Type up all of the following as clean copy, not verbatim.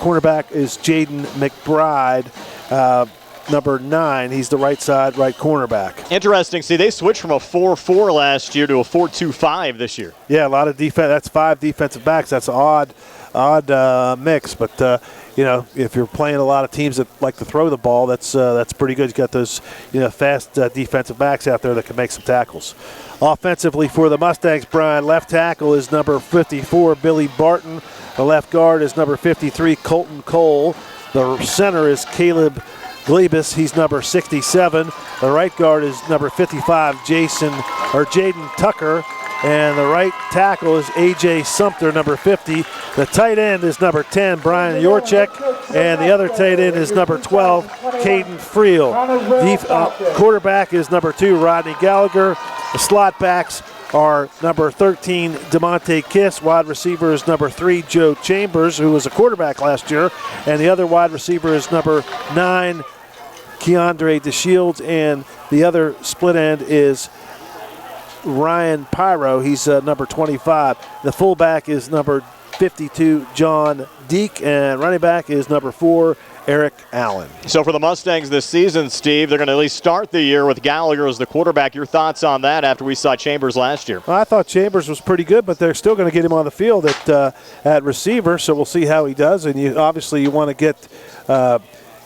cornerback is Jaden McBride, number 9. He's the right side, right cornerback. Interesting. See, they switched from a 4-4 last year to a 4-2-5 this year. Yeah, a lot of defense. That's 5 defensive backs. That's an odd mix. But, if you're playing a lot of teams that like to throw the ball, that's pretty good. You got those, fast defensive backs out there that can make some tackles. Offensively for the Mustangs, Brian, left tackle is number 54, Billy Barton. The left guard is number 53, Colton Cole. The center is Caleb Glebus. He's number 67. The right guard is number 55, Jaden Tucker. And the right tackle is A.J. Sumter, number 50. The tight end is number 10, Brian Yorchek. And the other tight end is number 12, Caden Friel. Quarterback is number 2, Rodney Gallagher. The slot backs are number 13, DeMonte Kiss. Wide receiver is number 3, Joe Chambers, who was a quarterback last year. And the other wide receiver is number 9, Keandre DeShields. And the other split end is Ryan Pyro. He's number 25. The fullback is number 52, John Deek. And running back is number 4, Eric Allen. So for the Mustangs this season, Steve, they're going to at least start the year with Gallagher as the quarterback. Your thoughts on that after we saw Chambers last year? Well, I thought Chambers was pretty good, but they're still going to get him on the field at receiver, so we'll see how he does. And you want to get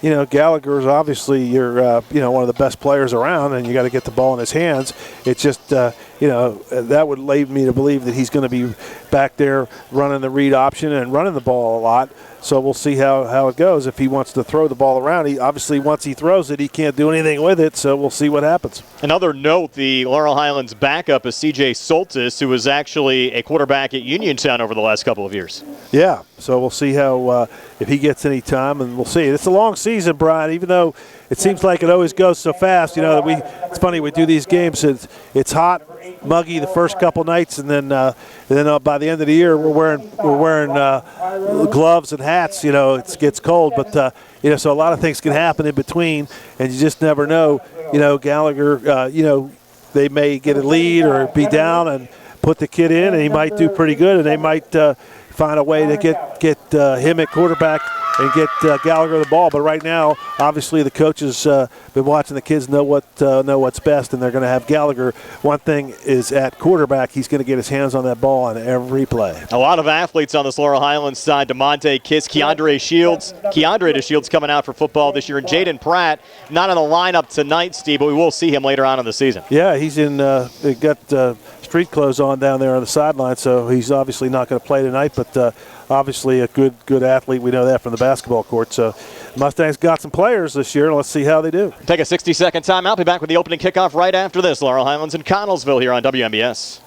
Gallagher is obviously one of the best players around, and you got to get the ball in his hands. It's just that would lead me to believe that he's going to be back there running the read option and running the ball a lot. So we'll see how it goes. If he wants to throw the ball around, he obviously once he throws it, he can't do anything with it. So we'll see what happens. Another note: the Laurel Highlands backup is C.J. Soltis, who was actually a quarterback at Uniontown over the last couple of years. Yeah. So we'll see how if he gets any time, and we'll see. It's a long season, Brian. Even though it seems like it always goes so fast, it's funny we do these games. It's hot, muggy the first couple nights, and then by the end of the year we're wearing gloves and hats. It gets cold, but so a lot of things can happen in between, and you just never know. Gallagher, they may get a lead or be down and put the kid in, and he might do pretty good, and they might find a way to get him at quarterback and get Gallagher the ball. But right now, obviously, the coaches been watching the kids know what's best, and they're going to have Gallagher. One thing is at quarterback, he's going to get his hands on that ball on every play. A lot of athletes on this Laurel Highlands side. DeMonte Kiss, Keandre DeShields coming out for football this year, and Jaden Pratt not in the lineup tonight, Steve, but we will see him later on in the season. Yeah, he's in. They got street clothes on down there on the sideline, so he's obviously not going to play tonight, but obviously a good athlete. We know that from the basketball court. So Mustangs got some players this year. Let's see how they do. Take a 60-second timeout. Be back with the opening kickoff right after this. Laurel Highlands and Connellsville here on WMBS.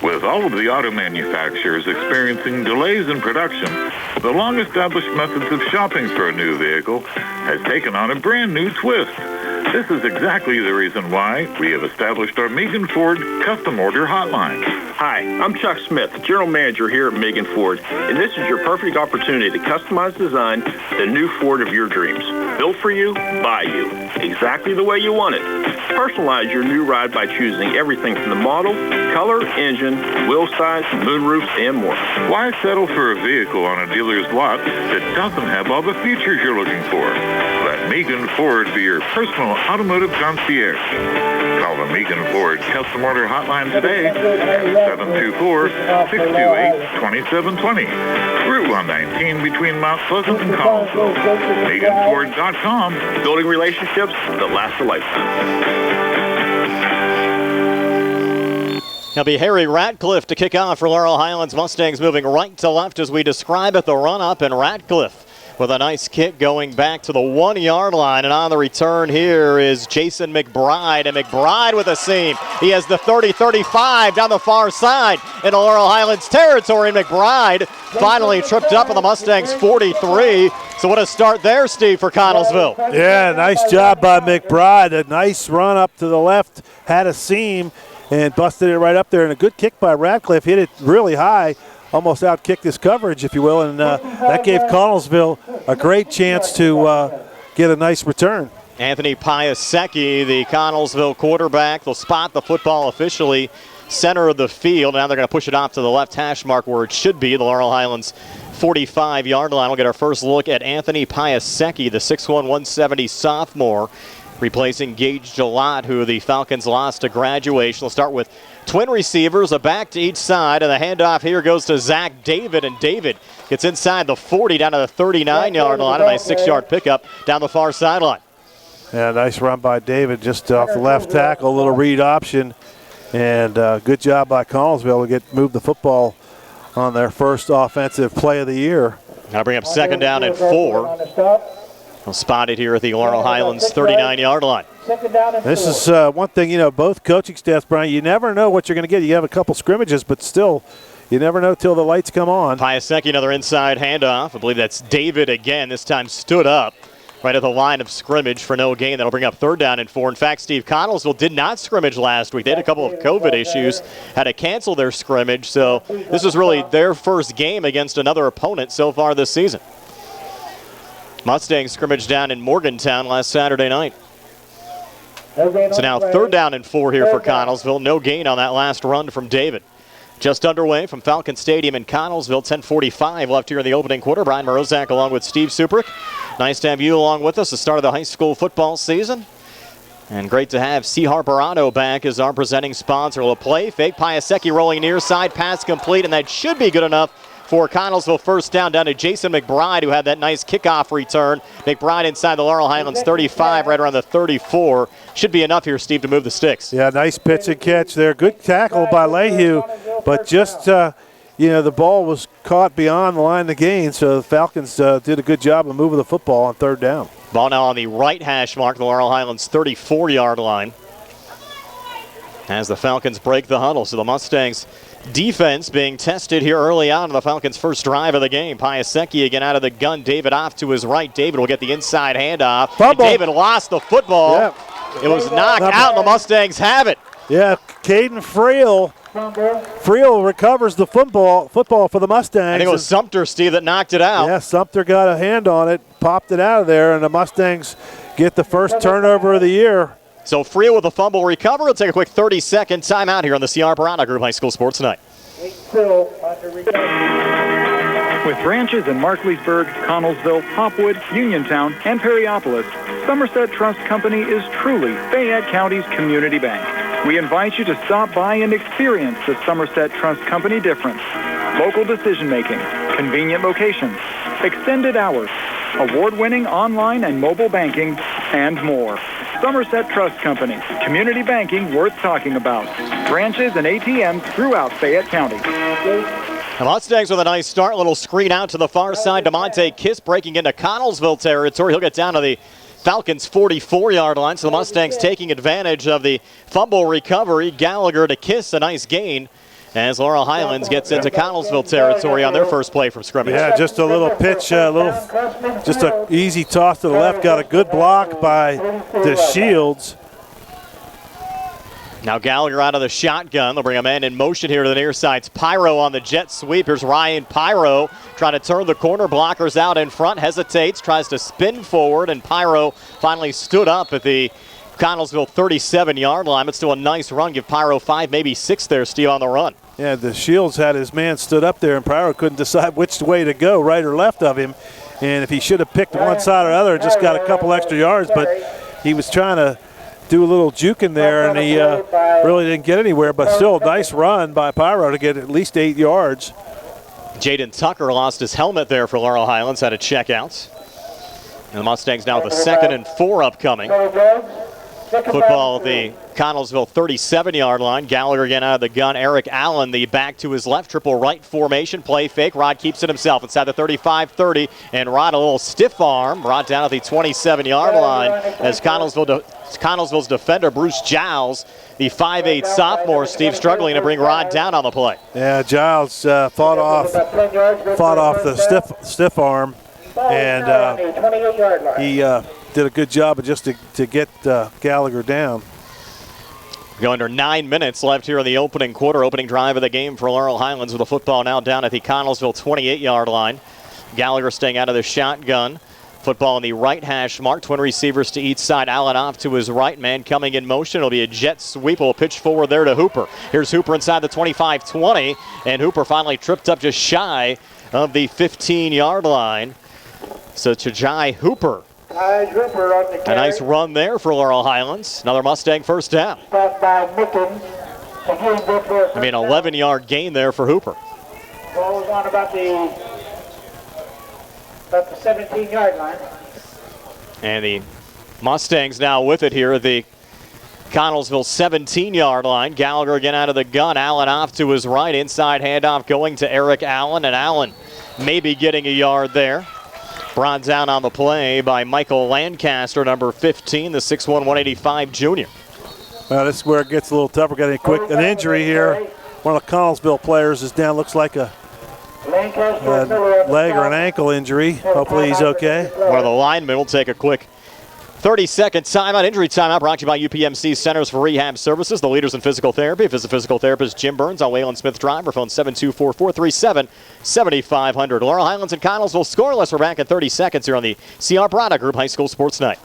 With all of the auto manufacturers experiencing delays in production, the long-established methods of shopping for a new vehicle has taken on a brand new twist. This is exactly the reason why we have established our Megan Ford Custom Order Hotline. Hi, I'm Chuck Smith, General Manager here at Megan Ford, and this is your perfect opportunity to customize and design the new Ford of your dreams. Built for you, by you, exactly the way you want it. Personalize your new ride by choosing everything from the model, color, engine, wheel size, moonroofs, and more. Why settle for a vehicle on a dealer's lot that doesn't have all the features you're looking for? Let Megan Ford be your personal automotive concierge. Call the Megan Ford Custom Order Hotline today at 724-628-2720. Route 119 between Mount Pleasant and Connellsville. MeganFord.com. Building relationships that last a lifetime. It'll be Harry Ratcliffe to kick off for Laurel Highlands. Mustangs moving right to left as we describe it. The run-up, and Ratcliffe with a nice kick going back to the 1-yard line. And on the return here is Jason McBride. And McBride with a seam. He has the 30-35 down the far side into Laurel Highlands territory. McBride finally tripped up on the Mustangs 43. So what a start there, Steve, for Connellsville. Yeah, nice job by McBride. A nice run up to the left, had a seam, and busted it right up there. And a good kick by Ratcliffe. Hit it really high. Almost out-kicked his coverage, if you will, and that gave Connellsville a great chance to get a nice return. Anthony Piasecki, the Connellsville quarterback, will spot the football officially center of the field. Now they're going to push it off to the left hash mark where it should be. The Laurel Highlands 45-yard line. We'll get our first look at Anthony Piasecki, the 6'1", 170 sophomore, replacing Gage Gillott, who the Falcons lost to graduation. We'll start with twin receivers, a back to each side, and the handoff here goes to Zach David, and David gets inside the 40 down to the 39-yard line. A nice 6-yard pickup down the far sideline. Yeah, nice run by David just off the left tackle, a little read option, and good job by Connellsville to move the football on their first offensive play of the year. Now bring up 2nd down and 4. We'll spot it here at the Laurel Highlands 39-yard line. This is one thing, both coaching staffs, Brian, you never know what you're going to get. You have a couple scrimmages, but still, you never know till the lights come on. Piasecki, another inside handoff. I believe that's David again, this time stood up right at the line of scrimmage for no gain. That'll bring up 3rd down and 4. In fact, Steve, Connellsville did not scrimmage last week. They had a couple of COVID issues, had to cancel their scrimmage. So this is really their first game against another opponent so far this season. Mustangs scrimmaged down in Morgantown last Saturday night. So now 3rd down and 4 here for Connellsville. No gain on that last run from David. Just underway from Falcon Stadium in Connellsville. 10:45 left here in the opening quarter. Brian Morozak along with Steve Suprick. Nice to have you along with us. The start of the high school football season. And great to have C. Harperano back as our presenting sponsor. A play fake. Piasecki rolling near side. Pass complete, and that should be good enough for Connellsville. 1st down to Jason McBride, who had that nice kickoff return. McBride inside the Laurel Highlands 35, right around the 34. Should be enough here, Steve, to move the sticks. Yeah, nice pitch and catch there. Good tackle by Lehue, but just, the ball was caught beyond the line of gain, so the Falcons did a good job of moving the football on 3rd down. Ball now on the right hash mark, the Laurel Highlands 34-yard line. As the Falcons break the huddle, so the Mustangs defense being tested here early on in the Falcons' first drive of the game. Piasecki again out of the gun. David off to his right. David will get the inside handoff. Fumble. David lost the football. Yep. It was knocked out, and the Mustangs have it. Yeah, Caden Friel recovers the football for the Mustangs. I think it was Sumter, Steve, that knocked it out. Yeah, Sumter got a hand on it, popped it out of there, and the Mustangs get the first turnover of the year. So Friel with a fumble recovery. We'll take a quick 30-second timeout here on the C.R. Parada Group High School Sports Tonight. With branches in Markleysburg, Connellsville, Hopwood, Uniontown, and Perryopolis, Somerset Trust Company is truly Fayette County's community bank. We invite you to stop by and experience the Somerset Trust Company difference. Local decision-making, convenient locations, extended hours, award-winning online and mobile banking, and more. Somerset Trust Company, community banking worth talking about. Branches and ATMs throughout Fayette County. The Mustangs with a nice start. Little screen out to the far side. DeMonte Kiss breaking into Connellsville territory. He'll get down to the Falcons' 44-yard line. So the Mustangs taking advantage of the fumble recovery. Gallagher to Kiss, a nice gain, as Laurel Highlands gets into Connellsville territory on their first play from scrimmage. Yeah, just a little pitch, just an easy toss to the left. Got a good block by the Shields. Now Gallagher out of the shotgun. They'll bring a man in motion here to the near side. It's Pyro on the jet sweep. Here's Ryan Pyro trying to turn the corner. Blockers out in front. Hesitates. Tries to spin forward. And Pyro finally stood up at the Connellsville 37-yard line. But still a nice run. Give Pyro 5, maybe 6 there, Steve, on the run. Yeah, the Shields had his man stood up there, and Pyro couldn't decide which way to go, right or left of him. And if he should have picked one side or the other, just got a couple extra yards. But he was trying to do a little juking there, and he really didn't get anywhere. But still, a nice run by Pyro to get at least 8 yards. Jaden Tucker lost his helmet there for Laurel Highlands, had a checkout. And the Mustangs now with a 2nd and 4 upcoming. Football at the Connellsville 37-yard line. Gallagher again out of the gun. Eric Allen, the back to his left. Triple right formation. Play fake. Rod keeps it himself inside the 35-30. And Rod a little stiff arm. Brought down at the 27-yard line as Connellsville's defender, Bruce Giles, the 5'8 sophomore, Steve, struggling to bring Rod down on the play. Yeah, Giles fought off the stiff arm. And he did a good job of just to get Gallagher down. Go under 9 minutes left here in the opening quarter. Opening drive of the game for Laurel Highlands with the football now down at the Connellsville 28-yard line. Gallagher staying out of the shotgun. Football in the right hash mark. Twin receivers to each side. Allen off to his right. Man coming in motion. It'll be a jet sweep. Will pitch forward there to Hooper. Here's Hooper inside the 25-20. And Hooper finally tripped up just shy of the 15-yard line. So Chajai Hooper. A nice run there for Laurel Highlands. Another Mustang first down. 11-yard gain there for Hooper. Goes on about the 17-yard line. And the Mustangs now with it here at the Connellsville 17-yard line. Gallagher again out of the gun. Allen off to his right. Inside handoff going to Eric Allen. And Allen maybe getting a yard there. Brought down on the play by Michael Lancaster, number 15, the 6'1", 185 junior. Well, this is where it gets a little tougher. Got an injury here. One of the Connellsville players is down. Looks like a leg or an ankle injury. Hopefully he's okay. One of the linemen will take a quick 30-second timeout. Injury timeout brought to you by UPMC Centers for Rehab Services, the leaders in physical therapy. Visit physical therapist Jim Burns on Wayland Smith Drive. Or phone 724-437-7500. Laurel Highlands and Connellsville scoreless. We're back in 30 seconds here on the CR Product Group High School Sports Night.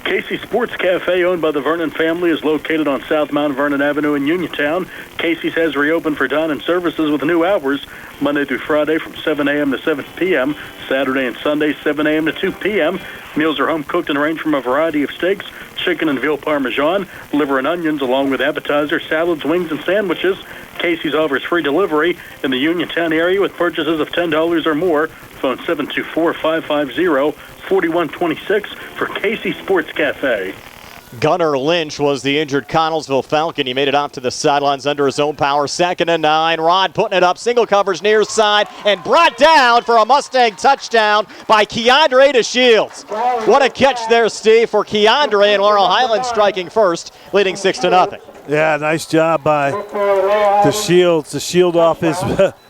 Casey Sports Cafe, owned by the Vernon family, is located on South Mount Vernon Avenue in Uniontown. Casey's has reopened for dine-in services with new hours, Monday through Friday from 7 a.m. to 7 p.m., Saturday and Sunday 7 a.m. to 2 p.m. Meals are home-cooked and range from a variety of steaks, chicken and veal parmesan, liver and onions, along with appetizers, salads, wings, and sandwiches. Casey's offers free delivery in the Uniontown area with purchases of $10 or more. Phone 724-550-4126 for Casey Sports Cafe. Gunnar Lynch was the injured Connellsville Falcon. He made it off to the sidelines under his own power. 2nd and 9. Rod putting it up. Single coverage near side and brought down for a Mustang touchdown by Keandre DeShields. What a catch there, Steve, for Keandre, and Laurel Highlands striking first, leading 6-0. Yeah, nice job by DeShields to shield off his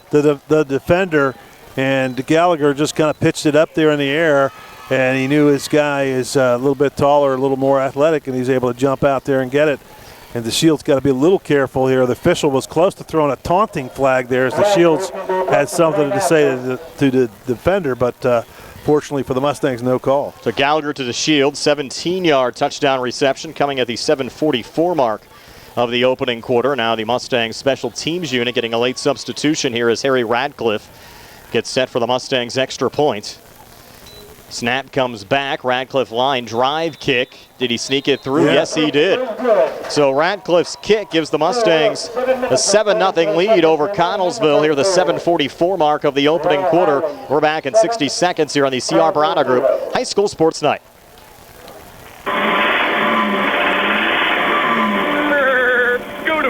the defender, and Gallagher just kind of pitched it up there in the air. And he knew his guy is a little bit taller, a little more athletic, and he's able to jump out there and get it. And DeShields got to be a little careful here. The official was close to throwing a taunting flag there as DeShields had something to say to the defender, but fortunately for the Mustangs, no call. So Gallagher to DeShields, 17-yard touchdown reception coming at the 7:44 mark of the opening quarter. Now the Mustangs special teams unit getting a late substitution here as Harry Radcliffe gets set for the Mustangs extra point. Snap comes back. Radcliffe line drive kick. Did he sneak it through? Yeah. Yes, he did. So Radcliffe's kick gives the Mustangs a 7-0 lead over Connellsville here, the 7:44 mark of the opening quarter. We're back in 60 seconds here on the CR Barada Group High School Sports Night.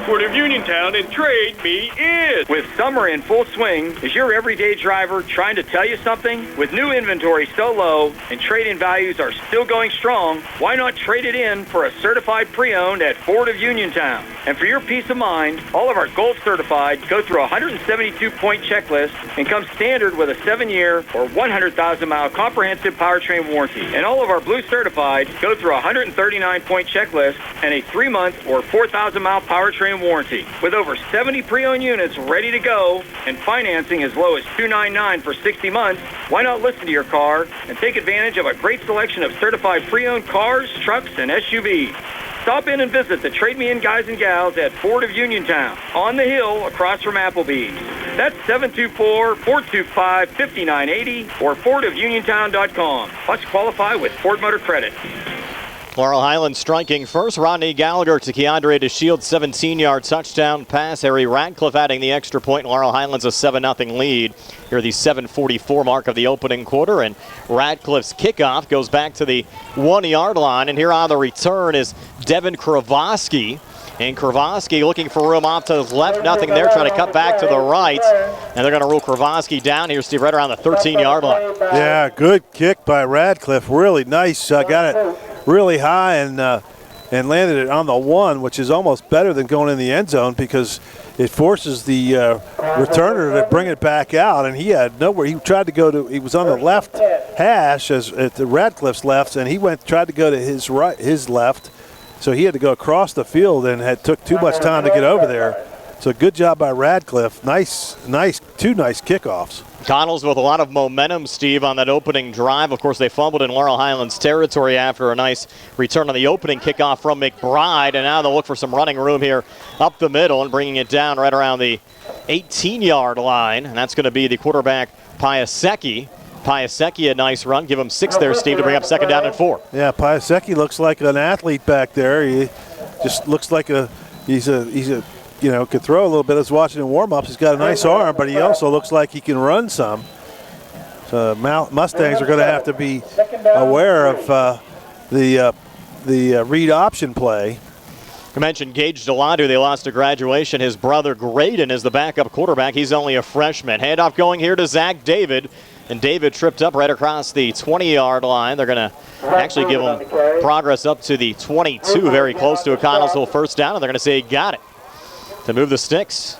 Ford of Uniontown and trade me in. With summer in full swing, is your everyday driver trying to tell you something? With new inventory so low and trade-in values are still going strong, why not trade it in for a certified pre-owned at Ford of Uniontown? And for your peace of mind, all of our Gold Certified go through a 172-point checklist and come standard with a 7-year or 100,000-mile comprehensive powertrain warranty. And all of our Blue Certified go through a 139-point checklist and a 3-month or 4,000-mile powertrain warranty. With over 70 pre-owned units ready to go and financing as low as $299 for 60 months, why not listen to your car and take advantage of a great selection of certified pre-owned cars, trucks, and SUVs. Stop in and visit the Trade Me In guys and gals at Ford of Uniontown, on the hill across from Applebee's. That's 724-425-5980 or FordofUniontown.com. Must qualify with Ford Motor Credit. Laurel Highlands striking first. Rodney Gallagher to Keandre DeShields, 17-yard touchdown pass. Harry Radcliffe adding the extra point. Laurel Highlands a 7-0 lead. Here the 7:44 mark of the opening quarter, and Radcliffe's kickoff goes back to the 1-yard line. And here on the return is Devin Kravosky. And Kravosky looking for room off to his left. Nothing there, trying to cut back to the right. And they're going to rule Kravosky down here, Steve, right around the 13-yard line. Yeah, good kick by Radcliffe. Really nice. Got it really high and landed it on the 1, which is almost better than going in the end zone because it forces the returner to bring it back out. And he had nowhere. He tried to go to. He was on the left hash at the Radcliffe's left, and he tried to go to his right, his left. So he had to go across the field and took too much time to get over there. So good job by Radcliffe. Nice two nice kickoffs. Connellsville with a lot of momentum, Steve, on that opening drive. Of course, they fumbled in Laurel Highlands territory after a nice return on the opening kickoff from McBride, and now they'll look for some running room here up the middle and bringing it down right around the 18-yard line, and that's going to be the quarterback, Piasecki. Piasecki, a nice run. Give him 6 there, Steve, to bring up 2nd down and 4. Yeah, Piasecki looks like an athlete back there. He just looks like he's a could throw a little bit. I was watching in warm-ups. He's got a nice arm, but he also looks like he can run some. So Mustangs are going to have to be aware of the read option play. I mentioned Gage Deladu. They lost to graduation. His brother Graydon is the backup quarterback. He's only a freshman. Handoff going here to Zach David. And David tripped up right across the 20-yard line. They're going to actually give him progress up to the 22, very close to a Connellsville first down. And they're going to say he got it to move the sticks.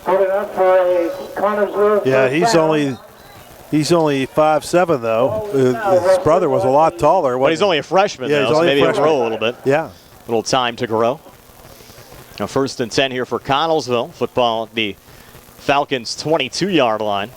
Yeah, he's only 5'7", though. His brother was a lot taller. But he's only a freshman, though, so maybe he'll grow a little bit. Yeah. A little time to grow. Now 1st and 10 here for Connellsville. Football at the Falcons' 22-yard line.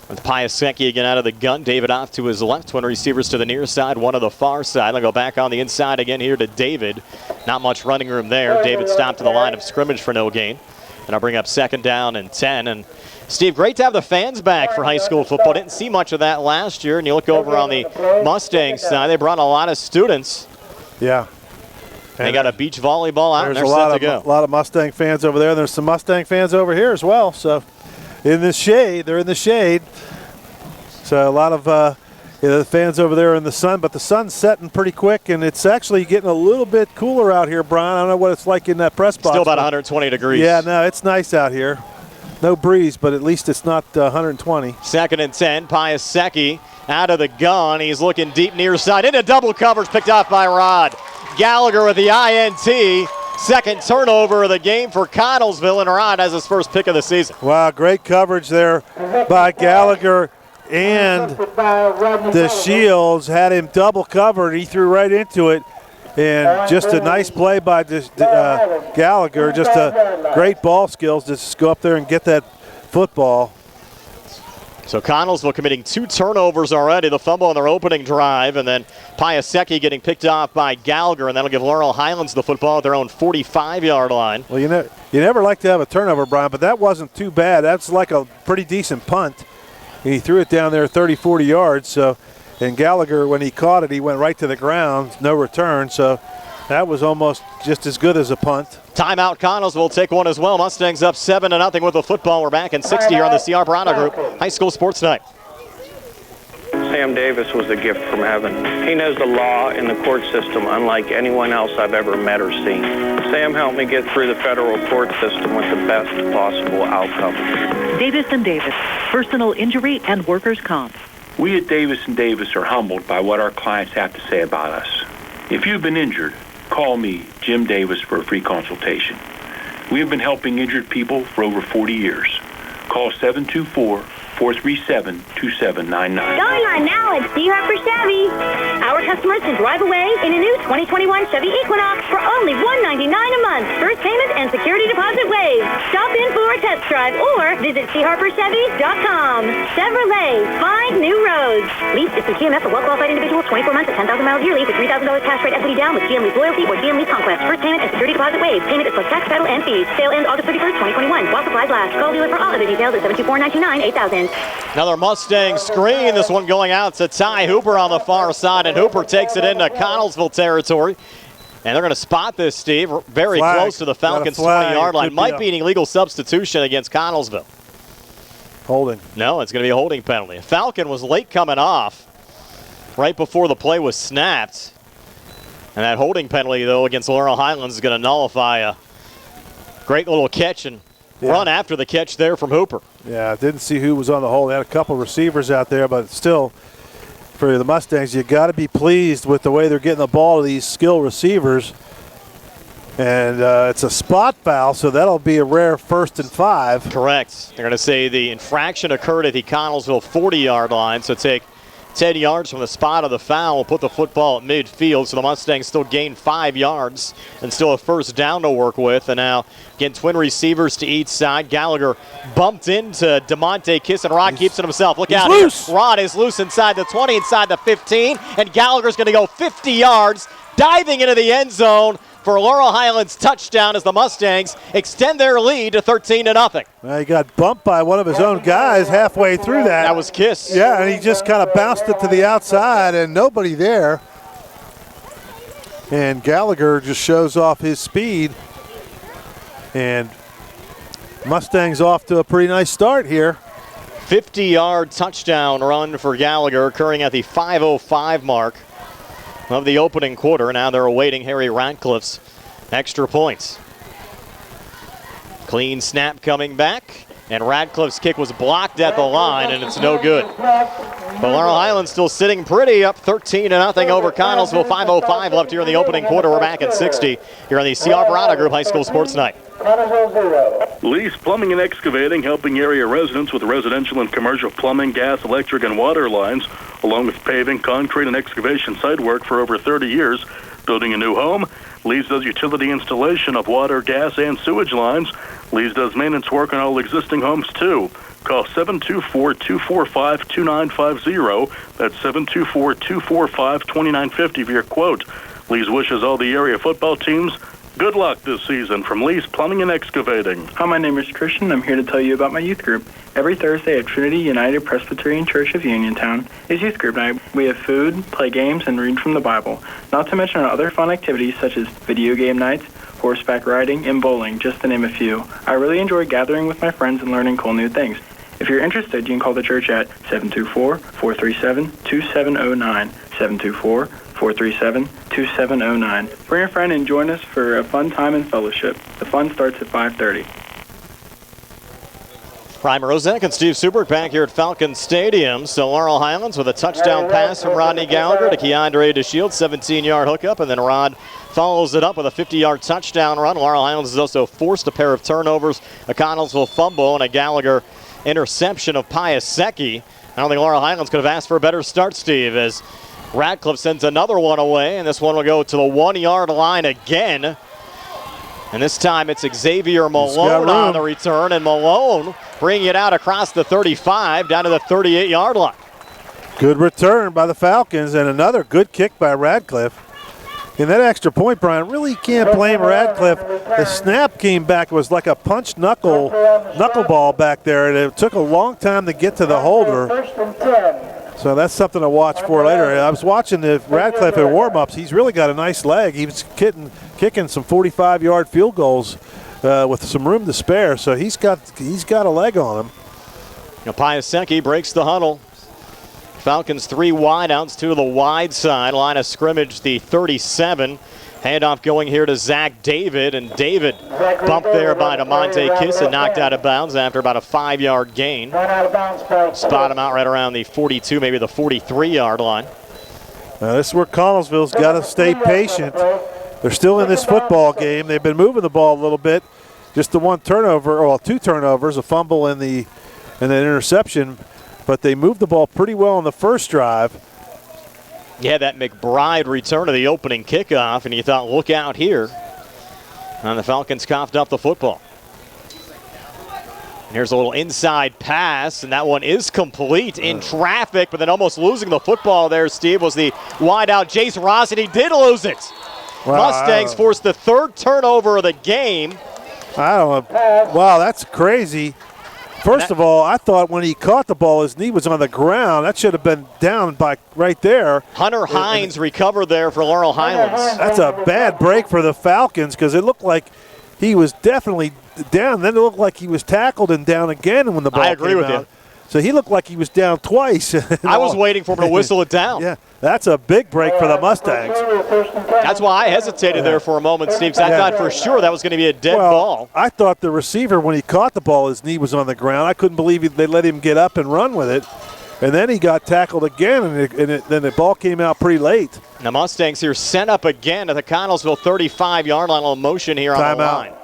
With Piasecki again out of the gun. David off to his left. 1 receivers to the near side, 1 to the far side. They'll go back on the inside again here to David. Not much running room there. David stopped to the line of scrimmage for no gain. And I'll bring up 2nd down and 10. And Steve, great to have the fans back for high school football. Didn't see much of that last year. And you look over on the Mustangs side, they brought a lot of students. Yeah. They got a beach volleyball out, and they're set to go. A lot of Mustang fans over there. There's some Mustang fans over here as well. So in the shade, they're in the shade. So a lot of the fans over there in the sun, but the sun's setting pretty quick, and it's actually getting a little bit cooler out here, Brian. I don't know what it's like in that press box. Still about 120 degrees. Yeah, no, it's nice out here. No breeze, but at least it's not 120. 2nd and 10, Piasecki out of the gun. He's looking deep near side. Into double coverage, picked off by Rod. Gallagher with the INT. 2nd turnover of the game for Connellsville, and Rod has his first pick of the season. Wow, great coverage there by Gallagher. And the Shields had him double covered. He threw right into it. And just a nice play by Gallagher. Just a great ball skills to just go up there and get that football. So Connellsville committing 2 turnovers already. The fumble on their opening drive, and then Piasecki getting picked off by Gallagher, and that'll give Laurel Highlands the football at their own 45-yard line. Well, you never like to have a turnover, Brian, but that wasn't too bad. That's like a pretty decent punt. He threw it down there 30, 40 yards. So, and Gallagher, when he caught it, he went right to the ground, no return. So that was almost just as good as a punt. Timeout, Connellsville will take one as well. Mustangs up 7-0 with the football. We're back in 60 here on the CR Brana Group High School Sports Night. Sam Davis was a gift from heaven. He knows the law and the court system unlike anyone else I've ever met or seen. Sam helped me get through the federal court system with the best possible outcome. Davis & Davis, personal injury and workers' comp. We at Davis & Davis are humbled by what our clients have to say about us. If you've been injured, call me, Jim Davis, for a free consultation. We have been helping injured people for over 40 years. Call 724-437-2799. Going on now at C. Harper Chevy. Our customers can drive away in a new 2021 Chevy Equinox for only $199 a month. First payment and security deposit waived. Stop in for a test drive or visit CHarperChevy.com. Chevrolet, find new roads. Lease is through GMF for well-qualified individuals, 24 months at 10,000 miles yearly with $3,000 cash rate equity down with GM Lease Loyalty or GM Lease Conquest. First payment and security deposit waived. Payment is plus tax, title, and fees. Sale ends August 31st, 2021. While supplies last. Call dealer for all other details at 724-929-8000. Another Mustang screen. This one going out to Ty Hooper on the far side, and Hooper takes it into Connellsville territory. And they're going to spot this, Steve, very close to the Falcons' 20-yard line. Might be an illegal substitution against Connellsville. Holding. No, it's going to be a holding penalty. Falcon was late coming off right before the play was snapped. And that holding penalty, though, against Laurel Highlands is going to nullify a great little catch and run after the catch there from Hooper. Yeah, didn't see who was on the hold. They had a couple receivers out there, but still, for the Mustangs, you got to be pleased with the way they're getting the ball to these skilled receivers. And it's a spot foul, so that'll be a rare 1st and 5. Correct. They're going to say the infraction occurred at the Connellsville 40-yard line, so take 10 yards from the spot of the foul will put the football at midfield, so the Mustangs still gain 5 yards and still a first down to work with. And now, again, twin receivers to each side. Gallagher bumped into DeMonte Kiss, and Rod keeps it himself. Look out here. Rod is loose inside the 20, inside the 15, and Gallagher's going to go 50 yards, diving into the end zone for Laurel Highlands touchdown as the Mustangs extend their lead to 13-0. Well, he got bumped by one of his own guys halfway through that. That was Kiss. Yeah, and he just kind of bounced it to the outside and nobody there. And Gallagher just shows off his speed. And Mustangs off to a pretty nice start here. 50-yard touchdown run for Gallagher occurring at the 5:05 mark of the opening quarter. Now they're awaiting Harry Ratcliffe's extra points. Clean snap coming back, and Ratcliffe's kick was blocked at the line, and it's no good. But Laurel Highlands still sitting pretty, up 13-0 over Connellsville. 5:05 left here in the opening quarter. We're back at 60 here on the CR Verada Group High School Sports Night. Lee's Plumbing and Excavating, helping area residents with residential and commercial plumbing, gas, electric, and water lines, along with paving, concrete, and excavation site work for over 30 years. Building a new home, Lee's does utility installation of water, gas, and sewage lines. Lee's does maintenance work on all existing homes, too. Call 724-245-2950. That's 724-245-2950 for your quote. Lee's wishes all the area football teams good luck this season from Lee's Plumbing and Excavating. Hi, my name is Christian. I'm here to tell you about my youth group. Every Thursday at Trinity United Presbyterian Church of Uniontown is youth group night. We have food, play games, and read from the Bible. Not to mention our other fun activities such as video game nights, horseback riding, and bowling, just to name a few. I really enjoy gathering with my friends and learning cool new things. If you're interested, you can call the church at 724-437-2709, 724-437-2709. Bring a friend and join us for a fun time in fellowship. The fun starts at 5:30. Ryan Rozek and Steve Subert back here at Falcon Stadium. So Laurel Highlands with a touchdown pass from Rodney Gallagher to Keandre DeShields, 17-yard hookup, and then Rod follows it up with a 50-yard touchdown run. Laurel Highlands has also forced a pair of turnovers, a Connellsville fumble, and a Gallagher interception of Piasecki. I don't think Laurel Highlands could have asked for a better start, Steve, as Ratcliffe sends another one away, and this one will go to the 1-yard line again. And this time it's Xavier Malone on the return, and Malone bringing it out across the 35 down to the 38-yard line. Good return by the Falcons, and another good kick by Radcliffe. And that extra point, Brian, really can't blame Radcliffe. The snap came back, it was like a punch knuckleball back there, and it took a long time to get to the holder. So that's something to watch for later. I was watching the Radcliffe in warm-ups. He's really got a nice leg. He was kicking some 45-yard field goals with some room to spare. So he's got a leg on him. Now Piasecki breaks the huddle. Falcons 3 wideouts, 2 to the wide side. Line of scrimmage, the 37. Handoff going here to Zach David, and David bumped there by DeMonte Kiss and knocked out of bounds after about a 5-yard gain. Spot him out right around the 42, maybe the 43-yard line. Now this is where Connellsville's got to stay patient. They're still in this football game. They've been moving the ball a little bit. Just the one turnover, or 2 turnovers, a fumble and an interception. But they moved the ball pretty well on the first drive. Yeah, that McBride return to the opening kickoff, and you thought, look out here. And the Falcons coughed up the football. And here's a little inside pass, and that one is complete in traffic, but then almost losing the football there, Steve, was the wide out Jace Ross, and he did lose it. Wow. Mustangs forced the 3rd turnover of the game. I don't know. Wow, that's crazy. First of all, I thought when he caught the ball, his knee was on the ground. That should have been down by right there. Hunter Hines recovered there for Laurel Highlands. That's a bad break for the Falcons because it looked like he was definitely down. Then it looked like he was tackled and down again when the ball came out. I agree with you. So he looked like he was down twice. I was waiting for him to whistle it down. Yeah, that's a big break for the Mustangs. That's why I hesitated there for a moment, Steve, because I thought for sure that was going to be a dead ball. I thought the receiver, when he caught the ball, his knee was on the ground. I couldn't believe they let him get up and run with it. And then he got tackled again, and then the ball came out pretty late. The Mustangs here sent up again at the Connellsville 35-yard line on motion here on the line.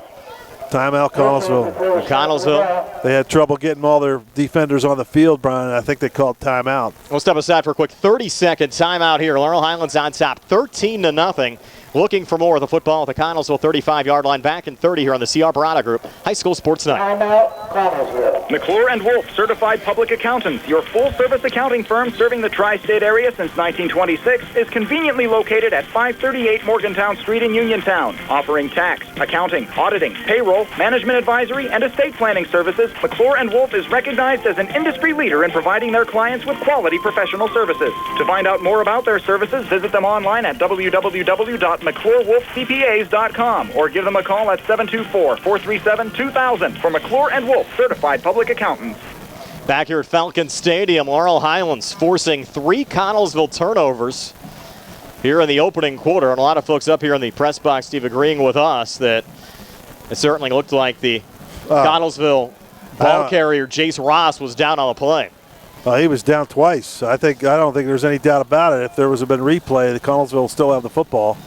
Timeout, Connellsville. Connellsville. They had trouble getting all their defenders on the field, Brian, and I think they called timeout. We'll step aside for a quick 30-second timeout here. Laurel Highlands on top, 13-0. Looking for more of the football at the Connellsville 35-yard line. Back in 30 here on the CR Barada Group High School Sports Night. Timeout, Connellsville. McClure and Wolf, certified public accountants. Your full-service accounting firm serving the tri-state area since 1926 is conveniently located at 538 Morgantown Street in Uniontown. Offering tax, accounting, auditing, payroll, management advisory, and estate planning services, McClure and Wolf is recognized as an industry leader in providing their clients with quality professional services. To find out more about their services, visit them online at www.McClureWolfCPAs.com or give them a call at 724-437-2000 for McClure and Wolf, certified public accountants. Back here at Falcon Stadium, Laurel Highlands forcing 3 Connellsville turnovers here in the opening quarter. And a lot of folks up here in the press box, Steve, agreeing with us that it certainly looked like the Connellsville ball carrier, Jace Ross, was down on the play. He was down twice. I don't think there's any doubt about it. If there was been replay, the Connellsville will still have the football.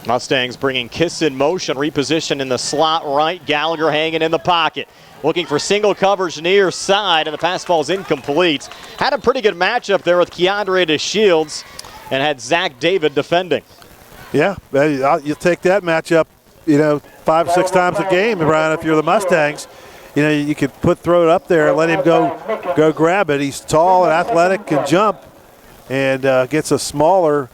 Mustangs bringing Kiss in motion, reposition in the slot right. Gallagher hanging in the pocket, looking for single coverage near side, and the pass falls incomplete. Had a pretty good matchup there with Keandre DeShields and had Zach David defending. Yeah, you take that matchup, 5 or 6 times a game, Brian, if you're the Mustangs. You could throw it up there and let him go grab it. He's tall and athletic, can jump, and gets a smaller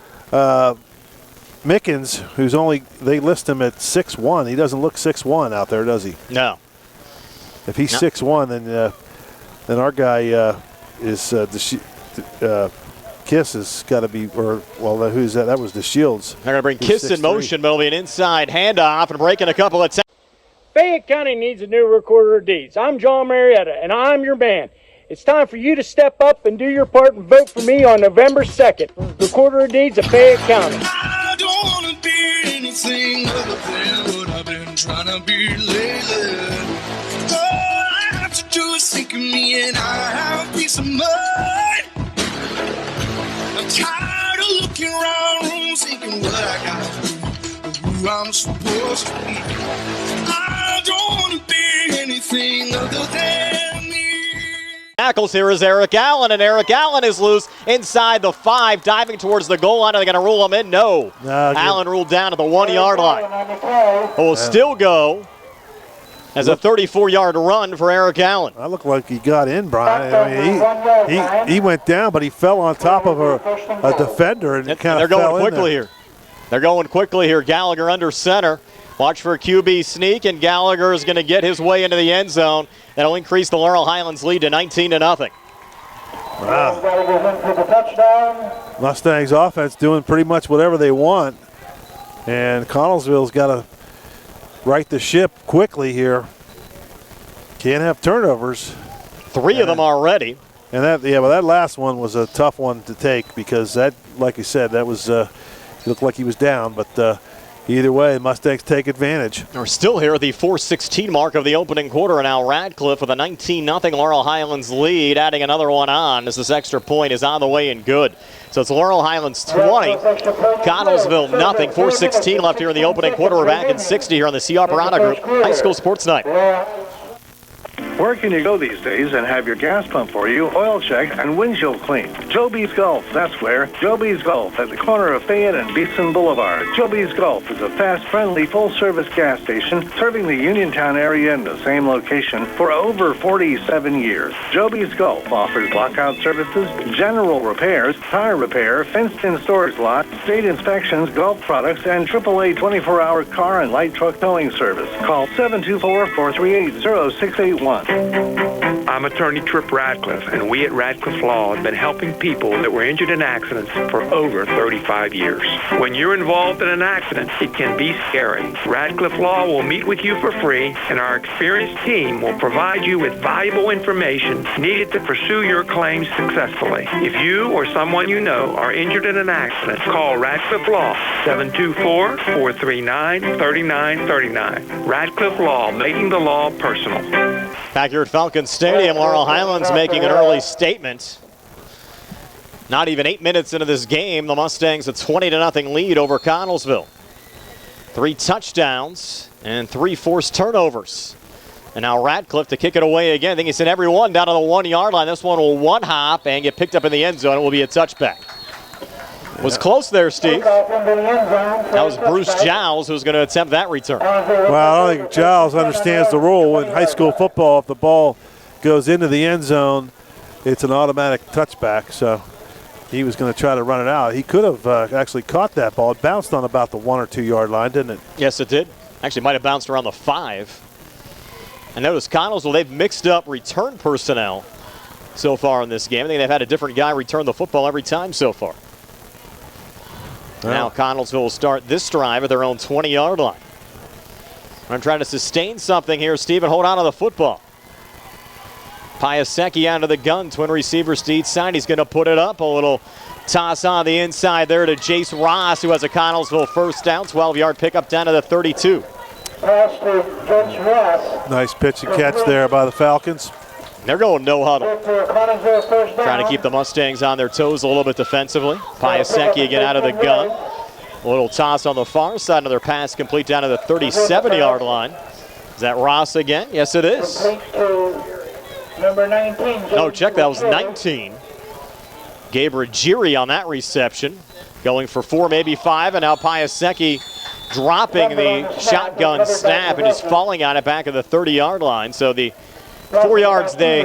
Mickens, who's they list him at 6'1". He doesn't look 6'1" out there, does he? No. If he's 6'1", then our guy Kiss has got to be, who's that? That was DeShields. They're going to bring Kiss in motion, but it'll be an inside handoff and breaking a couple of times. Fayette County needs a new recorder of deeds. I'm John Marietta, and I'm your man. It's time for you to step up and do your part and vote for me on November 2nd. Recorder of Deeds of Fayette County. I don't want to be anything other than what I've been trying to be lately. All I have to do is think of me and I have peace of mind. I'm tired of looking around rooms thinking what I got to do, who I'm supposed to be. I don't want to be anything other than me. Tackles here is Eric Allen, and Eric Allen is loose inside the 5, diving towards the goal line. Are they going to rule him in? No. Allen ruled down at the 1-yard line. But will still go as a 34-yard run for Eric Allen. That looked like he got in, Brian. I mean, he went down, but he fell on top of a defender and kind of fell in there. They're going quickly here. Gallagher under center. Watch for a QB sneak, and Gallagher is going to get his way into the end zone. That'll increase the Laurel Highlands lead to 19-0. Wow. Mustangs offense doing pretty much whatever they want. And Connellsville's got to right the ship quickly here. Can't have turnovers. 3 of them already. And that last one was a tough one to take because that, like you said, that was it looked like he was down, but either way, Mustangs take advantage. We're still here at the 4:16 mark of the opening quarter, and now Radcliffe with a 19-0 Laurel Highlands lead, adding another one on as this extra point is on the way and good. So it's Laurel Highlands 20, Connellsville nothing. 4:16 left here in the opening quarter. We're back in 60 here on the CR Barada Group High School Sports Night. Where can you go these days and have your gas pump for you, oil checked, and windshield cleaned? Joe B's Golf, that's where. Joe B's Golf at the corner of Fayette and Beeson Boulevard. Joe B's Golf is a fast, friendly, full-service gas station serving the Uniontown area in the same location for over 47 years. Joe B's Golf offers lockout services, general repairs, tire repair, fenced-in storage lot, state inspections, golf products, and AAA 24-hour car and light truck towing service. Call 724-438-0681. I'm attorney Tripp Radcliffe, and we at Radcliffe Law have been helping people that were injured in accidents for over 35 years. When you're involved in an accident, it can be scary. Radcliffe Law will meet with you for free, and our experienced team will provide you with valuable information needed to pursue your claims successfully. If you or someone you know are injured in an accident, call Radcliffe Law, 724-439-3939. Radcliffe Law, making the law personal. Back here at Falcon Stadium, Laurel Highlands making an early statement. Not even 8 minutes into this game, the Mustangs a 20-0 lead over Connellsville. 3 touchdowns and 3 forced turnovers. And now Ratcliffe to kick it away again. I think he sent everyone down to the 1 yard line. This one will one hop and get picked up in the end zone. It will be a touchback. Was close there, Steve. That was Bruce Giles who's going to attempt that return. Well, I don't think Giles understands the rule in high school football. If the ball goes into the end zone, it's an automatic touchback. So he was going to try to run it out. He could have actually caught that ball. It bounced on about the 1 or 2 yard line, didn't it? Yes, it did. Actually, might have bounced around the 5. And notice Connellsville, they've mixed up return personnel so far in this game. I think they've had a different guy return the football every time so far. Now Connellsville will start this drive at their own 20-yard line. I'm trying to sustain something here, Steve, and hold on to the football. Piasecki out of the gun, twin receivers to each side. He's going to put it up. A little toss on the inside there to Jace Ross, who has a Connellsville first down. 12-yard pickup down to the 32. Nice pitch and catch there by the Falcons. They're going no huddle. Trying to keep the Mustangs on their toes a little bit defensively. Piasecki again out of the gun. A little toss on the far side. Another pass complete down to the 37-yard line. Is that Ross again? Yes, it is. Number 19. No, check, that was 19. Gabriel Giri on that reception. Going for 4, maybe 5, and now Piasecki dropping the shotgun snap and just falling on it back at the 30-yard line. So the 4 yards they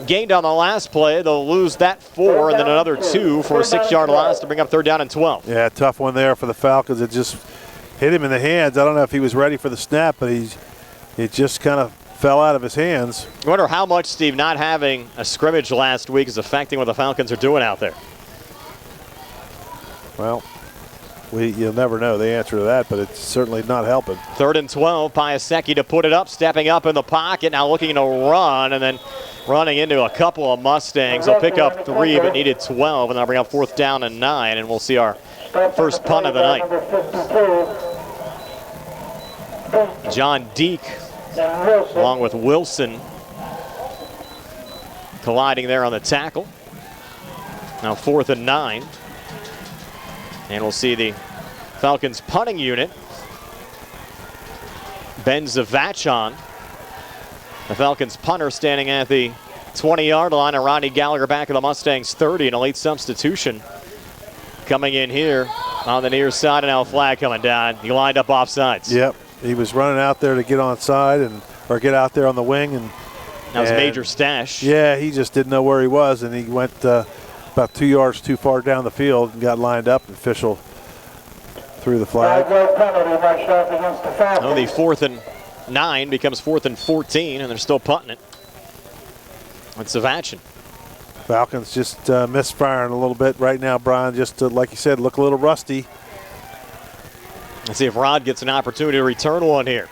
gained on the last play, they'll lose that 4 and then another 2 for a 6-yard loss to bring up 3rd down and 12. Yeah, tough one there for the Falcons. It just hit him in the hands. I don't know if he was ready for the snap, but it just kind of fell out of his hands. I wonder how much, Steve, not having a scrimmage last week is affecting what the Falcons are doing out there. Well, you'll never know the answer to that, but it's certainly not helping. 3rd and 12, Piasecki to put it up, stepping up in the pocket, now looking to run, and then running into a couple of Mustangs. They'll pick up 3, but needed 12, and they'll bring up 4th down and 9, and we'll see our first punt of the night. John Deek, along with Wilson, colliding there on the tackle. Now 4th and 9. And we'll see the Falcons punting unit. Ben Zavachon, the Falcons punter, standing at the 20-yard line, and Rodney Gallagher back at the Mustangs 30, and a late substitution coming in here on the near side, and now a flag coming down. He lined up offsides. Yep, he was running out there to get onside or get out there on the wing, and that was Major Stash. Yeah, he just didn't know where he was, and he went about 2 yards too far down the field and got lined up. And official threw the flag. Oh, the 4th and 9 becomes 4th and 14, and they're still punting it. It's Zavachin. Falcons just misfiring a little bit right now, Brian. Just like you said, look a little rusty. Let's see if Rod gets an opportunity to return one here.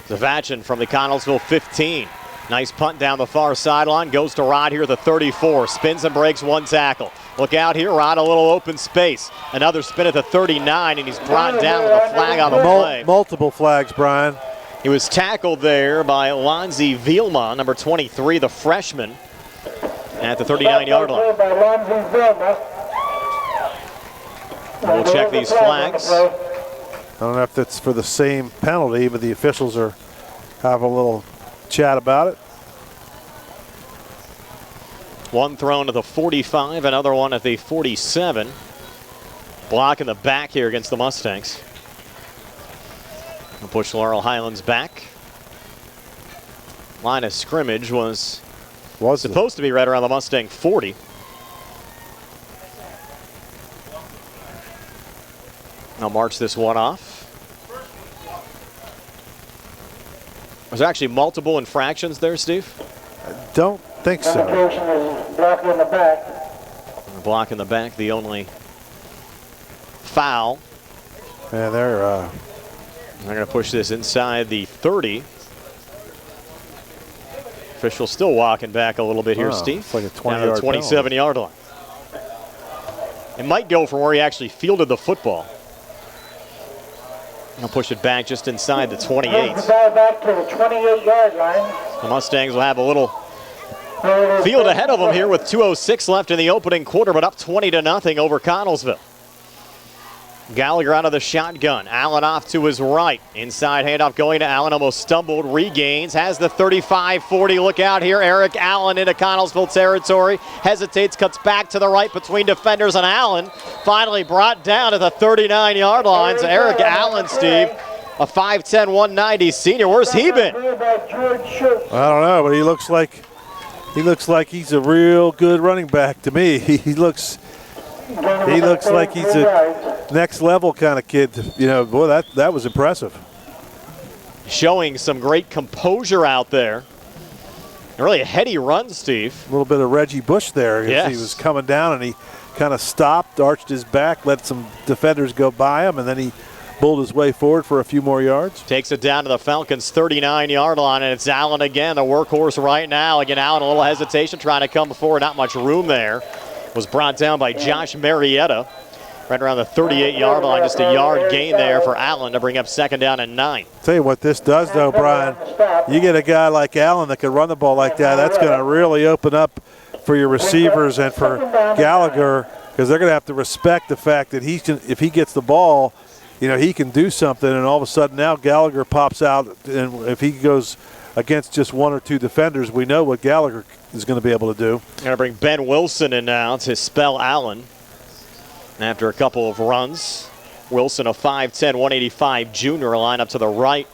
Zavachin from the Connellsville 15. Nice punt down the far sideline. Goes to Rod here at the 34. Spins and breaks one tackle. Look out here. Rod, a little open space. Another spin at the 39, and he's brought down with a flag on the play. Multiple flags, Brian. He was tackled there by Lonzy Vielma, number 23, the freshman, at the 39-yard line. We'll check these flags. I don't know if that's for the same penalty, but the officials are have a little chat about it. One thrown to the 45, another one at the 47. Block in the back here against the Mustangs. We'll push Laurel Highlands back. Line of scrimmage was supposed to be right around the Mustang 40. I'll march this one off. Was there actually multiple infractions there, Steve? I don't think so. Block in the back. Block in the back, the only foul. Yeah, they're going to push this inside the 30. Official still walking back a little bit here, Steve. It's like a 20-yard 27-yard line. It might go from where he actually fielded the football. He'll push it back just inside the 28. The ball back to the 28-yard line. The Mustangs will have a little field ahead of them here with 2:06 left in the opening quarter, but up 20-0 over Connellsville. Gallagher out of the shotgun. Allen off to his right. Inside handoff going to Allen. Almost stumbled. Regains. Has the 35-40. Look out here. Eric Allen into Connellsville territory. Hesitates. Cuts back to the right between defenders and Allen. Finally brought down to the 39-yard line. So Eric Allen, Steve, a 5'10", 190 senior. Where's he been? I don't know, but he looks like he's a real good running back to me. He looks like he's a next level kind of kid. You know, boy, that was impressive. Showing some great composure out there. Really a heady run, Steve. A little bit of Reggie Bush there. Yes. He was coming down and he kind of stopped, arched his back, let some defenders go by him, and then he bulled his way forward for a few more yards. Takes it down to the Falcons' 39-yard line, and it's Allen again, the workhorse right now. Again, Allen, a little hesitation, trying to come forward. Not much room there. Was brought down by Josh Marietta. Right around the 38-yard line. Just a yard gain there for Allen to bring up 2nd down and 9. Tell you what this does, though, Brian. You get a guy like Allen that can run the ball like that, that's going to really open up for your receivers and for Gallagher, because they're going to have to respect the fact that if he gets the ball, you know, he can do something, and all of a sudden now Gallagher pops out, and if he goes against just 1 or 2 defenders, we know what Gallagher is going to be able to do. Going to bring Ben Wilson in now to spell Allen. And after a couple of runs, Wilson, a 5'10", 185 junior, line up to the right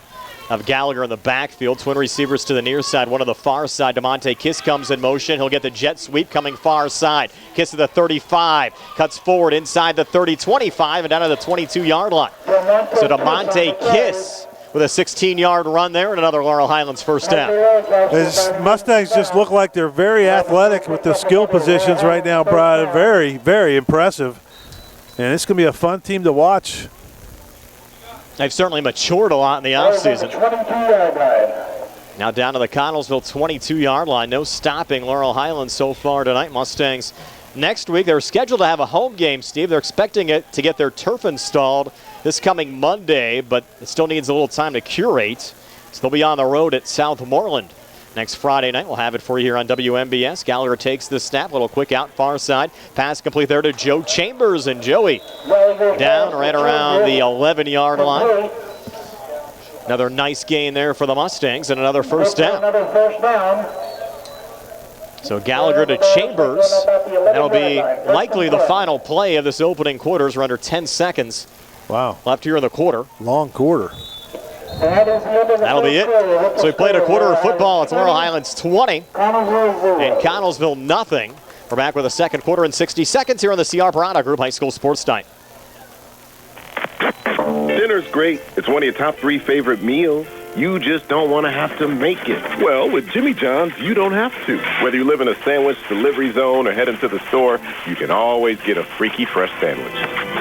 of Gallagher in the backfield. Twin receivers to the near side, one to the far side. DeMonte Kiss comes in motion. He'll get the jet sweep coming far side. Kiss to the 35, cuts forward inside the 30, 25, and down to the 22-yard line. So DeMonte Kiss with a 16-yard run there and another Laurel Highlands first down. His Mustangs just look like they're very athletic with the skill positions right now, Brian. Very, very impressive. And it's going to be a fun team to watch. They've certainly matured a lot in the offseason. Now down to the Connellsville 22-yard line. No stopping Laurel Highlands so far tonight. Mustangs next week. They're scheduled to have a home game, Steve. They're expecting it to get their turf installed this coming Monday, but it still needs a little time to curate. So they'll be on the road at South Moreland next Friday night. We'll have it for you here on WMBS. Gallagher takes the snap. A little quick out far side. Pass complete there to Joe Chambers, and Joey down right around the 11-yard line. Another nice gain there for the Mustangs and another first down. So Gallagher to Chambers. That'll be likely the final play of this opening quarter. We're under 10 seconds. Wow. Left here in the quarter. Long quarter. That'll be it. So we played a quarter of football. It's Laurel Highlands 20 and Connellsville nothing. We're back with a second quarter in 60 seconds here on the CR Parada Group High School Sports Night. Dinner's great. It's one of your top 3 favorite meals. You just don't want to have to make it. Well, with Jimmy John's, you don't have to. Whether you live in a sandwich delivery zone or head into the store, you can always get a freaky fresh sandwich.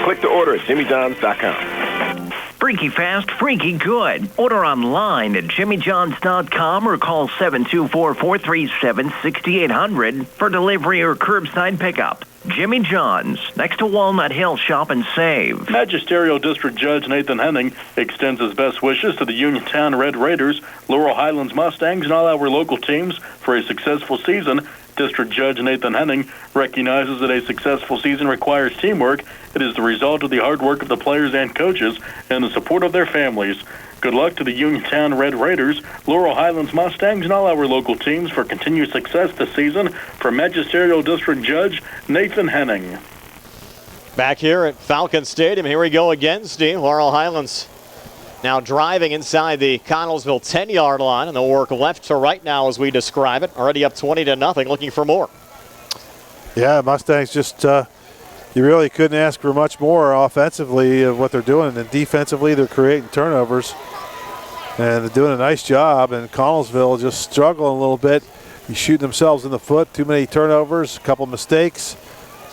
Click to order at jimmyjohns.com. Freaky fast, freaky good. Order online at jimmyjohns.com or call 724-437-6800 for delivery or curbside pickup. Jimmy John's, next to Walnut Hill. Shop and save. Magisterial District Judge Nathan Henning extends his best wishes to the Uniontown Red Raiders, Laurel Highlands Mustangs, and all our local teams for a successful season. District Judge Nathan Henning recognizes that a successful season requires teamwork. It is the result of the hard work of the players and coaches and the support of their families. Good luck to the Uniontown Red Raiders, Laurel Highlands Mustangs, and all our local teams for continued success this season. From Magisterial District Judge Nathan Henning. Back here at Falcon Stadium, here we go again, Steve. Laurel Highlands now driving inside the Connellsville 10-yard line, and they'll work left to right now as we describe it. Already up 20-0, looking for more. Yeah, Mustangs just, you really couldn't ask for much more offensively of what they're doing. And defensively, they're creating turnovers. And they're doing a nice job. And Connellsville just struggling a little bit. You shoot themselves in the foot, too many turnovers, a couple mistakes.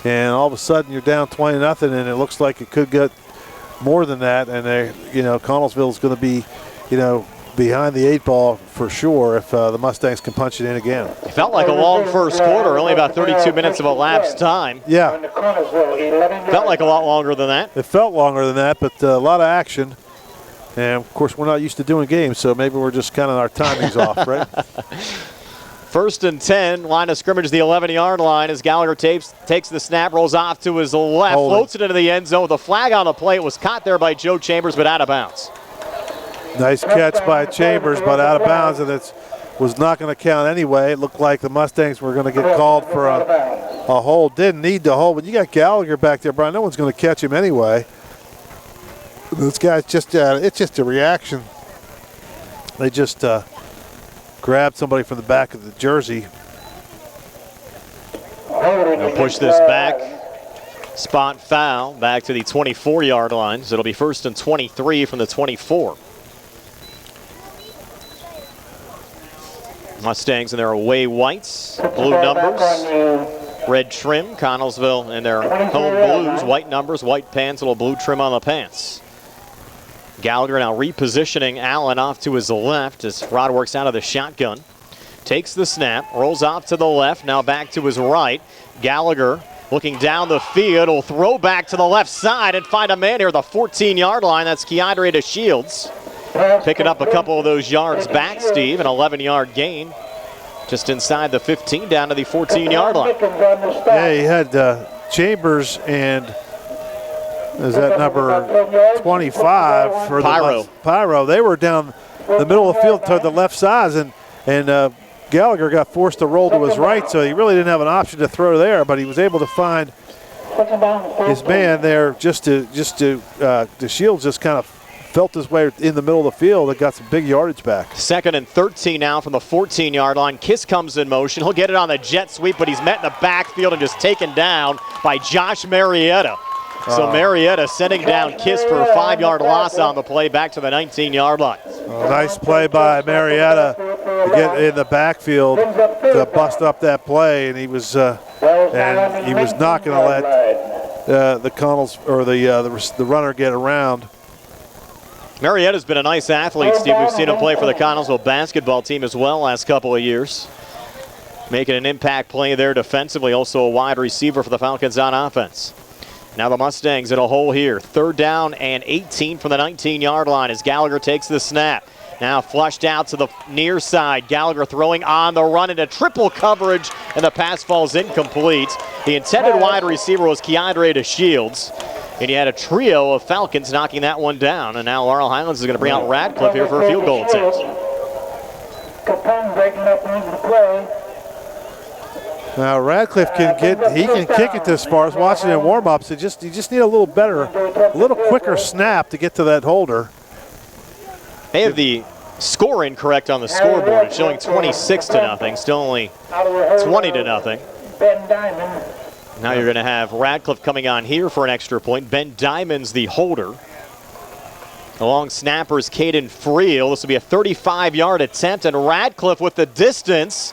And all of a sudden, you're down 20-0, and it looks like it could get more than that, and Connellsville is going to be, behind the 8 ball for sure if the Mustangs can punch it in again. It felt like a long first quarter, only about 32 minutes of elapsed time. Yeah. Felt like a lot longer than that. It felt longer than that, but a lot of action. And, of course, we're not used to doing games, so maybe we're just kind of our timing's off, right? First and 10, line of scrimmage, the 11-yard line as Gallagher takes the snap, rolls off to his left, floats it into the end zone with a flag on the play. It was caught there by Joe Chambers, but out of bounds. Nice catch by Chambers, but out of bounds, and it was not going to count anyway. It looked like the Mustangs were going to get called for a hold. Didn't need the hold, but you got Gallagher back there, Brian. No one's going to catch him anyway. This guy's just, it's just a reaction. They just grabbed somebody from the back of the jersey. They'll push this back. Spot foul back to the 24-yard line. So it'll be first and 23 from the 24. Mustangs in their away whites, blue numbers, red trim. Connellsville in their home blues, white numbers, white pants, little blue trim on the pants. Gallagher now repositioning Allen off to his left as Rod works out of the shotgun. Takes the snap, rolls off to the left, now back to his right. Gallagher looking down the field, will throw back to the left side and find a man here at the 14-yard line. That's Keandre DeShields. Picking up a couple of those yards back, Steve, an 11-yard gain. Just inside the 15, down to the 14-yard line. Yeah, he had Chambers and is that number 25 for Pyro. the Pyro. They were down the middle of the field toward the left sides, and Gallagher got forced to roll to his right, so he really didn't have an option to throw there, but he was able to find his man there just to the Shields just kind of felt his way in the middle of the field and got some big yardage back. Second and 13 now from the 14-yard line. Kiss comes in motion. He'll get it on the jet sweep, but he's met in the backfield and just taken down by Josh Marietta. So Marietta sending down Kiss for a 5-yard loss on the play back to the 19-yard line. Nice play by Marietta to get in the backfield to bust up that play, and he was not going to let the Connells or the runner get around. Marietta's been a nice athlete, Steve. We've seen him play for the Connellsville basketball team as well last couple of years. Making an impact play there defensively, also a wide receiver for the Falcons on offense. Now the Mustangs in a hole here. Third down and 18 from the 19-yard line as Gallagher takes the snap. Now flushed out to the near side. Gallagher throwing on the run into triple coverage, and the pass falls incomplete. The intended wide receiver was Keandre DeShields, and you had a trio of Falcons knocking that one down. And now Laurel Highlands is going to bring out Radcliffe here for a field goal attempt. Capone breaking up into the play. Now Radcliffe can kick it this far. I was watching in warm-ups. You just need a little quicker snap to get to that holder. They have the score incorrect on the scoreboard. It's showing 26-0, still only 20-0. Ben Diamond. Now you're going to have Radcliffe coming on here for an extra point. Ben Diamond's the holder. The long snapper is Caden Friel. This will be a 35-yard attempt, and Radcliffe with the distance.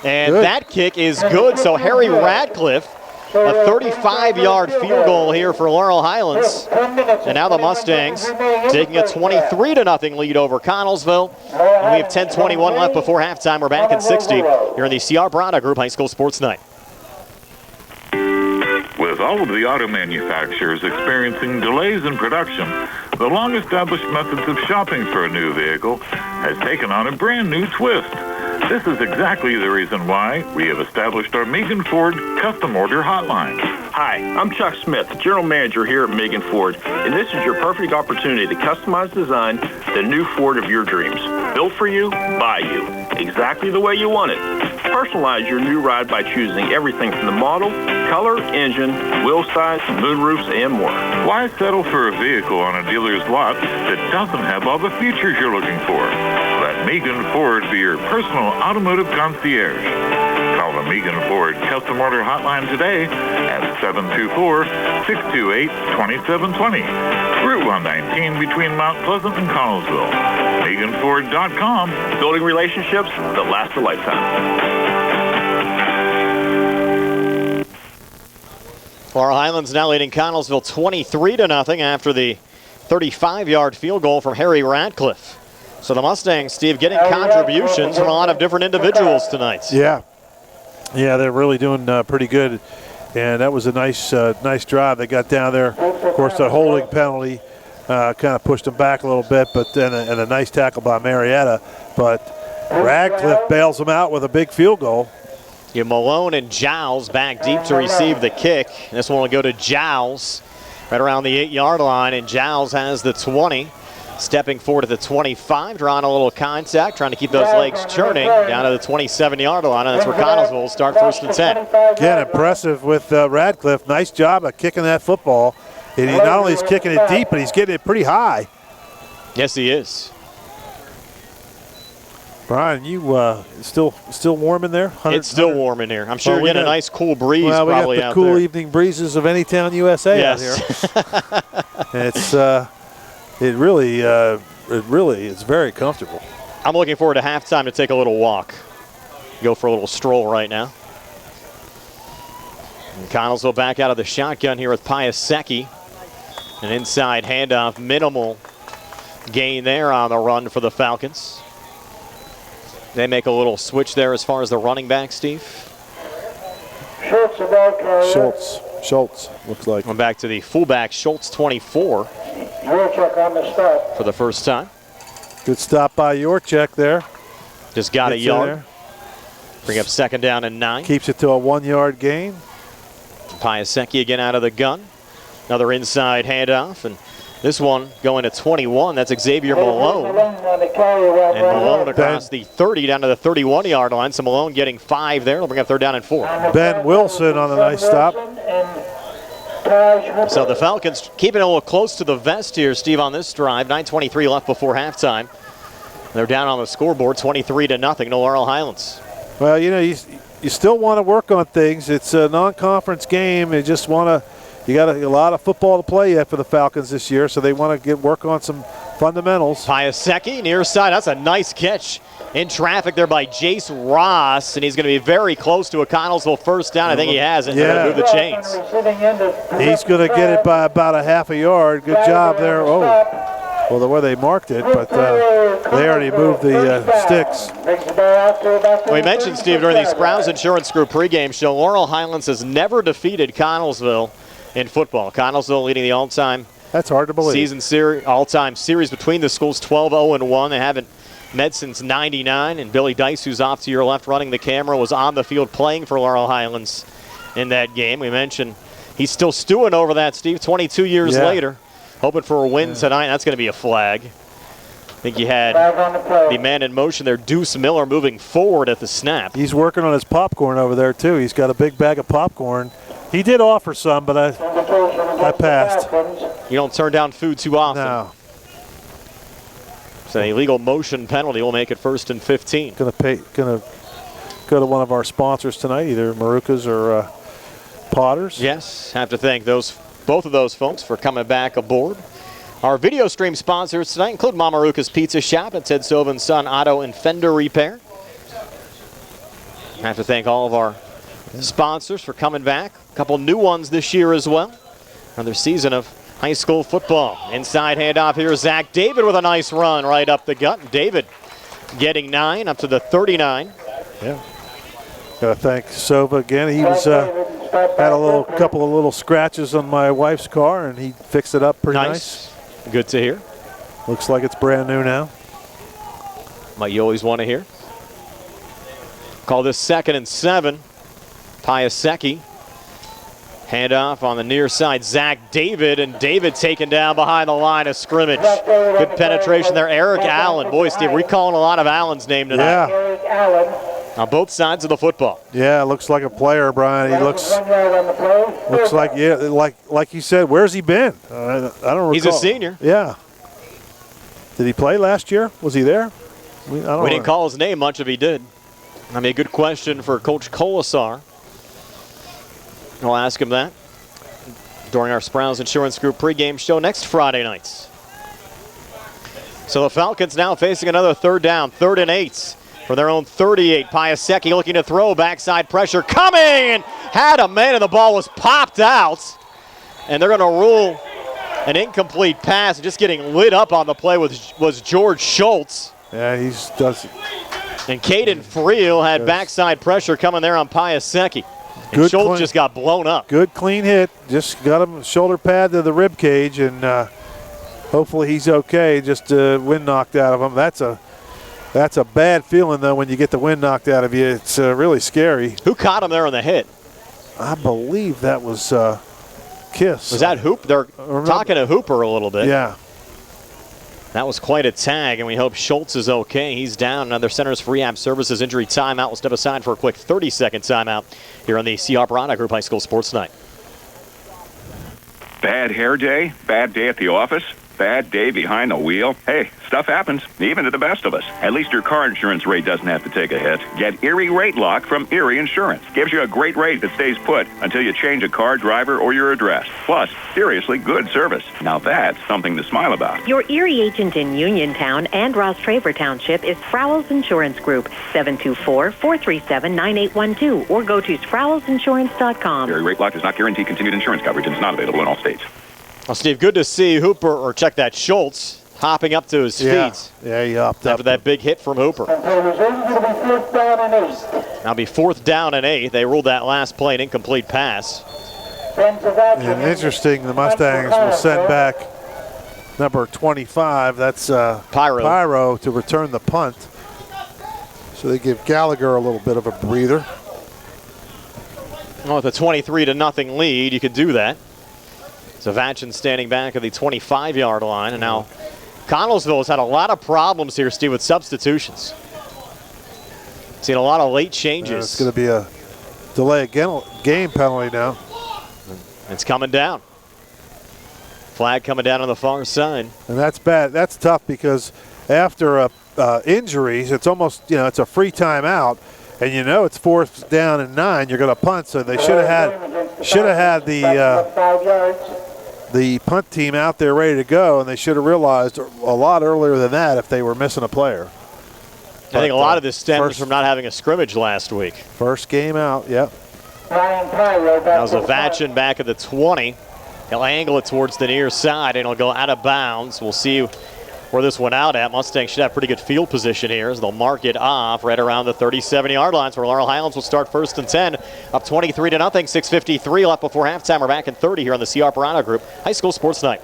And that kick is good. So Harry Radcliffe, a 35-yard field goal here for Laurel Highlands. And now the Mustangs taking a 23-0 lead over Connellsville. And we have 10:21 left before halftime. We're back at 60 here in the CR Brada Group High School Sports Night. With all of the auto manufacturers experiencing delays in production, the long-established methods of shopping for a new vehicle has taken on a brand new twist. This is exactly the reason why we have established our Megan Ford Custom Order Hotline. Hi, I'm Chuck Smith, General Manager here at Megan Ford, and this is your perfect opportunity to customize design the new Ford of your dreams. Built for you, by you, exactly the way you want it. Personalize your new ride by choosing everything from the model, color, engine, wheel size, moonroofs, and more. Why settle for a vehicle on a dealer's lot that doesn't have all the features you're looking for? Let Megan Ford be your personal automotive concierge. Call the Megan Ford Custom Order Hotline today at 724-628-2720. Route 119 between Mount Pleasant and Connellsville. MeganFord.com. Building relationships that last a lifetime. Laurel Highlands now leading Connellsville 23-0 after the 35-yard field goal from Harry Radcliffe. So the Mustangs, Steve, getting contributions from a lot of different individuals tonight. Yeah, they're really doing pretty good, and that was a nice drive. They got down there. Of course, the holding penalty kind of pushed them back a little bit, but then and a nice tackle by Marietta. But Radcliffe bails him out with a big field goal. Malone and Giles back deep to receive the kick. This one will go to Giles right around the 8-yard line, and Giles has the 20. Stepping forward to the 25, drawing a little contact, trying to keep those legs churning down to the 27-yard line, and that's where Connellsville will start 1st and 10. Again, impressive with Radcliffe. Nice job of kicking that football. And he not only is kicking it deep, but he's getting it pretty high. Yes, he is. Brian, you still warm in there? It's still warm in here. I'm sure you're getting a nice cool breeze probably out there. We got the cool evening breezes of Anytown, USA out here. It really is very comfortable. I'm looking forward to halftime to take a little walk. Go for a little stroll right now. And Connellsville back out of the shotgun here with Piasecki. An inside handoff, minimal gain there on the run for the Falcons. They make a little switch there as far as the running back, Steve. Schultz looks like. Going back to the fullback, Schultz 24 for the first time. Good stop by Yorchek there. Just got a yard. Bring up 2nd down and 9. Keeps it to a 1-yard gain. Piasecki again out of the gun. Another inside handoff, and this one going to 21. That's Xavier Malone. And Malone across the 30 down to the 31-yard line. So Malone getting 5 there. They'll bring up 3rd down and 4. Ben Wilson on a nice stop. So the Falcons keeping it a little close to the vest here, Steve, on this drive. 9:23 left before halftime. They're down on the scoreboard 23-0 to Laurel Highlands. Well, you still want to work on things. It's a non-conference game. You just want to. You got a lot of football to play yet for the Falcons this year, so they want to work on some fundamentals. Piasecki, near side. That's a nice catch in traffic there by Jace Ross, and he's going to be very close to a Connellsville first down. I think he has it. They're going to move the chains. He's going to get it by about a half a yard. Good job there. Oh, well, the way they marked it, but they already moved the sticks. We mentioned, Steve, during the Sprouse Insurance Group pregame show, Laurel Highlands has never defeated Connellsville in football. Connellsville leading the all-time That's hard to believe. Season series, all-time series between the schools, 12-0-1. They haven't met since '99, and Billy Dice, who's off to your left running the camera, was on the field playing for Laurel Highlands in that game. We mentioned he's still stewing over that, Steve, 22 years later, hoping for a win tonight. That's going to be a flag. I think you had the man in motion there, Deuce Miller, moving forward at the snap. He's working on his popcorn over there, too. He's got a big bag of popcorn. He did offer some, but I passed. You don't turn down food too often. No. So an illegal motion penalty will make it 1st and 15. Gonna go to one of our sponsors tonight, either Maruca's or Potter's. Yes, have to thank both of those folks for coming back aboard. Our video stream sponsors tonight include Maruca's Pizza Shop and Ted Sova and Son Auto and Fender Repair. Have to thank all of our sponsors for coming back. A couple new ones this year as well. Another season of high school football. Inside handoff here, Zach David with a nice run right up the gut. David getting 9 up to the 39. Yeah. Got to thank Sova again. He was had a couple of little scratches on my wife's car, and he fixed it up pretty nice. Good to hear. Looks like it's brand new now. What you always want to hear. Call this 2nd and 7. Piasecki. Handoff on the near side, Zach David, and David taken down behind the line of scrimmage. Good penetration there. Eric Allen. Boy, Steve, we're calling a lot of Allen's name tonight. Yeah. On both sides of the football. Yeah, looks like a player, Brian. He looks like, like you said, where's he been? I don't recall. He's a senior. Yeah. Did he play last year? Was he there? We didn't call his name much if he did. I mean, a good question for Coach Colasar. I'll ask him that during our Sprouse Insurance Group pregame show next Friday nights. So the Falcons now facing another 3rd down, 3rd and 8 for their own 38. Piasecki looking to throw, backside pressure coming, and had a man, and the ball was popped out. And they're going to rule an incomplete pass. Just getting lit up on the play was George Schultz. Yeah, he does. And Caden Friel had backside pressure coming there on Piasecki. And Schultz just got blown up. Good clean hit. Just got him shoulder pad to the rib cage, and hopefully he's okay. Just wind knocked out of him. That's That's a bad feeling, though, when you get the wind knocked out of you. It's really scary. Who caught him there on the hit? I believe that was Kiss. Was that Hoop? They're talking to Hooper a little bit. Yeah. That was quite a tag, and we hope Schultz is okay. He's down. Another Centers for Rehab Services injury timeout. We'll step aside for a quick 30-second timeout here on the C.R. Brana Group High School Sports Night. Bad hair day? Bad day at the office? Bad day behind the wheel? Hey, stuff happens, even to the best of us. At least your car insurance rate doesn't have to take a hit. Get Erie Rate Lock from Erie Insurance. Gives you a great rate that stays put until you change a car, driver, or your address. Plus, seriously good service. Now that's something to smile about. Your Erie agent in Uniontown and Ross Traver Township is Sprowls Insurance Group, 724-437-9812, or go to sprowlsinsurance.com. Erie Rate Lock does not guarantee continued insurance coverage and is not available in all states. Well, Steve, good to see Hooper, or check that, Schultz, hopping up to his feet. Yeah, he hopped up. After that big hit from Hooper. Now be 4th down and 8. They ruled that last play an incomplete pass. And interesting, the Mustangs will send back number 25. That's Pyro to return the punt. So they give Gallagher a little bit of a breather. Well, with a 23-0 lead, you could do that. Savachin standing back at the 25-yard line, and now Connellsville has had a lot of problems here, Steve, with substitutions. Seen a lot of late changes. It's going to be a delay game penalty now. It's coming down. Flag coming down on the far side. And that's bad. That's tough because after injuries, it's almost, it's a free timeout, and it's 4th down and 9. You're going to punt, so they should have had the punt team out there ready to go, and they should have realized a lot earlier than that if they were missing a player. I think a lot of this stems from not having a scrimmage last week. First game out, yep. Now Zavachin back at the 20. He'll angle it towards the near side, and it'll go out of bounds. We'll see where this went out at. Mustangs should have pretty good field position here as they'll mark it off right around the 37-yard line. So Laurel Highlands will start 1st and 10, up 23-0, 6:53 left before halftime. We're back in 30 here on the C.R. Brana Group High School Sports Night.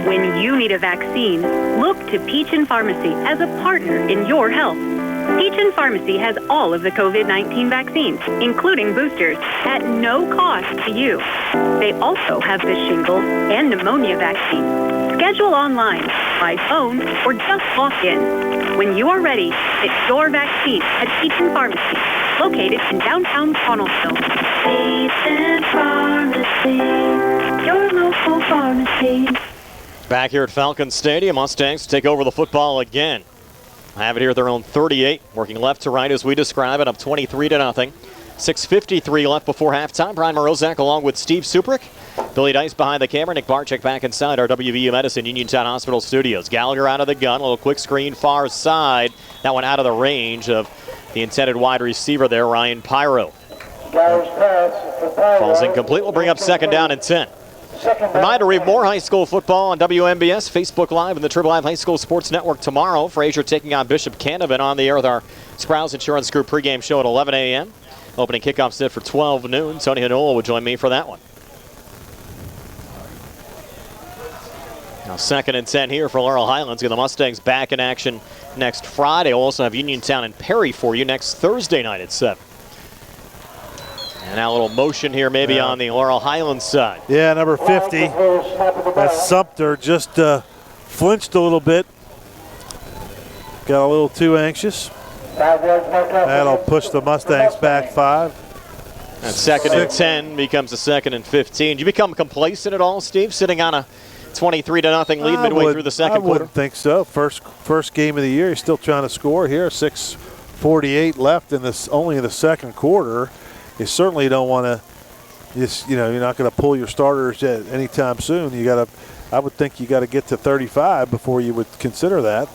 When you need a vaccine, look to Peachin Pharmacy as a partner in your health. Peachin Pharmacy has all of the COVID-19 vaccines, including boosters, at no cost to you. They also have the shingles and pneumonia vaccine. Schedule online, by phone, or just walk in. When you are ready, get your vaccine at Peachin Pharmacy, located in downtown Connellsville. Peachin Pharmacy, your local pharmacy. Back here at Falcon Stadium, Mustangs take over the football again. I have it here at their own 38, working left to right as we describe it, up 23-0. 6:53 left before halftime. Brian Morozak along with Steve Suprick. Billy Dice behind the camera. Nick Barczyk back inside our WVU Medicine Uniontown Hospital studios. Gallagher out of the gun. A little quick screen far side. That one out of the range of the intended wide receiver there, Ryan Pyro. Falls incomplete. We'll bring up 2nd down and 10. Reminder, we have more high school football on WMBS, Facebook Live, and the Triple Live High School Sports Network tomorrow. Frazier taking on Bishop Canavan on the air with our Sprowls Insurance Group pregame show at 11 a.m. Opening kickoff set for 12 noon. Tony Hanola will join me for that one. Now 2nd and 10 here for Laurel Highlands. Get the Mustangs back in action next Friday. We'll also have Uniontown and Perry for you next Thursday night at 7. And now a little motion here maybe on the Laurel Highlands side. Yeah, number 50. That's Sumter. Just flinched a little bit. Got a little too anxious. That'll push the Mustangs back 5. And 2nd and 10 becomes a 2nd and 15. Do you become complacent at all, Steve, sitting on a 23-0 lead midway through the second quarter? I wouldn't think so. First game of the year. You're still trying to score here. 6:48 left in this, only in the second quarter. You certainly don't want to. You're not going to pull your starters anytime soon. I would think you got to get to 35 before you would consider that.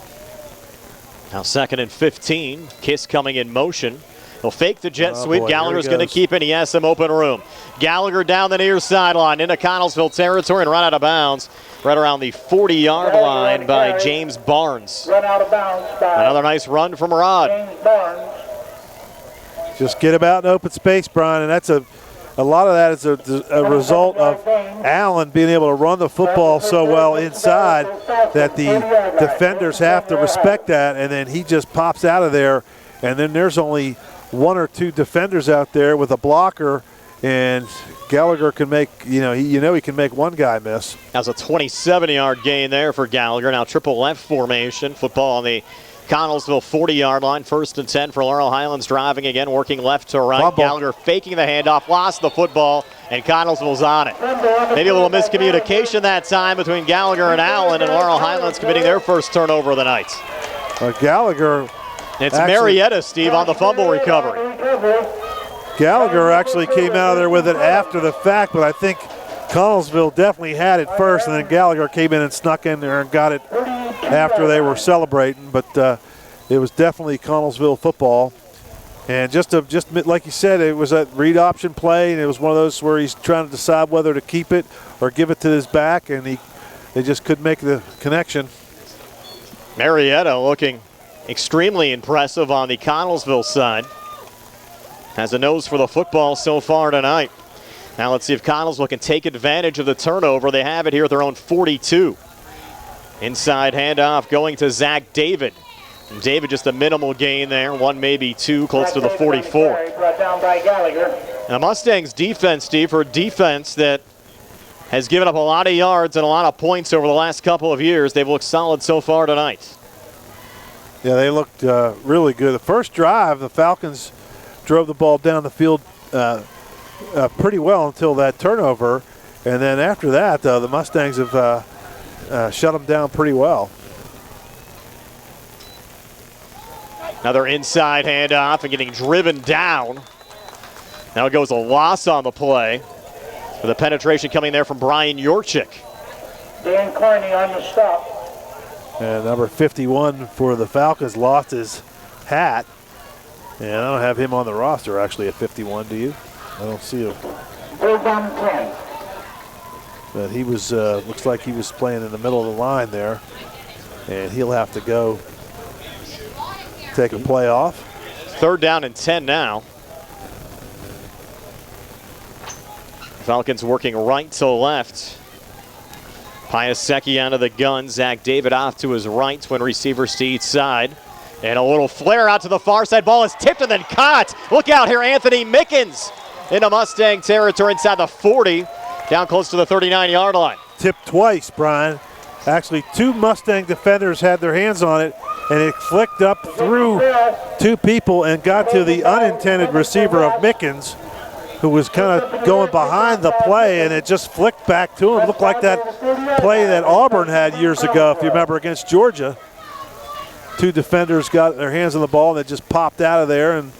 Now 2nd and 15. Kiss coming in motion. He'll fake the jet sweep. Gallagher's going to keep it. He has some open room. Gallagher down the near sideline into Connellsville territory and run out of bounds right around the 40-yard line by James Barnes. Run out of bounds by another nice run from Rod. James Barnes. Just get him out in open space, Brian, and that's a a lot of that is a result of Allen being able to run the football so well inside that the defenders have to respect that, and then he just pops out of there, and then there's only one or two defenders out there with a blocker, and Gallagher can make, he can make one guy miss. That's a 27-yard gain there for Gallagher. Now triple left formation. Football on the Connellsville 40-yard line. 1st and 10 for Laurel Highlands, driving again, working left to right. Bubble. Gallagher faking the handoff, lost the football, and Connellsville's on it. Maybe a little miscommunication that time between Gallagher and Allen, and Laurel Highlands committing their first turnover of the night. Gallagher. It's Marietta, Steve, on the fumble recovery. Gallagher actually came out of there with it after the fact, but I think Connellsville definitely had it first, and then Gallagher came in and snuck in there and got it after they were celebrating. But it was definitely Connellsville football. And just like you said, it was a read option play, and it was one of those where he's trying to decide whether to keep it or give it to his back, and they just couldn't make the connection. Marietta looking extremely impressive on the Connellsville side. Has a nose for the football so far tonight. Now let's see if Connellsville can take advantage of the turnover. They have it here at their own 42. Inside handoff going to Zach David. And David just a minimal gain there. One, maybe two, close to the 44. Brought down by Gallagher. And the Mustangs defense, Steve, for a defense that has given up a lot of yards and a lot of points over the last couple of years, they've looked solid so far tonight. Yeah, they looked really good. The first drive, the Falcons drove the ball down the field pretty well until that turnover. And then after that, the Mustangs have shut them down pretty well. Another inside handoff and getting driven down. Now it goes a loss on the play. With the penetration coming there from Brian Yorchik. Dan Carney on the stop. And number 51 for the Falcons lost his hat. And I don't have him on the roster actually at 51, do you? I don't see him. 3rd down 10. But he was, looks like he was playing in the middle of the line there. And he'll have to go take a play off. 3rd down and 10 now. Falcons working right to left. Piasecki out of the gun. Zach David off to his right. Twin receivers to each side. And a little flare out to the far side. Ball is tipped and then caught. Look out here, Anthony Mickens into Mustang territory inside the 40. Down close to the 39-yard line. Tipped twice, Brian. Actually, 2 Mustang defenders had their hands on it, and it flicked up through 2 people and got to the unintended receiver of Mickens, who was kind of going behind the play, and it just flicked back to him. It looked like that play that Auburn had years ago, if you remember, against Georgia. 2 defenders got their hands on the ball, and it just popped out of there, and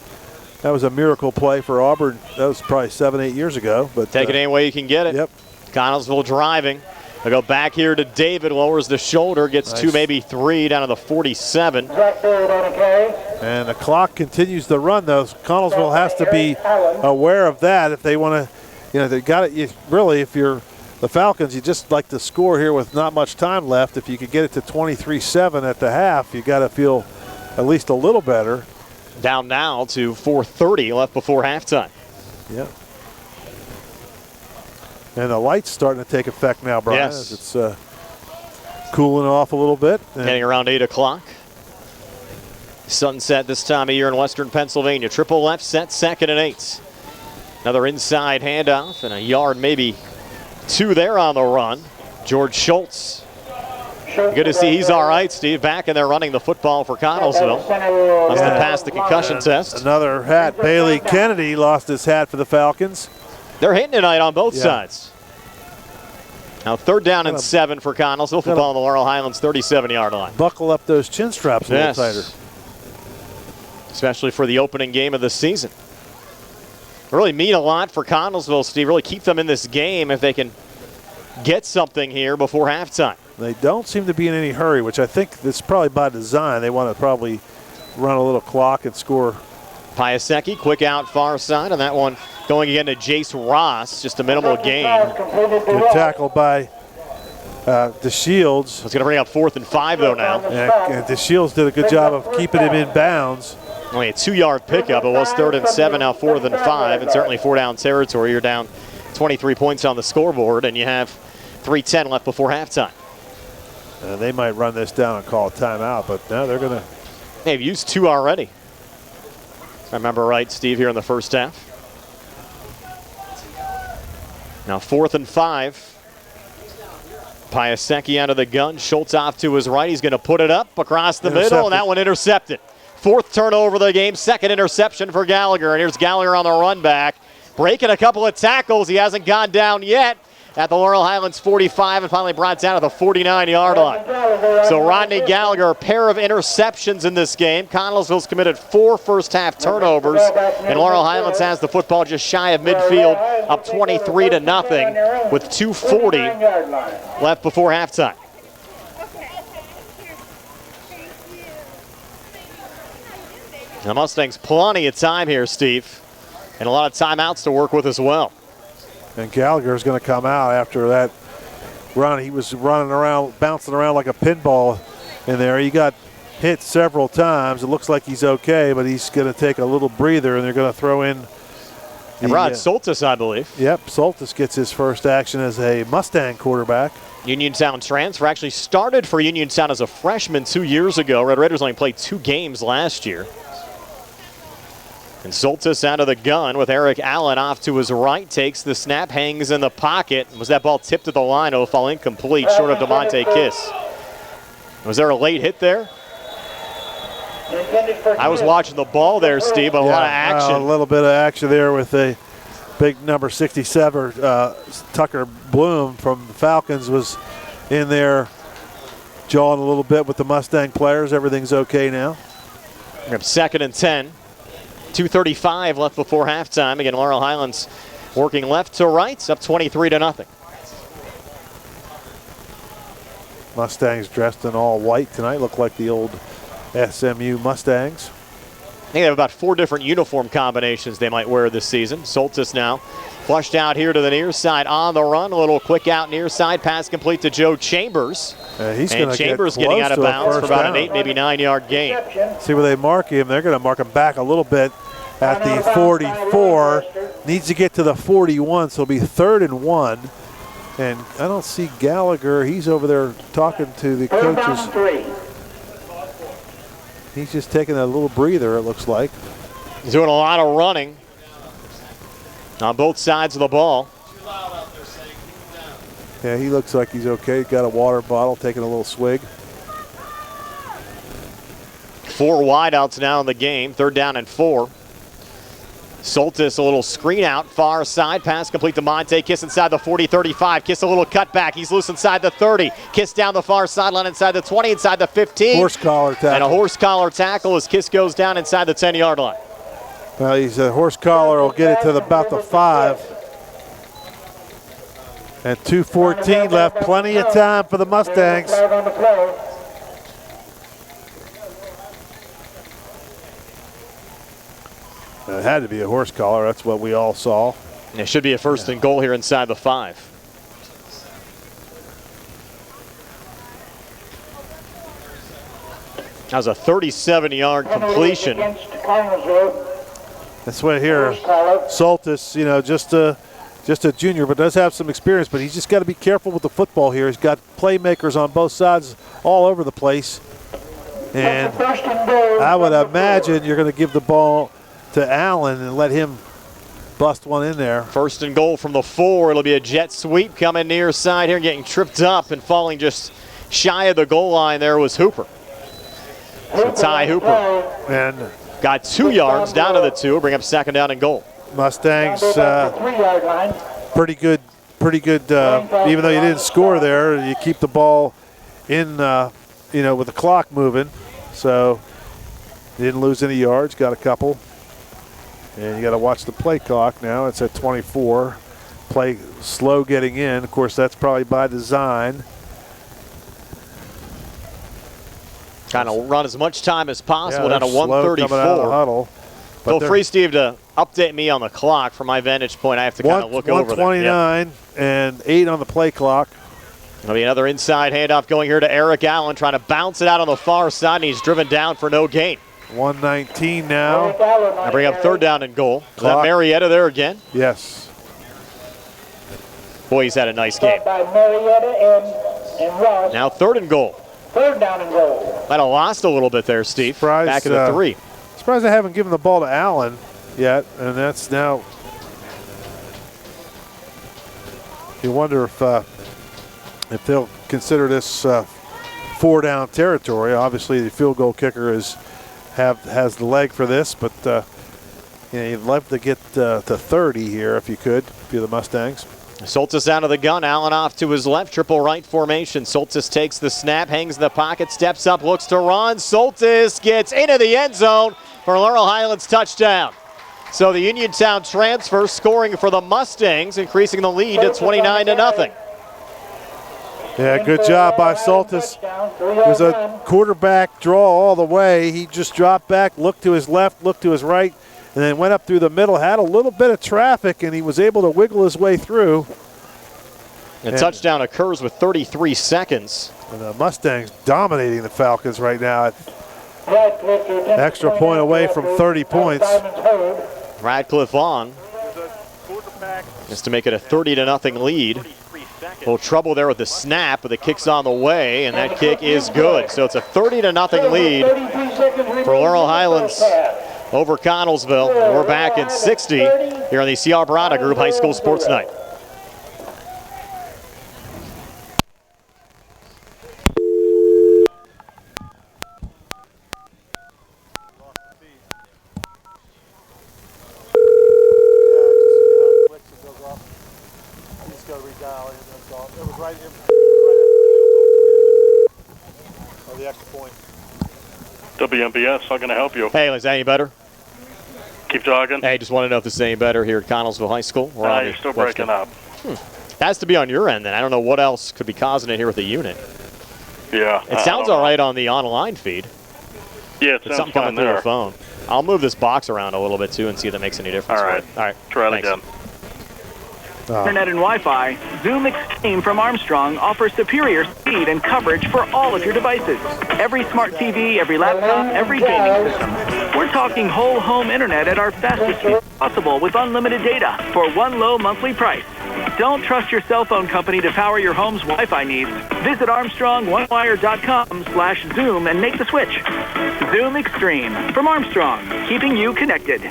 that was a miracle play for Auburn. That was probably 7-8 years ago. But take it any way you can get it. Yep. Connellsville driving. They'll go back here to David, lowers the shoulder, gets nice. 2, maybe 3, down to the 47. And the clock continues to run, though. Connellsville has to be aware of that if they want to, they got it. Really, if you're the Falcons, you just like to score here with not much time left. If you could get it to 23-7 at the half, you got to feel at least a little better. Down now to 4:30 left before halftime. Yeah. And the light's starting to take effect now, Brian. Yes. As it's cooling off a little bit. Getting around 8 o'clock. Sunset this time of year in western Pennsylvania. Triple left set, 2nd and 8. Another inside handoff and a yard, maybe 2 there on the run. George Schultz. Good to see he's all right, Steve. Back and they're running the football for Connellsville. Must have passed the concussion test. Another hat. Bailey Kennedy lost his hat for the Falcons. They're hitting tonight on both sides. Now 3rd down and 7 for Connellsville. Football on the Laurel Highlands 37-yard line. Buckle up those chin straps a little tighter. Especially for the opening game of the season. Really mean a lot for Connellsville, Steve. Really keep them in this game if they can get something here before halftime. They don't seem to be in any hurry, which I think is probably by design. They want to probably run a little clock and score. Piasecki, quick out far side, and that one going again to Jace Ross, just a minimal gain. Good tackle by DeShields. It's going to bring up 4th and 5 though now. And DeShields did a good job of keeping him in bounds. Only a 2-yard pickup. It was 3rd and 7, now 4th and 5, and certainly 4-down territory. You're down 23 points on the scoreboard, and you have 3:10 left before halftime. They might run this down and call a timeout, but no, they're going to. They've used 2 already. If I remember right, Steve, here in the first half. Now 4th and 5. Piasecki out of the gun. Schultz off to his right. He's going to put it up across the middle, and that one intercepted. 4th turnover of the game, 2nd interception for Gallagher. And here's Gallagher on the run back, breaking a couple of tackles. He hasn't gone down yet at the Laurel Highlands 45 and finally brought down at the 49-yard line. So Rodney Gallagher, a pair of interceptions in this game. Connellsville's committed 4 first-half turnovers, and Laurel Highlands has the football just shy of midfield, up 23-0 with 2:40 left before halftime. The Mustangs plenty of time here, Steve, and a lot of timeouts to work with as well. And Gallagher's going to come out after that run. He was running around, bouncing around like a pinball in there. He got hit several times. It looks like he's okay, but he's going to take a little breather, and they're going to throw in. And Rod Soltis, I believe. Yep, Soltis gets his first action as a Mustang quarterback. Uniontown transfer, actually started for Uniontown as a freshman 2 years ago. Red Raiders only played 2 games last year. And Soltis out of the gun with Eric Allen off to his right, takes the snap, hangs in the pocket. Was that ball tipped to the line? It'll fall incomplete, short of DeMonte Kiss. Was there a late hit there? I was watching the ball there, Steve, but a lot of action. A little bit of action there with a big number 67, Tucker Bloom from the Falcons was in there jawing a little bit with the Mustang players. Everything's okay now. We have 2nd and 10. 2:35 left before halftime. Again, Laurel Highlands working left to right, up 23-0. Mustangs dressed in all white tonight, look like the old SMU Mustangs. I think they have about 4 different uniform combinations they might wear this season. Soltis now flushed out here to the near side on the run. A little quick out near side, pass complete to Joe Chambers. He's and Chambers getting out of bounds for about an 8, maybe 9-yard gain. See where they mark him. They're going to mark him back a little bit at the 44. Needs to get to the 41, so it'll be 3rd and 1. And I don't see Gallagher. He's over there talking to the coaches. He's just taking a little breather, it looks like. He's doing a lot of running on both sides of the ball. Yeah, he looks like he's okay. Got a water bottle, taking a little swig. 4 wideouts now in the game, 3rd down and 4. Soltis, a little screen out, far side, pass complete to Monte. Kiss inside the 40-35. Kiss a little cutback. He's loose inside the 30. Kiss down the far sideline inside the 20, inside the 15. Horse collar tackle. And a horse collar tackle as Kiss goes down inside the 10-yard line. Well, he's a horse collar. Will get it to about the 5. And 2:14 left. Plenty of time for the Mustangs. It had to be a horse collar. That's what we all saw. And it should be a 1st and goal here inside the 5. That was a 37-yard completion. That's what here. Soltis, you know, just a junior, but does have some experience. But he's just got to be careful with the football here. He's got playmakers on both sides all over the place. And I would imagine you're going to give the ball to Allen and let him bust one in there. 1st and goal from the 4. It'll be a jet sweep coming near side here, getting tripped up and falling just shy of the goal line there was Hooper. So Ty Hooper and got 2 yards down to the 2, bring up 2nd down and goal. Mustangs pretty good, even though you didn't score there, you keep the ball in, you know, with the clock moving. So you didn't lose any yards, got a couple. And you got to watch the play clock now. It's at 24. Play slow getting in. Of course, that's probably by design. Kind of run as much time as possible down to 1:34. Feel free, Steve, to update me on the clock. From my vantage point, I have to kind of look over there. 1:29 and 8 on the play clock. There'll be another inside handoff going here to Eric Allen, trying to bounce it out on the far side, and he's driven down for no gain. 1:19 now. I bring up third down and goal. Is that Marietta there again? Yes. Boy, he's had a nice game. By Marietta and Ross. Now third and goal. Third down and goal. Might have lost a little bit there, Steve. Back at the 3. Surprised they haven't given the ball to Allen yet, and that's now. You wonder if they'll consider this 4-down territory. Obviously, the field goal kicker has the leg for this, but you'd love to get to 30 here if you could, if you're the Mustangs. Soltis out of the gun. Allen off to his left. Triple right formation. Soltis takes the snap, hangs in the pocket, steps up, looks to run. Soltis gets into the end zone for Laurel Highlands touchdown. So the Uniontown transfer scoring for the Mustangs, increasing the lead to 29-0. Yeah, good job by Soltis. It was a quarterback draw all the way. He just dropped back, looked to his left, looked to his right, and then went up through the middle, had a little bit of traffic, and he was able to wiggle his way through. The touchdown occurs with 33 seconds. And the Mustangs dominating the Falcons right now. Extra point away from 30 points. Radcliffe on. Just to make it a 30-0 lead. A little trouble there with the snap, but the kick's on the way, and that kick is good. So it's a 30-0 lead for Laurel Highlands over Connellsville. And we're back in 60 here on the CR Barada Group High School Sports Night. WMBS, how can I help you? Hey, is that any better? Keep talking. Hey, just want to know if this is any better here at Connellsville High School. You're still breaking up. Has to be on your end then. I don't know what else could be causing it here with the unit. Yeah. It sounds all right on the online feed. Yeah, it It's sounds something coming fine through there. the phone. I'll move this box around a little bit too and see if that makes any difference. All right. All right. Try it Thanks. again. Internet and Wi-Fi, Zoom Extreme from Armstrong offers superior speed and coverage for all of your devices. Every smart TV, every laptop, every gaming system. We're talking whole home internet at our fastest speed possible with unlimited data for one low monthly price. Don't trust your cell phone company to power your home's Wi-Fi needs. Visit ArmstrongOneWire.com/Zoom and make the switch. Zoom Extreme from Armstrong, keeping you connected.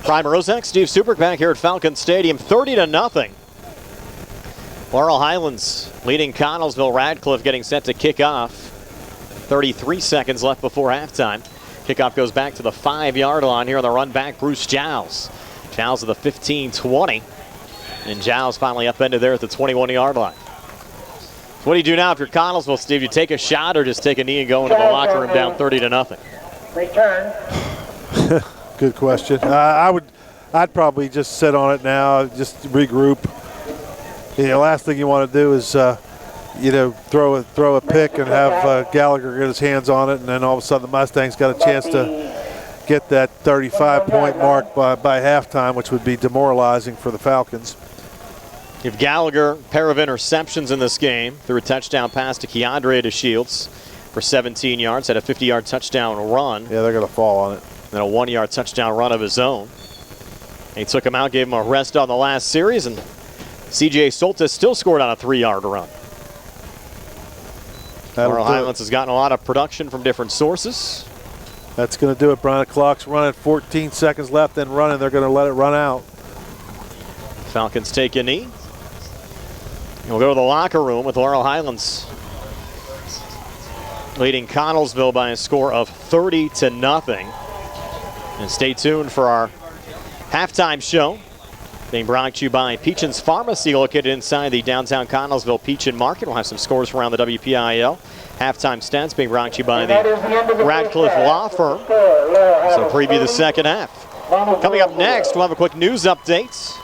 Prime Rozak, Steve Superk back here at Falcon Stadium, 30-0. Laurel Highlands leading Connellsville. Radcliffe getting set to kick off. 33 seconds left before halftime. Kickoff goes back to the 5-yard line here on the run back, Bruce Giles. Giles at the 15-20. And Giles finally upended there at the 21-yard line. What do you do now if you're Connellsville, Steve? You take a shot or just take a knee and go into the locker room down 30-0? Return. Good question. I'd probably just sit on it now, just regroup. Last thing you want to do is, throw a pick and have Gallagher get his hands on it, and then all of a sudden the Mustangs got a chance to get that 35-point mark by halftime, which would be demoralizing for the Falcons. You have Gallagher, a pair of interceptions in this game, threw a touchdown pass to Keandre DeShields for 17 yards, had a 50-yard touchdown run. Yeah, they're going to fall on it. Then a 1-yard touchdown run of his own. He took him out, gave him a rest on the last series, and C.J. Soltis still scored on a 3-yard run. Laurel Highlands has gotten a lot of production from different sources. That's going to do it, Brian. The clock's running, 14 seconds left and running. They're going to let it run out. Falcons take a knee. And we'll go to the locker room with Laurel Highlands leading Connellsville by a score of 30-0. And stay tuned for our halftime show being brought to you by Peachin's Pharmacy, located inside the downtown Connellsville Peachin Market. We'll have some scores from around the WPIAL. Halftime stats being brought to you by the Radcliffe Law Firm. So preview the second half. Coming up next, we'll have a quick news update.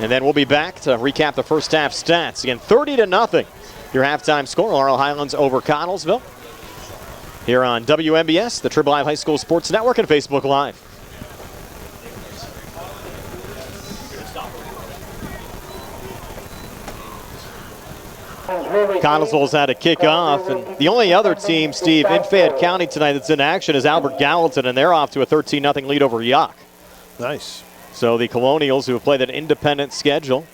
And then we'll be back to recap the first half stats. Again, 30-0. Your halftime score, Laurel Highlands over Connellsville. Here on WMBS, the Triple I High School Sports Network, and Facebook Live. Connellsville's had a kickoff, and the only other team, Steve, in Fayette County tonight that's in action is Albert Gallatin, and they're off to a 13-0 lead over Yock. Nice. So the Colonials, who have played an independent schedule,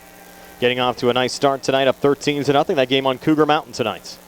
getting off to a nice start tonight, up 13-0. That game on Cougar Mountain tonight.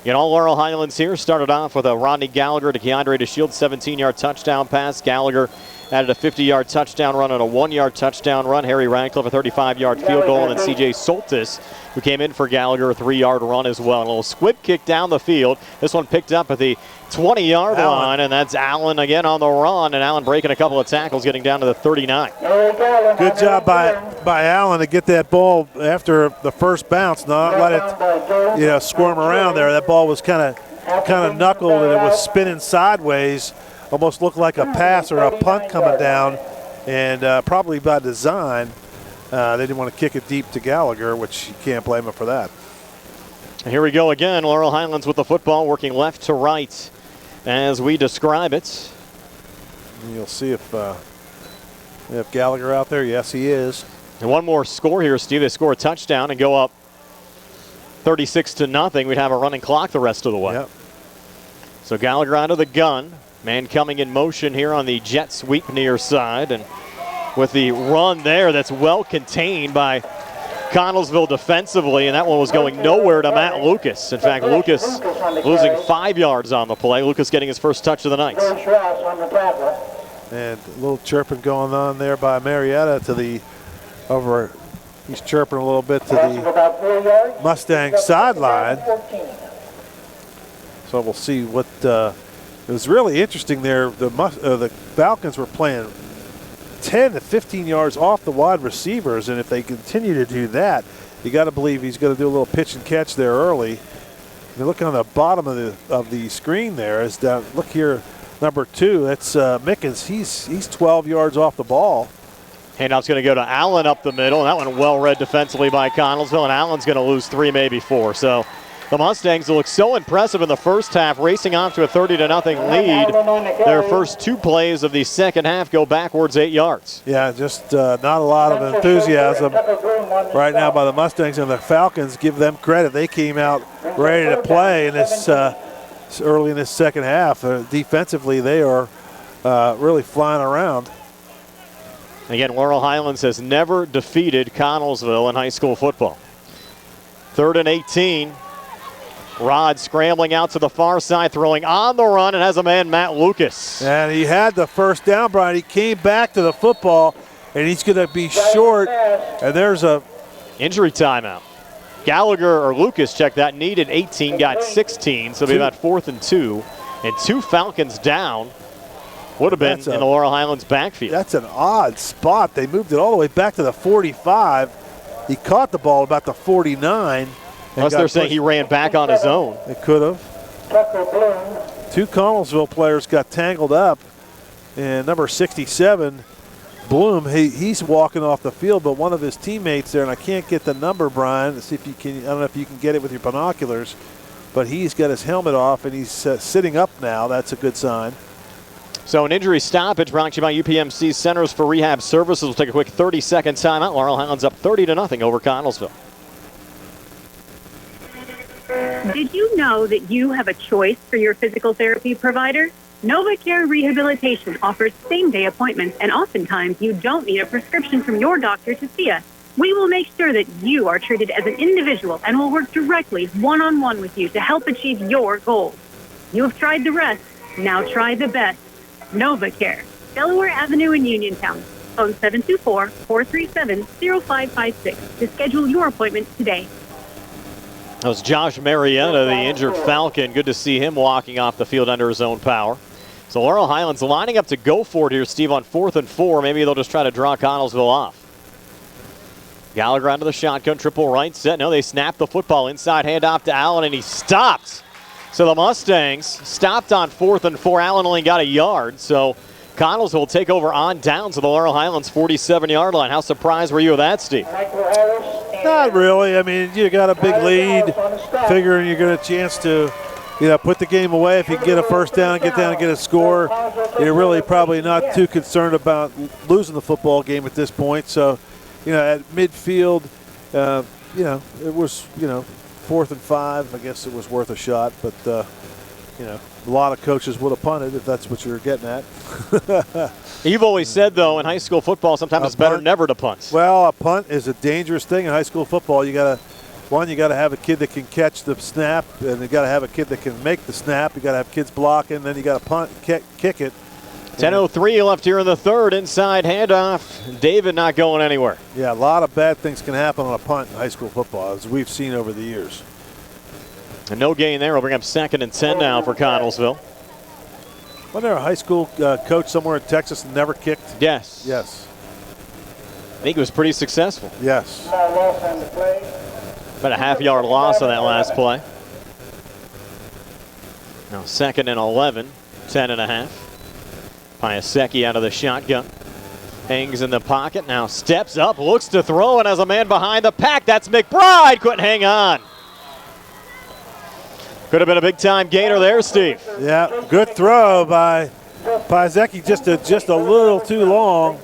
All Laurel Highlands here started off with a Rodney Gallagher to Keandre DeShield 17-yard touchdown pass. Gallagher added a 50-yard touchdown run and a 1-yard touchdown run. Harry Radcliffe a 35-yard field goal, and then C.J. Soltis, who came in for Gallagher, a 3-yard run as well. And a little squib kick down the field. This one picked up at the 20-yard line, and that's Allen again on the run, and Allen breaking a couple of tackles, getting down to the 39. Good job by Allen to get that ball after the first bounce, not let it squirm around there. That ball was kind of knuckled, and it was spinning sideways. Almost looked like a pass or a punt coming down, and probably by design. They didn't want to kick it deep to Gallagher, which you can't blame him for that. And here we go again. Laurel Highlands with the football, working left to right as we describe it. And you'll see if we have Gallagher out there. Yes, he is. And one more score here, Steve. They score a touchdown and go up 36-0. We'd have a running clock the rest of the way. Yep. So Gallagher out of the gun. Man coming in motion here on the jet sweep near side. And with the run there, that's well contained by Connellsville defensively, and that one was going nowhere to Matt Lucas. In fact, Lucas losing 5 yards on the play. Lucas getting his first touch of the night. And a little chirping going on there by Marietta to the over. He's chirping a little bit to the Mustang sideline. So we'll see what. It was really interesting there. The Falcons were playing 10 to 15 yards off the wide receivers, and if they continue to do that, you got to believe he's going to do a little pitch and catch there early. If you look on the bottom of the screen there, is down. Look here, number 2. That's Mickens. He's 12 yards off the ball. Handout's going to go to Allen up the middle, and that one well read defensively by Connellsville, and Allen's going to lose 3, maybe 4. So the Mustangs look so impressive in the first half, racing off to a 30-0 lead. Their first 2 plays of the second half go backwards 8 yards. Yeah, just not a lot of enthusiasm right now by the Mustangs, and the Falcons, give them credit. They came out ready to play in this early in this second half. Defensively, they are really flying around. Again, Laurel Highlands has never defeated Connellsville in high school football. 3rd and 18. Rod scrambling out to the far side, throwing on the run, and has a man, Matt Lucas. And he had the first down, Brian. He came back to the football, and he's going to be short. And there's a injury timeout. Gallagher or Lucas checked that, needed 18, got 16, so it'll be about 4th and 2. And 2 Falcons down. Would have been in the Laurel Highlands backfield. That's an odd spot. They moved it all the way back to the 45. He caught the ball about the 49. Unless they're saying he ran back on his own. It could have. 2 Connellsville players got tangled up. And number 67, Bloom, he's walking off the field, but one of his teammates there, and I can't get the number, Brian, to see if you can. I don't know if you can get it with your binoculars, but he's got his helmet off and he's sitting up now. That's a good sign. So an injury stoppage brought to you by UPMC Centers for Rehab Services. We'll take a quick 30-second timeout. Laurel Highlands up 30-0 over Connellsville. Did you know that you have a choice for your physical therapy provider? NovaCare Rehabilitation offers same-day appointments, and oftentimes you don't need a prescription from your doctor to see us. We will make sure that you are treated as an individual and will work directly one-on-one with you to help achieve your goals. You have tried the rest. Now try the best. NovaCare, Delaware Avenue in Uniontown. Phone 724-437-0556 to schedule your appointment today. That was Josh Marietta, the injured Falcon. Good to see him walking off the field under his own power. So Laurel Highlands lining up to go for it here, Steve, on 4th and 4. Maybe they'll just try to draw Connellsville off. Gallagher onto the shotgun, triple right set. No, they snap the football inside, handoff to Allen, and he stopped. So the Mustangs stopped on 4th and 4. Allen only got a yard, so Connellsville will take over on down to the Laurel Highlands 47-yard line. How surprised were you with that, Steve? Not really. I mean, you got a big lead, figuring you're going to chance to, put the game away. If you get a first down, get down and get a score, you're really probably not too concerned about losing the football game at this point. So, at midfield, it was, 4th and 5, I guess it was worth a shot, but a lot of coaches would have punted if that's what you're getting at. You've always said, though, in high school football, sometimes it's better never to punt. Well, a punt is a dangerous thing in high school football. You got to have a kid that can catch the snap, and you got to have a kid that can make the snap. You got to have kids blocking, then you got to punt, kick it. 10:03 left here in the third. Inside handoff. David not going anywhere. Yeah, a lot of bad things can happen on a punt in high school football, as we've seen over the years. And no gain there. We'll bring up 2nd and 10 now for Connellsville. Wasn't there a high school coach somewhere in Texas that never kicked? Yes. Yes. I think it was pretty successful. Yes. About a half-yard loss on that last play. Now 2nd and 11, 10.5. Piasecki out of the shotgun. Hangs in the pocket, now steps up, looks to throw, and has a man behind the pack. That's McBride. Couldn't hang on. Could have been a big-time gainer there, Steve. Yeah, good throw by Piasecki, just a little too long.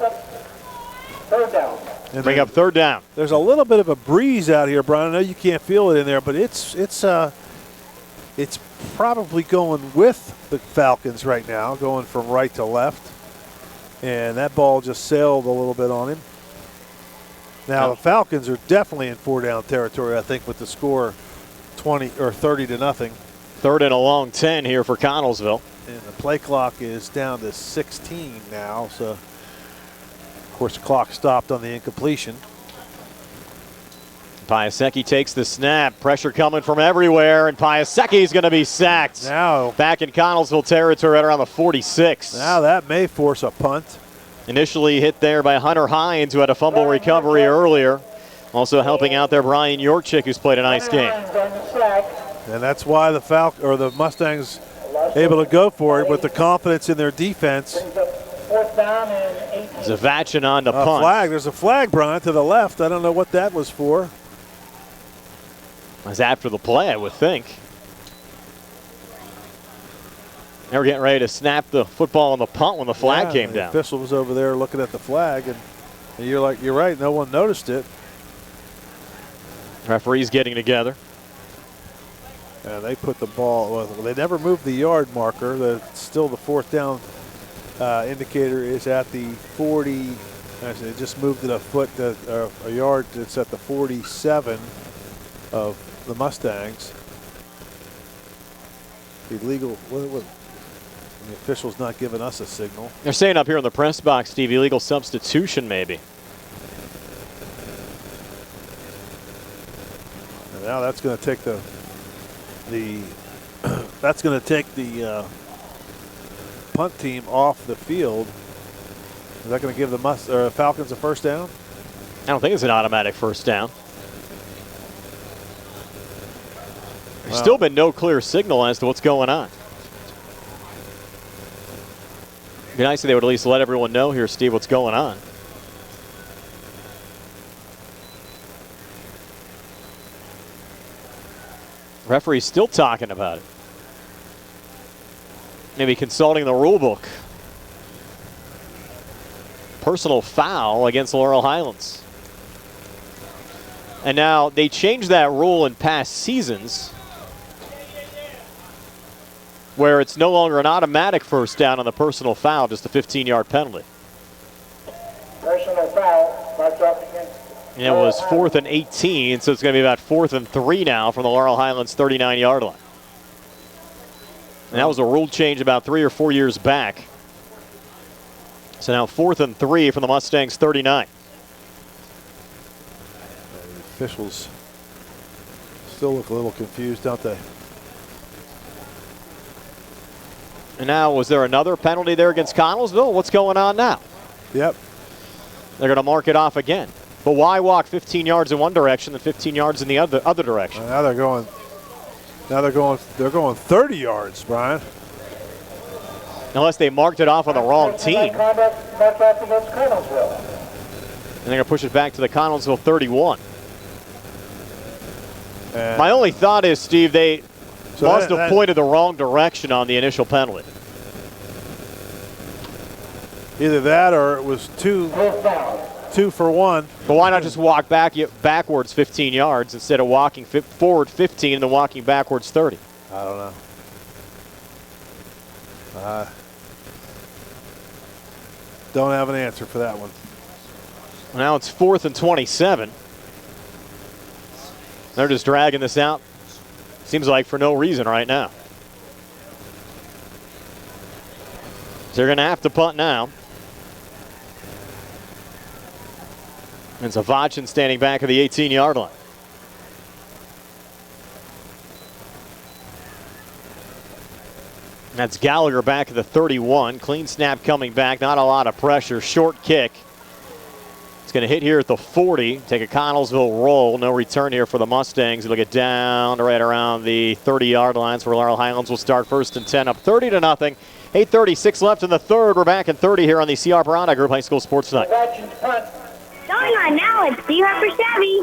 And bring up 3rd down. There's a little bit of a breeze out here, Brian. I know you can't feel it in there, but it's probably going with the Falcons right now, going from right to left. And that ball just sailed a little bit on him. Now the Falcons are definitely in 4-down territory, I think, with the score 20 or 30 to nothing. 3rd and a long 10 here for Connellsville. And the play clock is down to 16 now, so of course the clock stopped on the incompletion. Piasecki takes the snap. Pressure coming from everywhere, and Piasecki's going to be sacked. Now back in Connellsville territory right around the 46. Now that may force a punt. Initially hit there by Hunter Hines, who had a fumble recovery earlier. Also helping out there, Brian Yorchik, who's played a nice game. And that's why the Mustangs able to go for it with the confidence in their defense. Zavachin on the punt. Flag. There's a flag, Brian, to the left. I don't know what that was for. It was after the play, I would think. They were getting ready to snap the football on the punt when the flag came down. The official was over there looking at the flag, and you're right, no one noticed it. Referees getting together. And they put the ball, well, they never moved the yard marker. Still the 4th down indicator is at the 40. Actually, they just moved it a yard. It's at the 47 of the Mustangs. Illegal. The official's not giving us a signal. They're saying up here in the press box, Steve, illegal substitution maybe. And now that's going to take the punt team off the field. Is that going to give the Falcons a 1st down? I don't think it's an automatic 1st down. There's still been no clear signal as to what's going on. It'd be nice if they would at least let everyone know here, Steve, what's going on. Referee's still talking about it. Maybe consulting the rule book. Personal foul against Laurel Highlands. And now they changed that rule in past seasons where it's no longer an automatic 1st down on the personal foul, just a 15-yard penalty. Personal foul, marked off against. And it was 4th and 18, so it's going to be about 4th and 3 now from the Laurel Highlands 39-yard line. And that was a rule change about 3 or 4 years back. So now 4th and 3 from the Mustangs 39. The officials still look a little confused, don't they? And now, was there another penalty there against Connellsville? What's going on now? Yep. They're going to mark it off again. But why walk 15 yards in one direction and 15 yards in the other direction? Now they're going 30 yards, Brian. Unless they marked it off on the wrong team. Conduct marked off against Connellsville. And they're going to push it back to the Connellsville 31. My only thought is, Steve, they must have pointed the wrong direction on the initial penalty. Either that or it was too 2 for 1. But why not just walk backwards 15 yards instead of walking forward 15 and then walking backwards 30? I don't know. Don't have an answer for that one. Now it's 4th and 27. They're just dragging this out. Seems like for no reason right now. So they're going to have to punt now. And Zavachin standing back at the 18-yard line. That's Gallagher back at the 31. Clean snap coming back. Not a lot of pressure. Short kick. It's going to hit here at the 40. Take a Connellsville roll. No return here for the Mustangs. It'll get down to right around the 30-yard lines where Laurel Highlands will start 1st and 10 up 30-0. 8:36 left in the third. We're back in 30 here on the CR Barana Group High School Sports Night. Going on now at C Harper Chevy.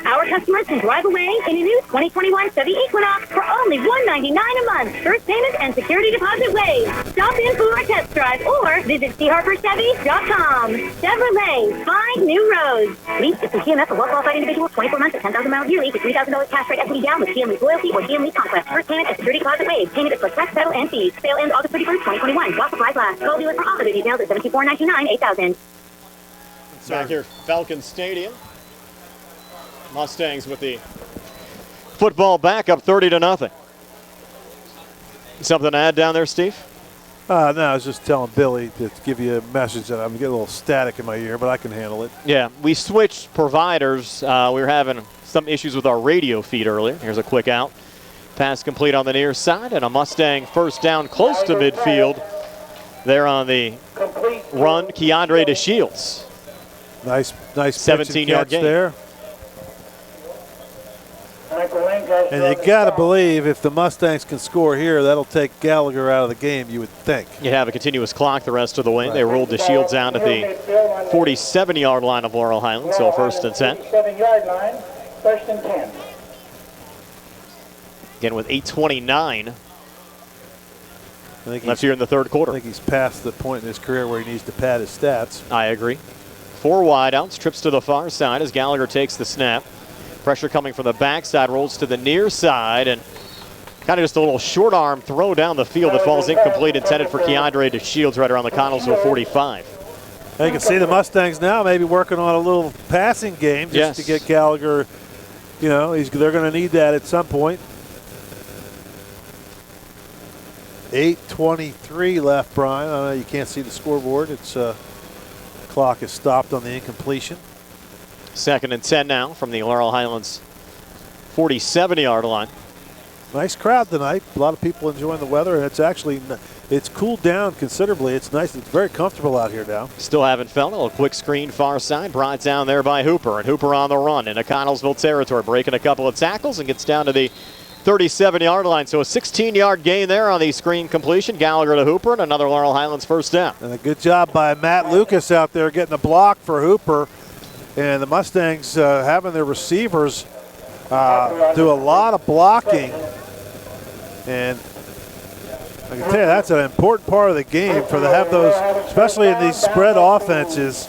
Our customers can drive away in a new 2021 Chevy Equinox for only $199 a month. First payment and security deposit waived. Stop in for a test drive or visit CHarperChevy.com. Chevrolet, find new roads. Lease is from GMS for well-qualified individuals, 24 months at 10,000 miles yearly for $3,000 cash rate equity down with GM Lease Loyalty or GM Lease Conquest. First payment and security deposit waived. Payment is for tax, title, and fees. Sale ends August 31st, 2021. While supplies last. Call dealer for all other details at 724-929-8000. Back here, Falcon Stadium. Mustangs with the football back up 30-0. Something to add down there, Steve? No, I was just telling Billy to give you a message that I'm getting a little static in my ear, but I can handle it. Yeah, we switched providers. We were having some issues with our radio feed earlier. Here's a quick out. Pass complete on the near side, and a Mustang first down close to midfield. There on the run, Keandre DeShields. Nice 17-yard gain there. And you got to believe if the Mustangs can score here, that'll take Gallagher out of the game, you would think. You have a continuous clock the rest of the way. They rolled DeShields out at the 47-yard line of Laurel Highlands, so 1st and 10. 47-yard line, 1st and 10. Again with 8:29 left here in the third quarter. I think he's past the point in his career where he needs to pad his stats. I agree. 4 wideouts, trips to the far side as Gallagher takes the snap. Pressure coming from the backside, rolls to the near side, and kind of just a little short arm throw down the field that falls incomplete, intended for Keandre DeShields right around the Connellsville 45. You can see the Mustangs now maybe working on a little passing game just to get Gallagher, you know, they're going to need that at some point. 8:23 left, Brian. I know you can't see the scoreboard. It's clock is stopped on the incompletion. 2nd and 10 now from the Laurel Highlands 47-yard line. Nice crowd tonight. A lot of people enjoying the weather, and it's cooled down considerably. It's nice. It's very comfortable out here now. Still haven't felt it. A quick screen far side, brought down there by Hooper, and Hooper on the run into Connellsville territory, breaking a couple of tackles and gets down to the 37-yard line. So a 16-yard gain there on the screen completion. Gallagher to Hooper, and another Laurel Highlands first down. And a good job by Matt Lucas out there getting a block for Hooper. And the Mustangs having their receivers do a lot of blocking. And I can tell you that's an important part of the game for to have those, especially in these spread offenses,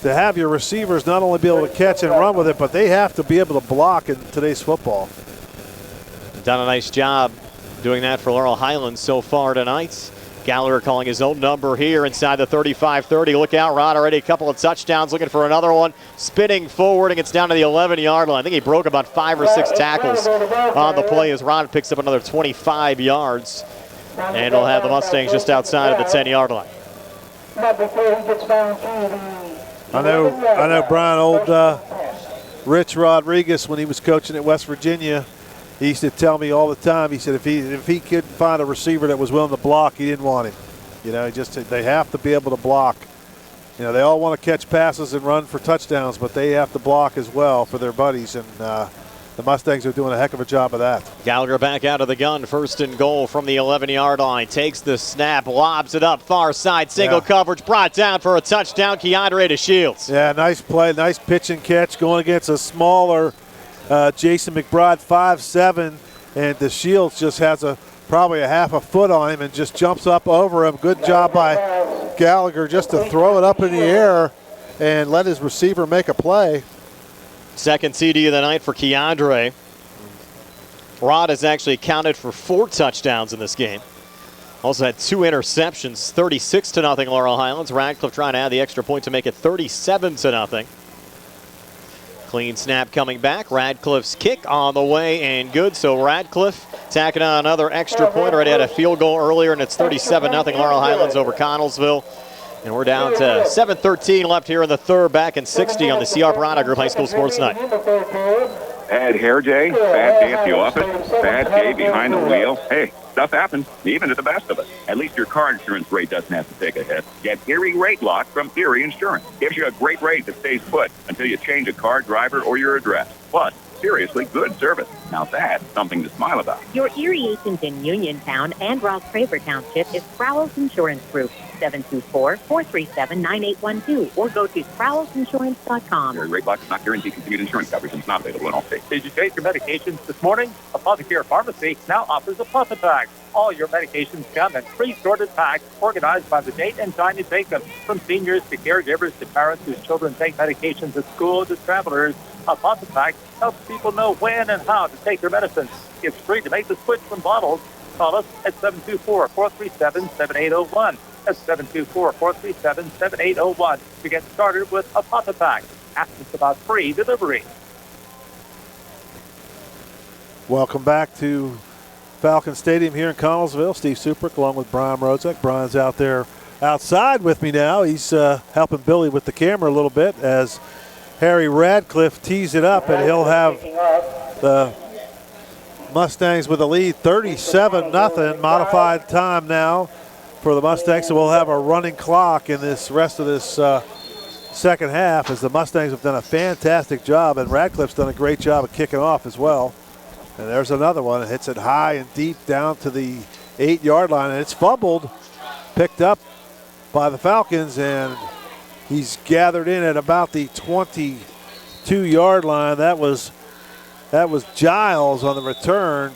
to have your receivers not only be able to catch and run with it, but they have to be able to block in today's football. Done a nice job doing that for Laurel Highlands so far tonight. Gallagher calling his own number here inside the 35-30. Look out, Rod, already a couple of touchdowns, looking for another one. Spinning forward and gets down to the 11-yard line. I think he broke about 5 or 6 tackles on the play as Rod picks up another 25 yards. And we'll have the Mustangs just outside of the 10-yard line. I know Brian, old Rich Rodriguez, when he was coaching at West Virginia, he used to tell me all the time, he said if he could find a receiver that was willing to block, he didn't want him. You know, they have to be able to block. You know, they all want to catch passes and run for touchdowns, but they have to block as well for their buddies, and the Mustangs are doing a heck of a job of that. Gallagher back out of the gun, 1st and goal from the 11-yard line. Takes the snap, lobs it up, far side, single coverage, brought down for a touchdown, Keandre DeShields. Yeah, nice play, nice pitch and catch, going against a smaller Jason McBride, 5'7", and DeShields just has probably a half a foot on him and just jumps up over him. Good job by Gallagher just to throw it up in the air and let his receiver make a play. Second TD of the night for Keandre. Rod has actually accounted for 4 touchdowns in this game. Also had 2 interceptions, 36-0 Laurel Highlands. Radcliffe trying to add the extra point to make it 37-0. Clean snap coming back. Radcliffe's kick on the way and good. So Radcliffe tacking on another extra point. Already had a field goal earlier, and it's 37-0 Laurel Highlands over Connellsville. And we're down to 7:13 left here in the third, back in 60 on the CR Piranha Group High School Sports Night. Bad hair day, bad day at the office, bad day behind the wheel. Hey, stuff happens, even to the best of us. At least your car insurance rate doesn't have to take a hit. Get Erie Rate Lock from Erie Insurance. Gives you a great rate that stays put until you change a car, driver, or your address. Plus, seriously good service. Now that's something to smile about. Your Erie agent in Uniontown and Ross Traver Township is Crowell's Insurance Group, 724-437-9812, or go to crowellsinsurance.com. Erie Rate Lock does not guarantee continued insurance coverage and is not available in all states. Did you take your medications this morning? Apothecary Pharmacy now offers a Apothepack. All your medications come in pre-sorted packs organized by the date and time you take them. From seniors to caregivers to parents whose children take medications at school to travelers, Apothepack helps people know when and how to take their medicines. It's free to make the switch from bottles. Call us at 724-437-7801. That's 724-437-7801 to get started with Apothepack. Ask us about free delivery. Welcome back to Falcon Stadium here in Connellsville. Steve Suprick along with Brian Rozek. Brian's out there outside with me now. He's helping Billy with the camera a little bit as Harry Radcliffe tees it up, and he'll have the Mustangs with a lead, 37-0. Modified time now for the Mustangs, so we'll have a running clock in this rest of this second half, as the Mustangs have done a fantastic job, and Radcliffe's done a great job of kicking off as well. And there's another one. It hits it high and deep down to the 8-yard line, and it's fumbled, picked up by the Falcons, and he's gathered in at about the 22-yard line. That was Giles on the return,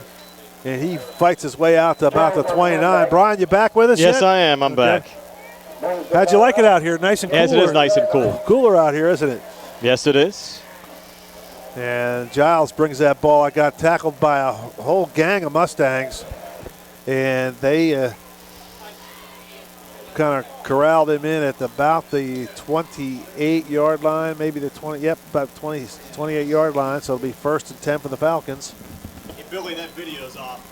and he fights his way out to about the 29. Brian, you back with us Yes, yet? I am. I'm back. How'd you like it out here? Nice and cooler. Yes, it is nice and cool. Cooler out here, isn't it? Yes, it is. And Giles brings that ball. I got tackled by a whole gang of Mustangs, and they kind of corralled him in at about the 28-yard line, maybe the 20, yep, about 28-yard line. So it'll be 1st and 10 for the Falcons. Hey, Billy, that video's off.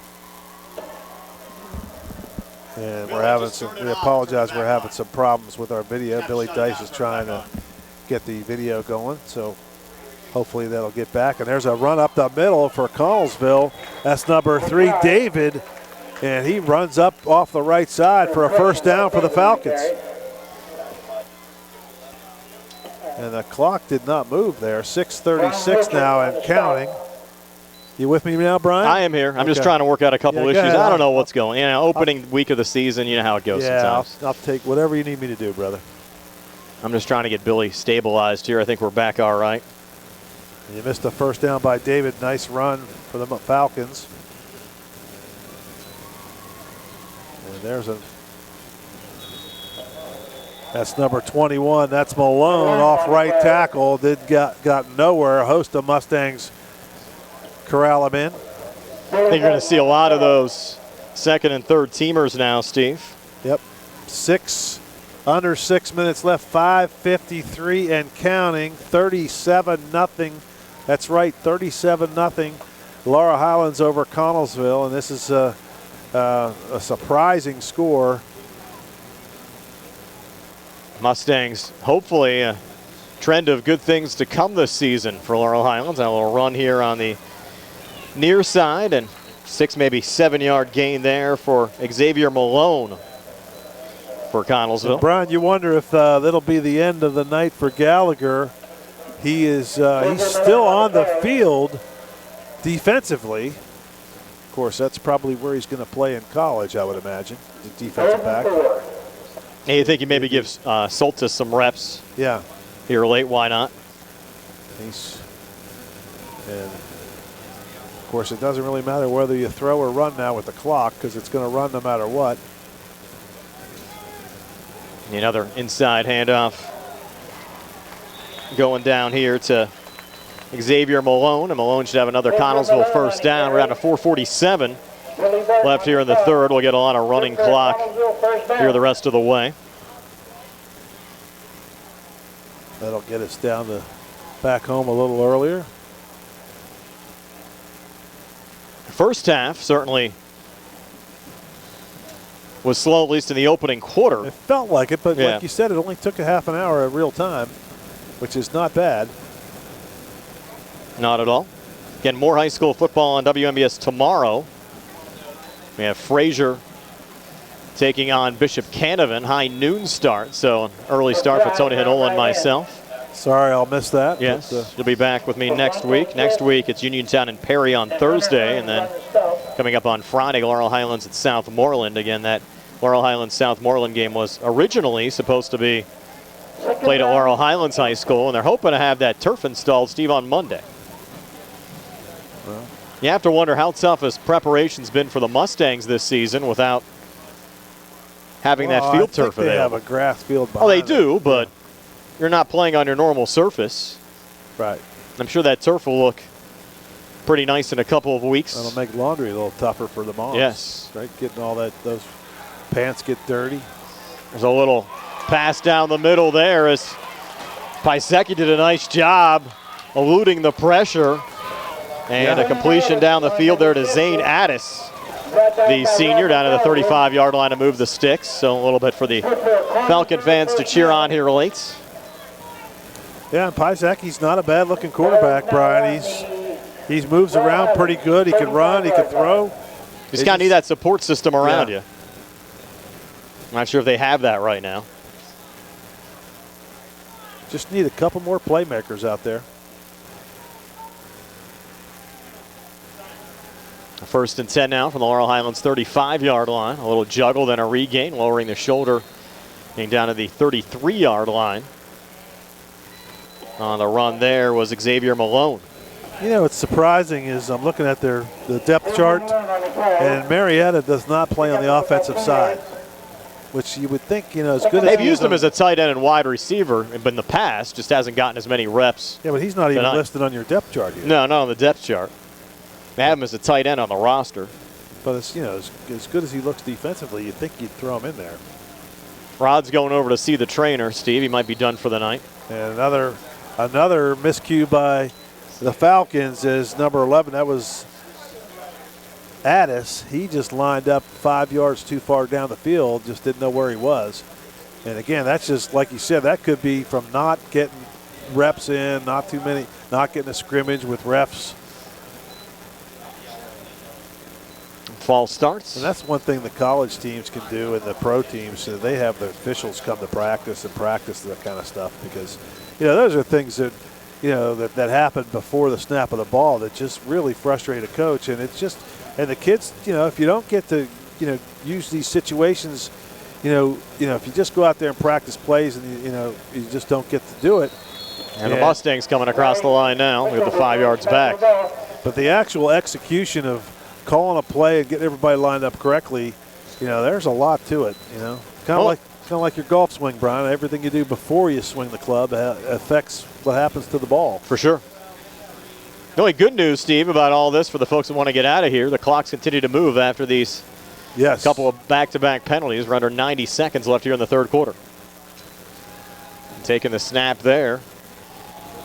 And we're having some, we apologize, we're having some problems with our video. Billy Dice is trying to get the video going, so hopefully that'll get back. And there's a run up the middle for Connellsville. That's number 3, David. And he runs up off the right side for a first down for the Falcons. And the clock did not move there. 6:36 now and counting. You with me now, Brian? I am here. I'm just trying to work out a couple issues. I don't know what's going on. Opening week of the season, you know how it goes sometimes. I'll take whatever you need me to do, brother. I'm just trying to get Billy stabilized here. I think we're back all right. You missed a first down by David. Nice run for the Falcons. And that's number 21. That's Malone off right tackle. Got nowhere. A host of Mustangs corral him in. I think you're going to see a lot of those second and third teamers now, Steve. Yep. Under 6 minutes left. 5:53 and counting. 37-0. That's right, 37-0. Laurel Highlands over Connellsville, and this is a surprising score. Mustangs, hopefully a trend of good things to come this season for Laurel Highlands. A little run here on the near side, and 6, maybe 7-yard gain there for Xavier Malone for Connellsville. And Brian, you wonder if that'll be the end of the night for Gallagher. He is he's still on the field defensively. Of course, that's probably where he's going to play in college, I would imagine, the defensive back. Hey, you think he maybe gives Soltis some reps? Yeah. Here late, why not? And of course, it doesn't really matter whether you throw or run now with the clock, because it's going to run no matter what. Another inside handoff going down here to Xavier Malone, and Malone should have another Connellsville first down. We're down to 4:47 left here in the third. We'll get a lot of running clock here the rest of the way. That'll get us down to back home a little earlier. First half certainly was slow, at least in the opening quarter. It felt like it, but yeah, like you said, it only took a half an hour at real time, which is not bad. Not at all. Again, more high school football on WMBS tomorrow. We have Fraser taking on Bishop Canavan, high noon start, so an early start for Tony Hinola and myself. Sorry, I'll miss that. Yes, you'll be back with me next week. Next week, it's Uniontown and Perry on Thursday, and then coming up on Friday, Laurel Highlands at South Moreland. Again, that Laurel Highlands-South Moreland game was originally supposed to be played at Laurel Highlands High School, and they're hoping to have that turf installed, Steve, on Monday. Well, you have to wonder how tough has preparation's been for the Mustangs this season without having that field turf available. They have a grass field behind Oh, they do, but you're not playing on your normal surface. Right. I'm sure that turf will look pretty nice in a couple of weeks. That'll make laundry a little tougher for the moms. Yes. Right, getting all that, those pants get dirty. There's a little pass down the middle there as Pisecki did a nice job eluding the pressure. And a completion down the field there to Zane Addis, the senior, down to the 35-yard line to move the sticks. So a little bit for the Falcon fans to cheer on here late. Yeah, and Pisecki's not a bad-looking quarterback, Brian. He moves around pretty good. He can run. He can throw. You just got to need that support system around you. Yeah. I'm not sure if they have that right now. Just need a couple more playmakers out there. First and 10 now from the Laurel Highlands 35-yard line. A little juggle, then a regain, lowering the shoulder, getting down to the 33-yard line. On the run there was Xavier Malone. You know, what's surprising is I'm looking at the depth chart, and Marietta does not play on the offensive side, which you would think, as good as they've used him as a tight end and wide receiver in the past, just hasn't gotten as many reps. Yeah, but he's not even listed on your depth chart yet. No, not on the depth chart. They have him as a tight end on the roster. But it's, as good as he looks defensively, you'd think you'd throw him in there. Rod's going over to see the trainer, Steve. He might be done for the night. And another miscue by the Falcons is number 11. That was Addis. He just lined up 5 yards too far down the field, just didn't know where he was. And again, that's just, like you said, that could be from not getting reps in, not getting a scrimmage with refs. False starts. And that's one thing the college teams can do, and the pro teams, they have the officials come to practice and practice that kind of stuff, because those are things that that happen before the snap of the ball that just really frustrate a coach. And it's just, and the kids, if you don't get to use these situations, if you just go out there and practice plays and you just don't get to do it. And the Mustangs coming across the line now with the 5 yards back. But the actual execution of calling a play and getting everybody lined up correctly, there's a lot to it. Kind of like your golf swing, Brian. Everything you do before you swing the club affects what happens to the ball. For sure. The only good news, Steve, about all this for the folks that want to get out of here, the clocks continue to move after these couple of back-to-back penalties. We're under 90 seconds left here in the third quarter. Taking the snap there.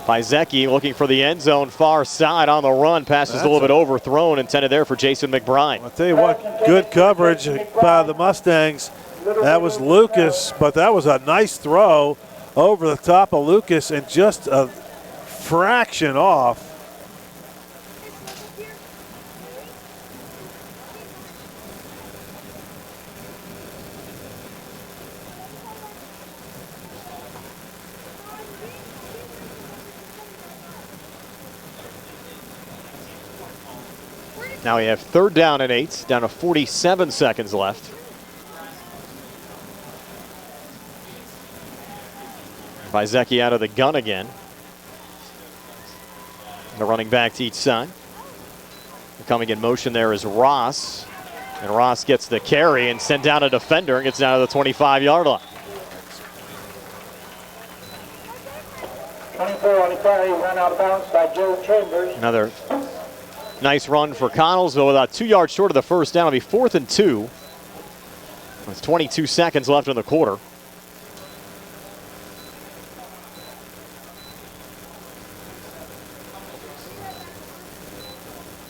Pisecki looking for the end zone, far side on the run. Pass is a little bit overthrown, intended there for Jason McBride. I'll tell you what, good coverage by the Mustangs. That was Lucas, but that was a nice throw over the top of Lucas and just a fraction off. Now we have third down and 8, down to 47 seconds left. Pisecki out of the gun again. The running back to each side. Coming in motion there is Ross. And Ross gets the carry and sent down a defender and gets down to the 25-yard line. 24 on the carry, run out of bounds by Joe Chambers. Another nice run for Connellsville, without 2 yards short of the first down. It'll be 4th and 2. With 22 seconds left in the quarter.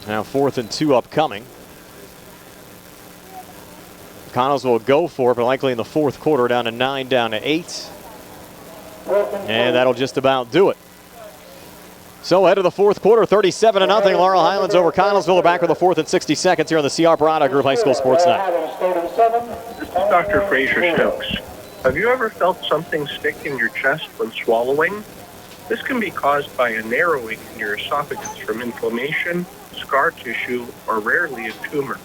Now 4th and 2 upcoming. Connellsville will go for it, but likely in the fourth quarter, down to 9, down to 8. And that'll just about do it. So ahead of the fourth quarter, 37-0. Laurel Highlands over Connellsville. Are back with the 4th and 60 seconds here on the CR Parada Group High School Sports Night. This is Dr. Fraser Stokes. Have you ever felt something stick in your chest when swallowing? This can be caused by a narrowing in your esophagus from inflammation, scar tissue, or rarely a tumor.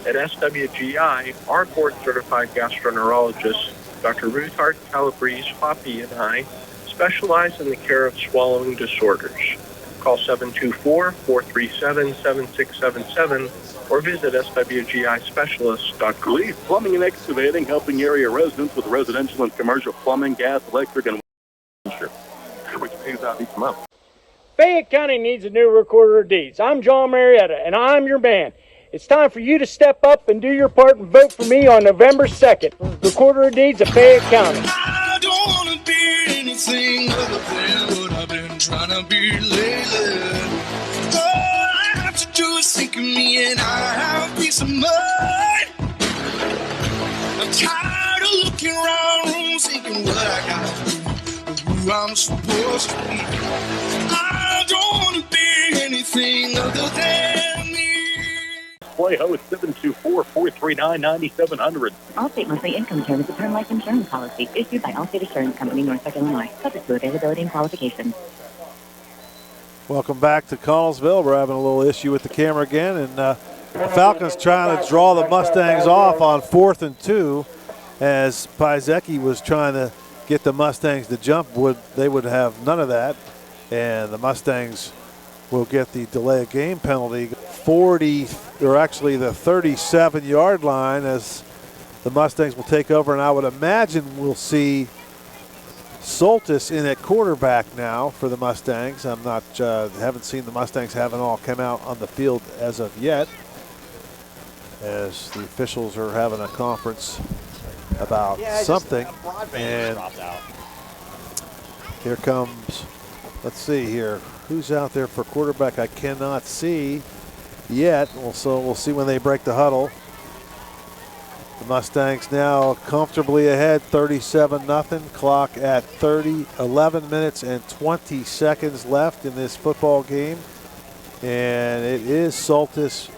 At SWGI, our board-certified gastroenterologist, Dr. Ruthard Calabrese Hoppy, and I specialize in the care of swallowing disorders. Call 724-437-7677 or visit swgispecialist.com. Leaf Plumbing and Excavating, helping area residents with residential and commercial plumbing, gas, electric, and which pays out each month. Fayette County needs a new recorder of deeds. I'm John Marietta, and I'm your man. It's time for you to step up and do your part and vote for me on November 2nd. Recorder of Deeds of Fayette County. I don't want to be anything other than what I've been trying to be lately. All I have to do is think of me and I have peace of mind. I'm tired of looking around rooms thinking what I got to do, who I'm supposed to be. I don't want to be anything other than me. Play host 724-439-9700. Allstate monthly income term is a term life insurance policy issued by Allstate Assurance Company, Norfolk, Illinois, subject to availability and qualifications. Welcome back to Connellsville. We're having a little issue with the camera again, and the Falcons trying to draw the Mustangs off on 4th and 2, as Piasecki was trying to get the Mustangs to jump. They would have none of that, and the Mustangs will get the delay of game penalty. 40, or actually the 37-yard line, as the Mustangs will take over, and I would imagine we'll see Soltis in at quarterback now for the Mustangs. I'm not, haven't seen the Mustangs haven't all come out on the field as of yet, as the officials are having a conference about something. And here comes, let's see here, who's out there for quarterback? I cannot see yet. So we'll see when they break the huddle. The Mustangs now comfortably ahead, 37-0. Clock at 11 minutes and 20 seconds left in this football game. And it is Soltis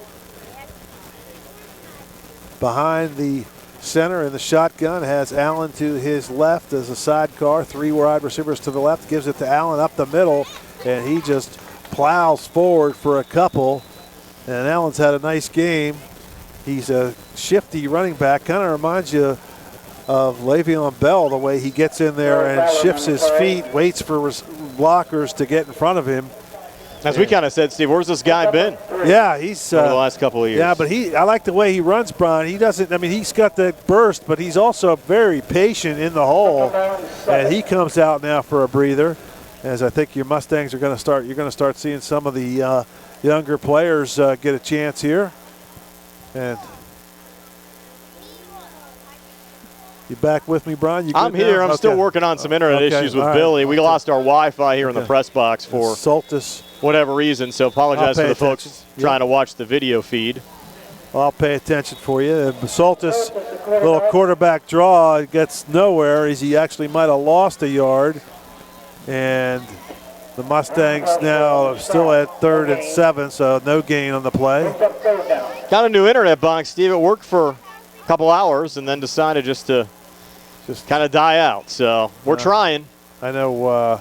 behind the center in the shotgun, has Allen to his left as a sidecar, 3 wide receivers to the left, gives it to Allen up the middle, and he just plows forward for a couple. And Allen's had a nice game. He's a shifty running back, kind of reminds you of Le'Veon Bell, the way he gets in there and shifts his feet, waits for blockers to get in front of him. As we kind of said, Steve, where's this guy been? Yeah, he's over the last couple of years. Yeah, but I like the way he runs, Brian. He doesn't, I mean, he's got that burst, but he's also very patient in the hole. And he comes out now for a breather, as I think your Mustangs are going to start. You're going to start seeing some of the younger players get a chance here. And you back with me, Brian? I'm here. Now? I'm still working on some internet issues with Billy. We lost our Wi-Fi here in the press box for Soltis, whatever reason, so apologize for the folks trying to watch the video feed. Well, I'll pay attention for you. And Soltis, little quarterback draw, gets nowhere, as he actually might have lost a yard. And the Mustangs now are still at 3rd and 7, so no gain on the play. Got a new internet box, Steve. It worked for a couple hours and then decided just to kind of die out. So we're trying. I know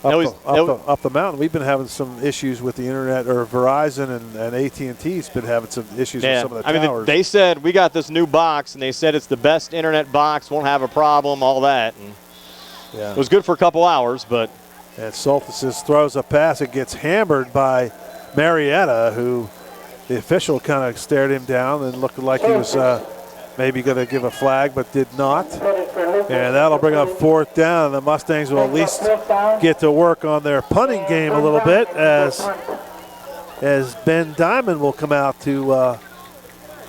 up the mountain, we've been having some issues with the internet, or Verizon and AT&T's been having some issues with some of the towers. They said we got this new box, and they said it's the best internet box, won't have a problem, all that. And it was good for a couple hours, but. And Soltis throws a pass. It gets hammered by Marietta, who the official kind of stared him down and looked like he was maybe going to give a flag, but did not. And that'll bring up 4th down, and the Mustangs will at least get to work on their punting game a little bit as Ben Diamond will come out to,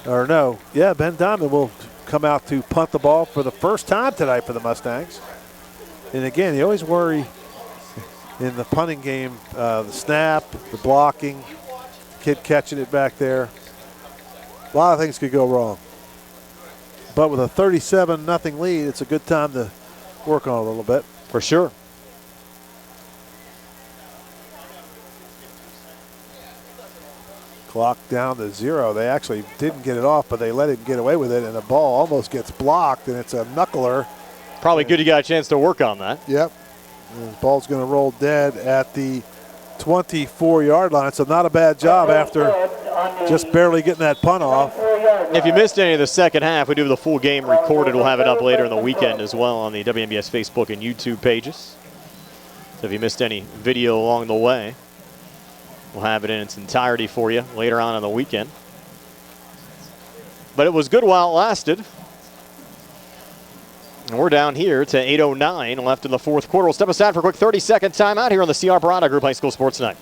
Ben Diamond will come out to punt the ball for the first time tonight for the Mustangs. And again, you always worry in the punting game, the snap, the blocking, kid catching it back there. A lot of things could go wrong. But with a 37-0 lead, it's a good time to work on it a little bit. For sure. Clock down to 0. They actually didn't get it off, but they let him get away with it, and the ball almost gets blocked, and it's a knuckler. Probably good you got a chance to work on that. Yep. And the ball's going to roll dead at the 24-yard line, so not a bad job after just barely getting that punt off. If you missed any of the second half, we do the full game recorded. We'll have it up later in the weekend as well on the WNBS Facebook and YouTube pages. So if you missed any video along the way, we'll have it in its entirety for you later on in the weekend. But it was good while it lasted. And we're down here to 8:09 left in the 4th quarter. We'll step aside for a quick 30-second timeout here on the CR Barada Group High School Sports Night.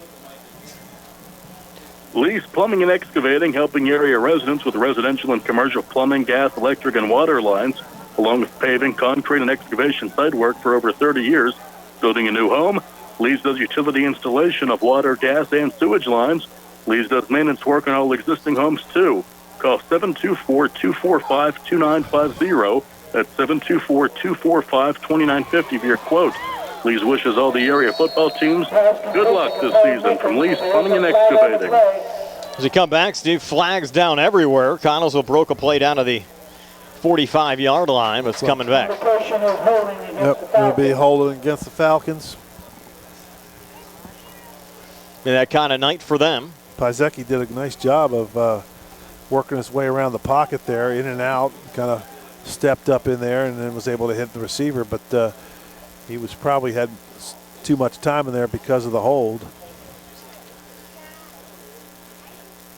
Lee's Plumbing and Excavating, helping area residents with residential and commercial plumbing, gas, electric, and water lines, along with paving, concrete, and excavation site work for over 30 years. Building a new home, Lee's does utility installation of water, gas, and sewage lines. Lee's does maintenance work on all existing homes, too. Call 724-245-2950. That's 724-245-2950 for your quote. Lee's wishes all the area football teams good luck this season from Lee's Plumbing and Excavating. As we come back, Steve, flags down everywhere. Connellsville broke a play down to the 45-yard line, but it's coming back. Yep, it'll be holding against the Falcons. And that kind of night for them. Pizecki did a nice job of working his way around the pocket there, in and out, kind of stepped up in there and then was able to hit the receiver, but he was probably had too much time in there because of the hold.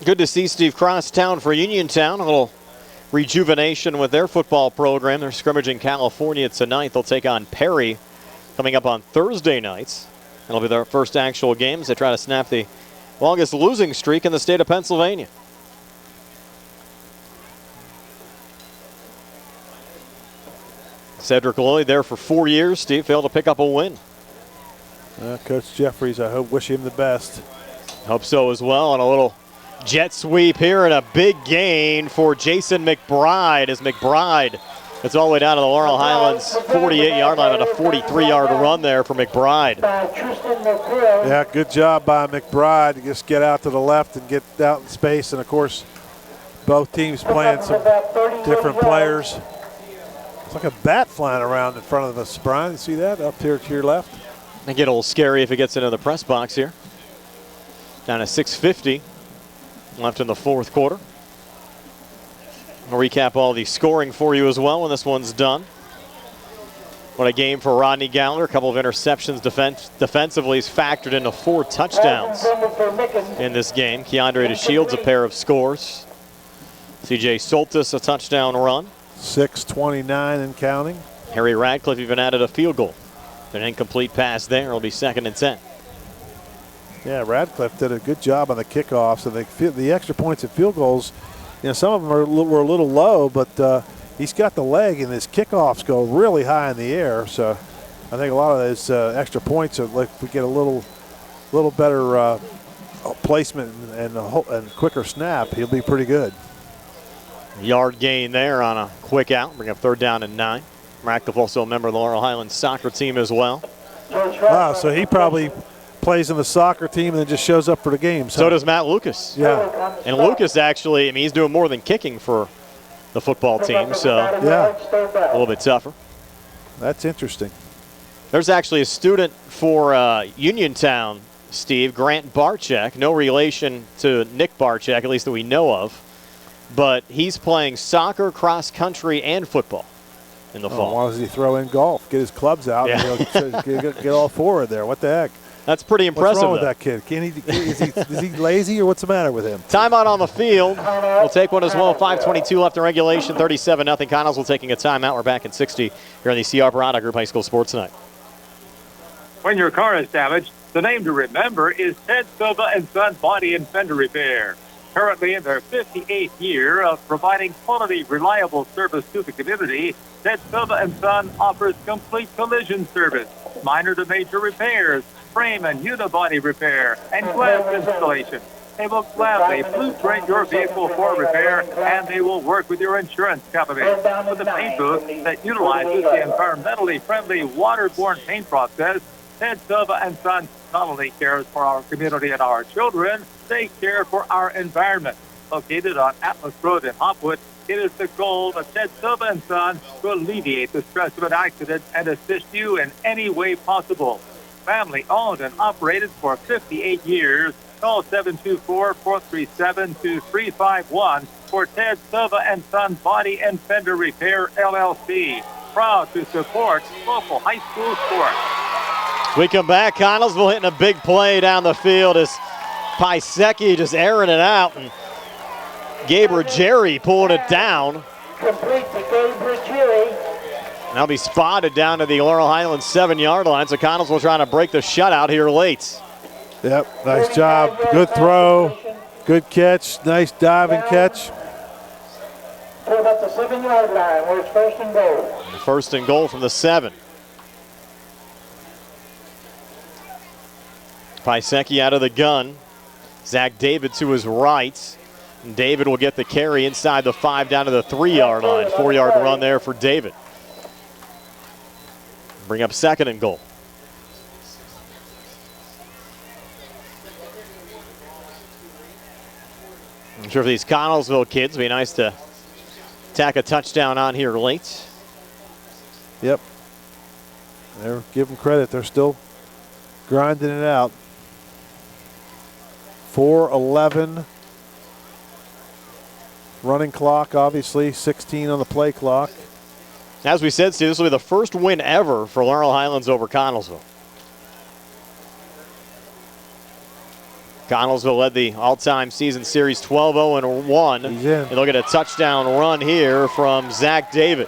Good to see Steve Crosstown for Uniontown. A little rejuvenation with their football program. They're scrimmaging California tonight. They'll take on Perry coming up on Thursday nights. It'll be their first actual games. They try to snap the longest losing streak in the state of Pennsylvania. Cedric Lloyd there for 4 years. Steve failed to pick up a win. Coach Jeffries, I wish him the best. Hope so as well. And a little jet sweep here and a big gain for Jason McBride as McBride gets all the way down to the Laurel Highlands 48-yard line on a 43-yard run there for McBride. Yeah, good job by McBride to just get out to the left and get out in space. And, of course, both teams playing some different players. It's like a bat flying around in front of us, Brian. You see that up here to your left? It get a little scary if it gets into the press box here. Down to 6:50 left in the 4th quarter. I'll recap all the scoring for you as well when this one's done. What a game for Rodney Gallagher. A couple of interceptions defensively. He's factored into 4 touchdowns in this game. Keandre DeShields, a pair of scores. C.J. Soltis, a touchdown run. 6:29 and counting. Harry Radcliffe even added a field goal. An incomplete pass there. It'll be 2nd and 10. Yeah, Radcliffe did a good job on the kickoffs. And the extra points and field goals, some of them were a little low, but he's got the leg, and his kickoffs go really high in the air. So I think a lot of those extra points are like we get a little better placement and quicker snap. He'll be pretty good. Yard gain there on a quick out. Bring up 3rd down and 9. Radcliffe also a member of the Laurel Highlands soccer team as well. Wow, so he probably plays in the soccer team and then just shows up for the games. So does Matt Lucas. Yeah. And Lucas actually, he's doing more than kicking for the football team, so yeah, a little bit tougher. That's interesting. There's actually a student for Uniontown, Steve, Grant Barczyk, no relation to Nick Barczyk, at least that we know of. But he's playing soccer, cross country, and football in the fall. Why does he throw in golf? Get his clubs out and get all forward there. What the heck? That's pretty impressive. What's wrong with though. that kid? Is he lazy or what's the matter with him? Timeout on the field. We'll take one as well. 5:22 left in regulation. 37-0. Connellsville taking a timeout. We're back in 60 here on the CR Parada Group High School Sports Night. When your car is damaged, the name to remember is Ted Sova and Son Body and Fender Repair. Currently in their 58th year of providing quality, reliable service to the community, Ted Sova and Son offers complete collision service, minor to major repairs, frame and unibody repair, and glass installation. They will gladly blueprint your vehicle for repair, and they will work with your insurance company. With a paint booth that utilizes the environmentally friendly waterborne paint process, Ted Sova and Son not only cares for our community and our children, they care for our environment. Located on Atlas Road in Hopwood, it is the goal of Ted Sova and Son to alleviate the stress of an accident and assist you in any way possible. Family owned and operated for 58 years. Call 724-437-2351 for Ted Sova and Son Body and Fender Repair LLC. Proud to support local high school sports. We come back. Connellsville hitting a big play down the field as Pisecki just airing it out, and Gabriel Jerry pulling it down. Complete to Gabriel Jerry. And he'll be spotted down to the Laurel Highlands 7-yard line. So Connellsville trying to break the shutout here late. Yep, nice job. Good throw. Good catch. Nice diving catch. Pulled up the 7-yard line where it's first and goal. First and goal from the 7. Pisecki out of the gun. Zach David to his right. And David will get the carry inside the 5 down to the 3-yard line. 4-yard run there for David. Bring up second and goal. I'm sure for these Connellsville kids, it'd be nice to tack a touchdown on here late. Yep. Give them credit. They're still grinding it out. 4:11 running clock, obviously 16 on the play clock. As we said, Steve, this will be the first win ever for Laurel Highlands over Connellsville. Connellsville led the all-time season series 12-0-1. He's in. And they'll get a touchdown run here from Zach David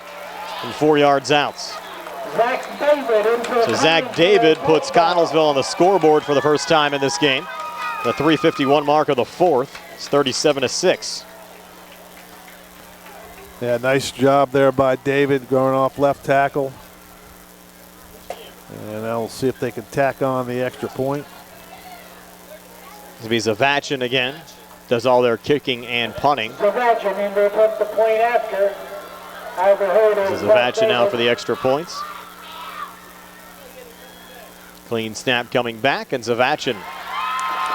from 4 yards out. So Zach David puts Connellsville on the scoreboard for the first time in this game. The 3:51 mark of the fourth. It's 37-6. Yeah, nice job there by David going off left tackle. And now we'll see if they can tack on the extra point. This will be Zavachin again. Does all their kicking and punting. Zavachin in there puts the point after. This is Zavachin now for the extra points. Clean snap coming back, and Zavachin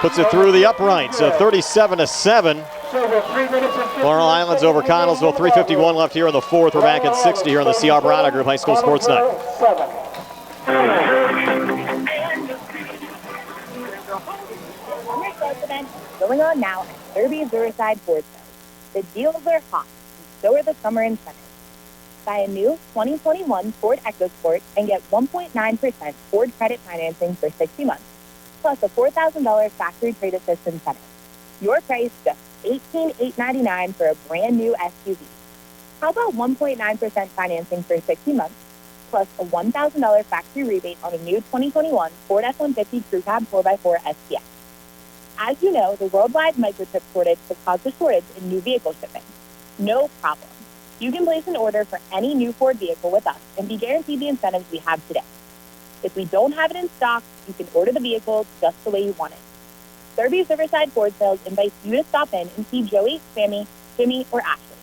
puts it through the upright. So 37-7. Laurel Highlands over Connellsville. 3:51 left here in the fourth. We're back at 60 here on the CR Parada Group High School Sports Night. Going on now at Derby's Riverside Ford Sales. The deals are hot, and so are the summer incentives. Buy a new 2021 Ford EcoSport and get 1.9% Ford credit financing for 60 months, plus a $4,000 factory trade assist incentive. Your price just $18,899 for a brand new SUV. How about 1.9% financing for 60 months, plus a $1,000 factory rebate on a new 2021 Ford F-150 Crew Cab 4x4 STX. As you know, the worldwide microchip shortage has caused a shortage in new vehicle shipments. No problem. You can place an order for any new Ford vehicle with us and be guaranteed the incentives we have today. If we don't have it in stock, you can order the vehicle just the way you want it. Derby's Riverside Ford Sales invites you to stop in and see Joey, Sammy, Jimmy, or Ashley.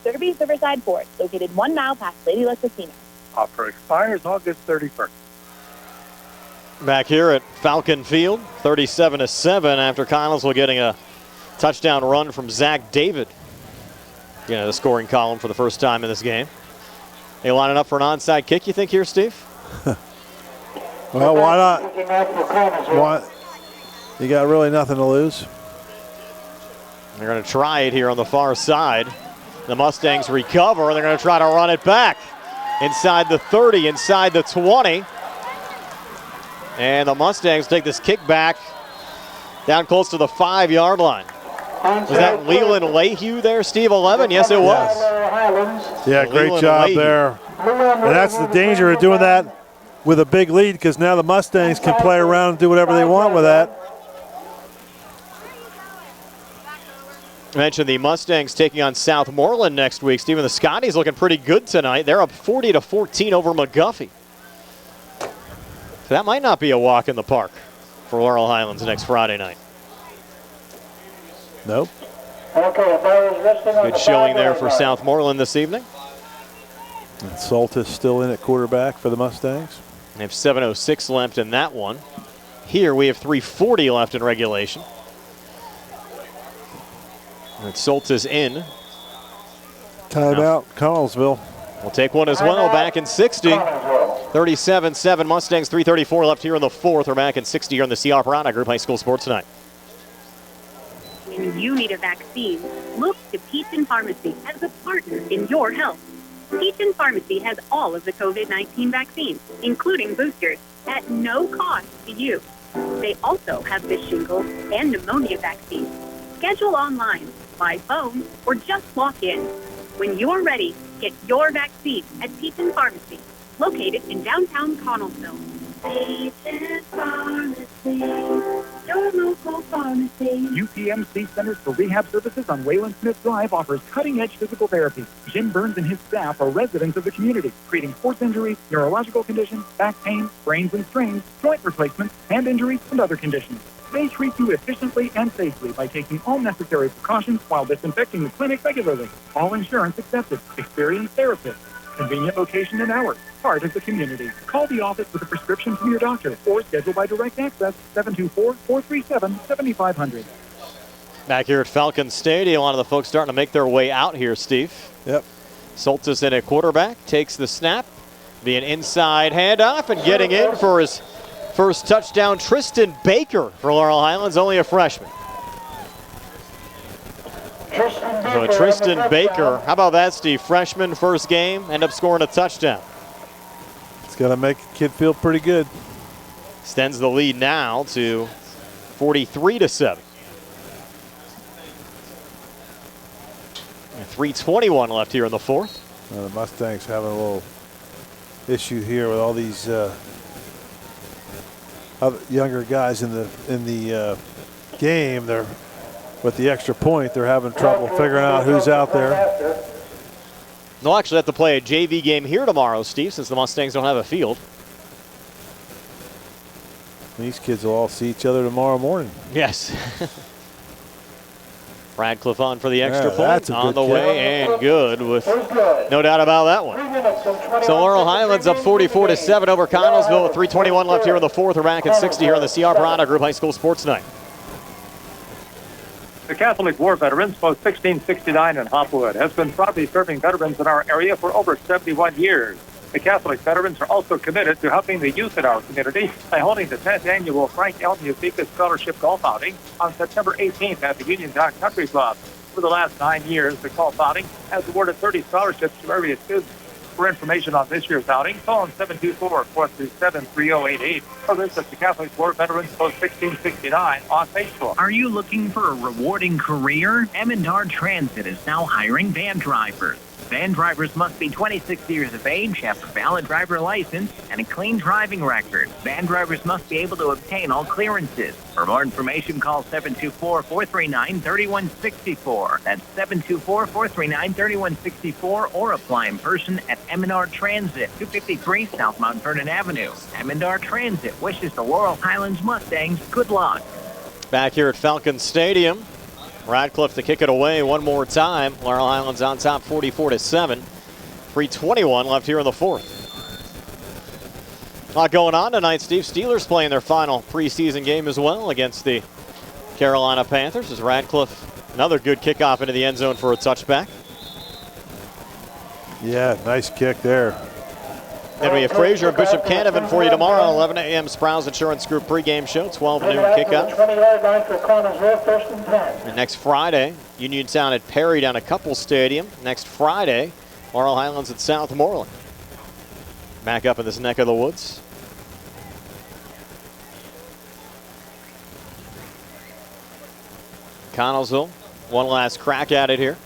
Derby's Riverside Ford, located 1 mile past Lady Luck Casino. Offer expires August 31st. Back here at Falcon Field, 37-7 after Connellsville getting a touchdown run from Zach David. The scoring column for the first time in this game. They lining up for an onside kick, you think, here, Steve? Well, why not? Why? You got really nothing to lose. They're going to try it here on the far side. The Mustangs recover, and they're going to try to run it back. Inside the 30, inside the 20. And the Mustangs take this kick back down close to the 5-yard line. Was that Leland Lehue there, Steve, 11? Yes, it was. Yeah, great Leland job Lehue. there. And that's the danger of doing that with a big lead, because now the Mustangs can play around and do whatever they want with that. I mentioned the Mustangs taking on South Moreland next week. Stephen, the Scotties looking pretty good tonight. They're up 40-14 over McGuffey. So that might not be a walk in the park for Laurel Highlands next Friday night. Nope. Good showing there for South Moreland this evening. And Soltis still in at quarterback for the Mustangs. They have 7:06 left in that one. Here we have 3:40 left in regulation. And Soltis in. Timeout, Connellsville. We'll take one as well, back in 60. 37-7, Mustangs, 3:34 left here in the fourth. We're back in 60 here in the CR Piranha Group High School Sports Tonight. When you need a vaccine, look to Peach Pharmacy as a partner in your health. Peach Pharmacy has all of the COVID-19 vaccines, including boosters, at no cost to you. They also have the shingles and pneumonia vaccines. Schedule online, by phone, or just walk in. When you're ready, get your vaccine at Peach Pharmacy, located in downtown Connellsville. Peach Pharmacy, your local pharmacy. UPMC Centers for Rehab Services on Wayland Smith Drive offers cutting-edge physical therapy. Jim Burns and his staff are residents of the community, treating sports injuries, neurological conditions, back pain, sprains and strains, joint replacements, hand injuries, and other conditions. They treat you efficiently and safely by taking all necessary precautions while disinfecting the clinic regularly. All insurance accepted. Experienced therapists. Convenient location and hours. Part of the community. Call the office with a prescription from your doctor or schedule by direct access 724-437-7500. Back here at Falcon Stadium, a lot of the folks starting to make their way out here, Steve. Yep. Soltis in at quarterback, takes the snap, be an inside handoff, and getting in for his first touchdown, Tristan Baker for Laurel Highlands, only a freshman. So Tristan Baker, how about that, Steve? Freshman, first game, end up scoring a touchdown. It's got to make the kid feel pretty good. Extends the lead now to 43-7. 3:21 left here in the fourth. The Mustangs having a little issue here with all these other younger guys in the game. They're with the extra point. They're having trouble figuring out who's out there. They'll actually have to play a JV game here tomorrow, Steve, since the Mustangs don't have a field. These kids will all see each other tomorrow morning. Yes. Radcliffe on for the extra point, on the kick. way, and good, with no doubt about that one. So Laurel Highlands up 44-7 over Connellsville with 3:21 left here in the fourth. We're back at 60 here on the CR Piranha Group High School Sports Night. The Catholic War Veterans Post 1669 in Hopwood has been proudly serving veterans in our area for over 71 years. The Catholic veterans are also committed to helping the youth in our community by holding the 10th annual Frank L. Musica Scholarship Golf Outing on September 18th at the Uniontown Country Club. For the last 9 years, the golf outing has awarded 30 scholarships to area students. For information on this year's outing, phone 724-437-3088 or visit the Catholic War Veterans Post 1669 on Facebook. Are you looking for a rewarding career? M&R Transit is now hiring van drivers. Van drivers must be 26 years of age, have a valid driver license, and a clean driving record. Van drivers must be able to obtain all clearances. For more information, call 724-439-3164. That's 724-439-3164, or apply in person at M&R Transit, 253 South Mount Vernon Avenue. M&R Transit wishes the Laurel Highlands Mustangs good luck. Back here at Falcon Stadium, Radcliffe to kick it away one more time. Laurel Highlands on top 44-7. 3:21 left here in the fourth. A lot going on tonight, Steve. Steelers playing their final preseason game as well against the Carolina Panthers. As Radcliffe, another good kickoff into the end zone for a touchback. Yeah, nice kick there. And we have Frazier and Bishop Canavan for you tomorrow, 11 a.m. Sprouse Insurance Group pregame show, 12 noon kickoff. 20-yard line for Connellsville, first and 10. And next Friday, Uniontown at Perry down at Couple Stadium. Next Friday, Laurel Highlands at South Moreland. Back up in this neck of the woods. Connellsville, one last crack at it here.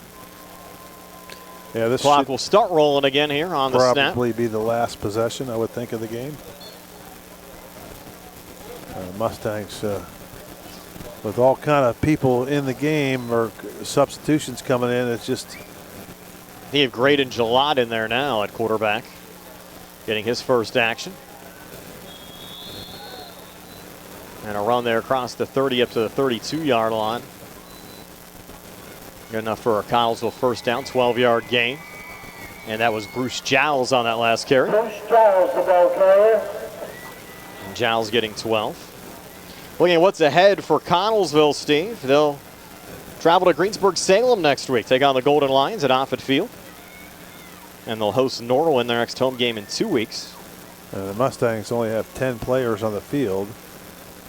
Yeah, this clock will start rolling again here on the snap. Probably be the last possession, I would think, of the game. Mustangs, with all kind of people in the game or substitutions coming in, it's just. They have Graydon Gillott in there now at quarterback, getting his first action. And a run there across the 30 up to the 32-yard line. Good enough for a Connellsville first down, 12-yard gain. And that was Bruce Giles on that last carry. Bruce Giles, the ball carrier. And Giles getting 12. Looking at what's ahead for Connellsville, Steve. They'll travel to Greensburg-Salem next week, take on the Golden Lions at Offutt Field. And they'll host Norwell in their next home game in 2 weeks. The Mustangs only have 10 players on the field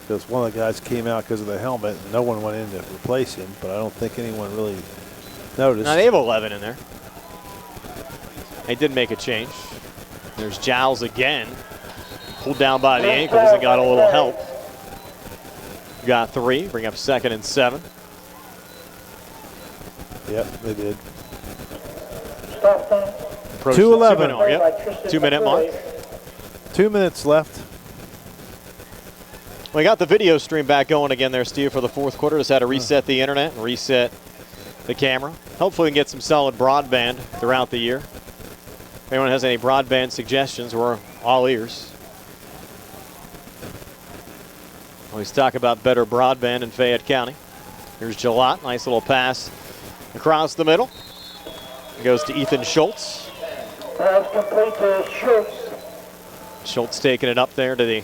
because one of the guys came out because of the helmet and no one went in to replace him, but I don't think anyone really noticed. Now they have 11 in there. They did make a change. There's Giles again. Pulled down by the ankles and got a little help. Got 3, bring up 2nd and 7. Yep, they did. 2:11. Yep, 2-minute mark. 2 minutes left. We got the video stream back going again there, Steve, for the fourth quarter. Just had to reset the internet and reset the camera. Hopefully we can get some solid broadband throughout the year. If anyone has any broadband suggestions, we're all ears. Always talk about better broadband in Fayette County. Here's Gillott, nice little pass across the middle. It goes to Ethan Schultz. Pass complete to Schultz. Schultz taking it up there to the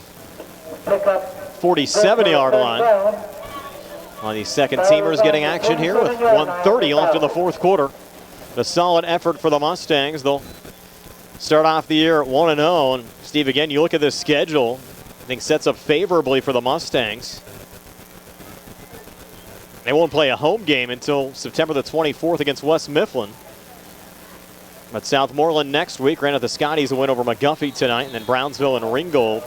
47-yard line. On the second teamers getting action here with 1:30 left in the fourth quarter. A solid effort for the Mustangs. They'll start off the year at 1-0. And Steve, again, you look at this schedule, I think sets up favorably for the Mustangs. They won't play a home game until September the 24th against West Mifflin. But South Moreland next week. Granted, the Scotties will win over McGuffey tonight, and then Brownsville and Ringgold.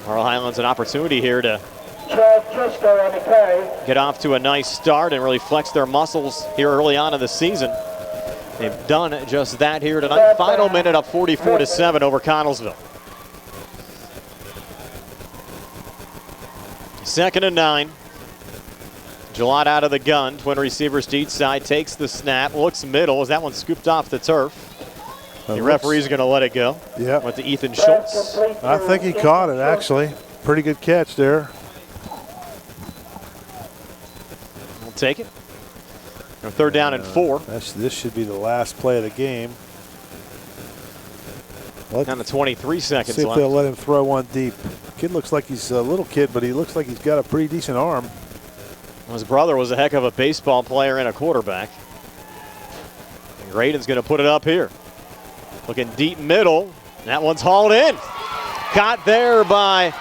Laurel Highlands an opportunity here to get off to a nice start and really flex their muscles here early on in the season. They've done just that here tonight. Final minute up 44-7 over Connellsville. 2nd and 9. Gillott out of the gun. Twin receivers to each side. Takes the snap. Looks middle. Is that one scooped off the turf? The referee's going to let it go. Yeah. Went to Ethan Schultz. I think he caught it, actually. Pretty good catch there. We'll take it. 3rd down and 4. This should be the last play of the game. Down to 23 seconds see if left. they'll let him throw one deep. Kid looks like he's a little kid, but he looks like he's got a pretty decent arm. His brother was a heck of a baseball player and a quarterback. And Graydon's going to put it up here. Looking deep middle. That one's hauled in. Caught there by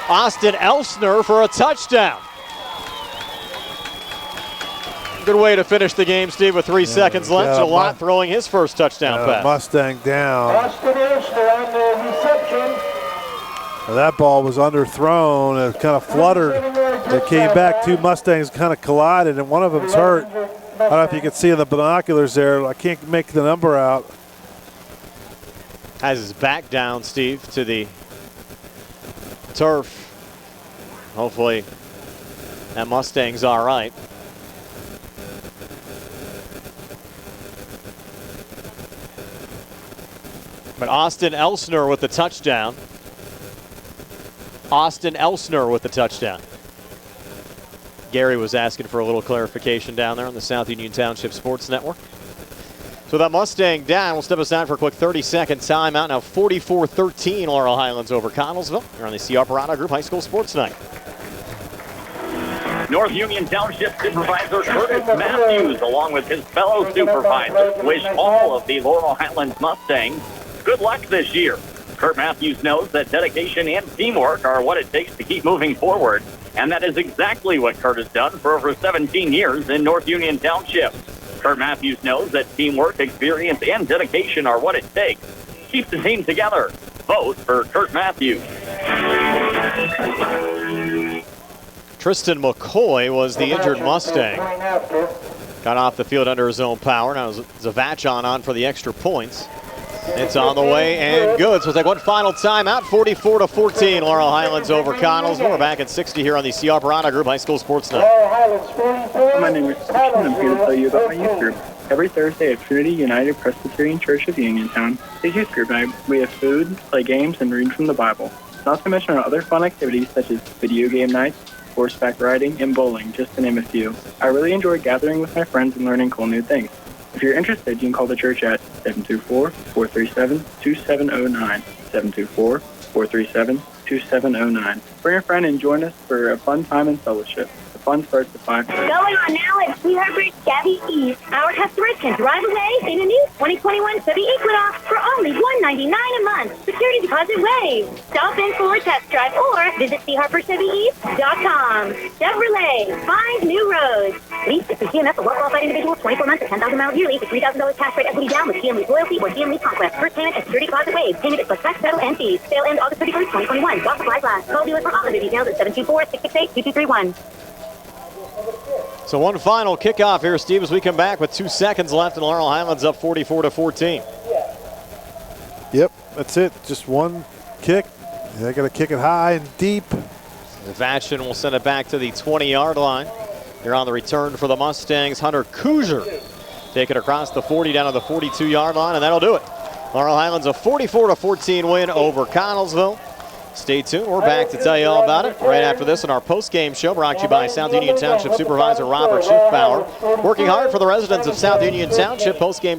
Austin Elsner for a touchdown. Good way to finish the game, Steve, with 3 seconds left. Gillott throwing his first touchdown pass. Mustang down. Austin Elsner on the reception. That ball was underthrown. It kind of fluttered. It came back. 2 Mustangs kind of collided, and one of them's hurt. I don't know if you can see in the binoculars there. I can't make the number out. Has his back down, Steve, to the turf. Hopefully that Mustang's all right. But Austin Elsner with the touchdown. Austin Elsner with the touchdown. Gary was asking for a little clarification down there on the South Union Township Sports Network. So that Mustang down. We'll step aside for a quick 30-second timeout. Now 44-13 Laurel Highlands over Connellsville. You're on the C. Operato Group High School Sports Night. North Union Township Supervisor Curtis Matthews, along with his fellow supervisors, wish all of the Laurel Highlands Mustangs good luck this year. Kurt Matthews knows that dedication and teamwork are what it takes to keep moving forward, and that is exactly what Kurt has done for over 17 years in North Union Township. Kurt Matthews knows that teamwork, experience, and dedication are what it takes. Keep the team together. Vote for Kurt Matthews. Tristan McCoy was the injured Mustang. Got off the field under his own power. Now Zavachon on for the extra points. It's on the way and good. So we'll take one final timeout. 44-14. Laurel Highlands over Connellsville. We're back at 60 here on the CR Piranha Group High School Sports Night. My name is Christian. I'm here to tell you about my youth group. Every Thursday at Trinity United Presbyterian Church of Uniontown is youth group night. We have food, play games, and read from the Bible. Not to mention our other fun activities such as video game nights, horseback riding, and bowling, just to name a few. I really enjoy gathering with my friends and learning cool new things. If you're interested, you can call the church at 724-437-2709. 724-437-2709. Bring a friend and join us for a fun time in fellowship. The fun starts at 5:30. Going on now at Blue Harbor's Chevy East. Our customers can drive away in a new 2021 Chevy Equinox for only $199 a month. Security deposit waived. Stop in for a test drive or visit CHarperChevyEast.com. Chevrolet, find new roads. Lease is GMF for well-qualified individuals, 24 months or 10,000 miles yearly with $3,000 cash rate equity down with GM Lease Loyalty or GM Lease Conquest. First payment and security deposit waived. Payment is plus tax, settle, and fees. Sale ends August 31st, 2021. While supplies last. Call dealer for all other details at 724-668-2231. So one final kickoff here, Steve, as we come back with 2 seconds left and Laurel Highlands up 44-14. Yep, that's it. Just one kick. They're going to kick it high and deep. Vachon will send it back to the 20-yard line. Here on the return for the Mustangs, Hunter Kuzier take it across the 40 down to the 42-yard line, and that'll do it. Laurel Highlands a 44-14 win over Connellsville. Stay tuned. We're back to tell you all about it right after this in our post-game show brought to you by South Union Township Supervisor Robert Schiffbauer. Working hard for the residents of South Union Township. Post-game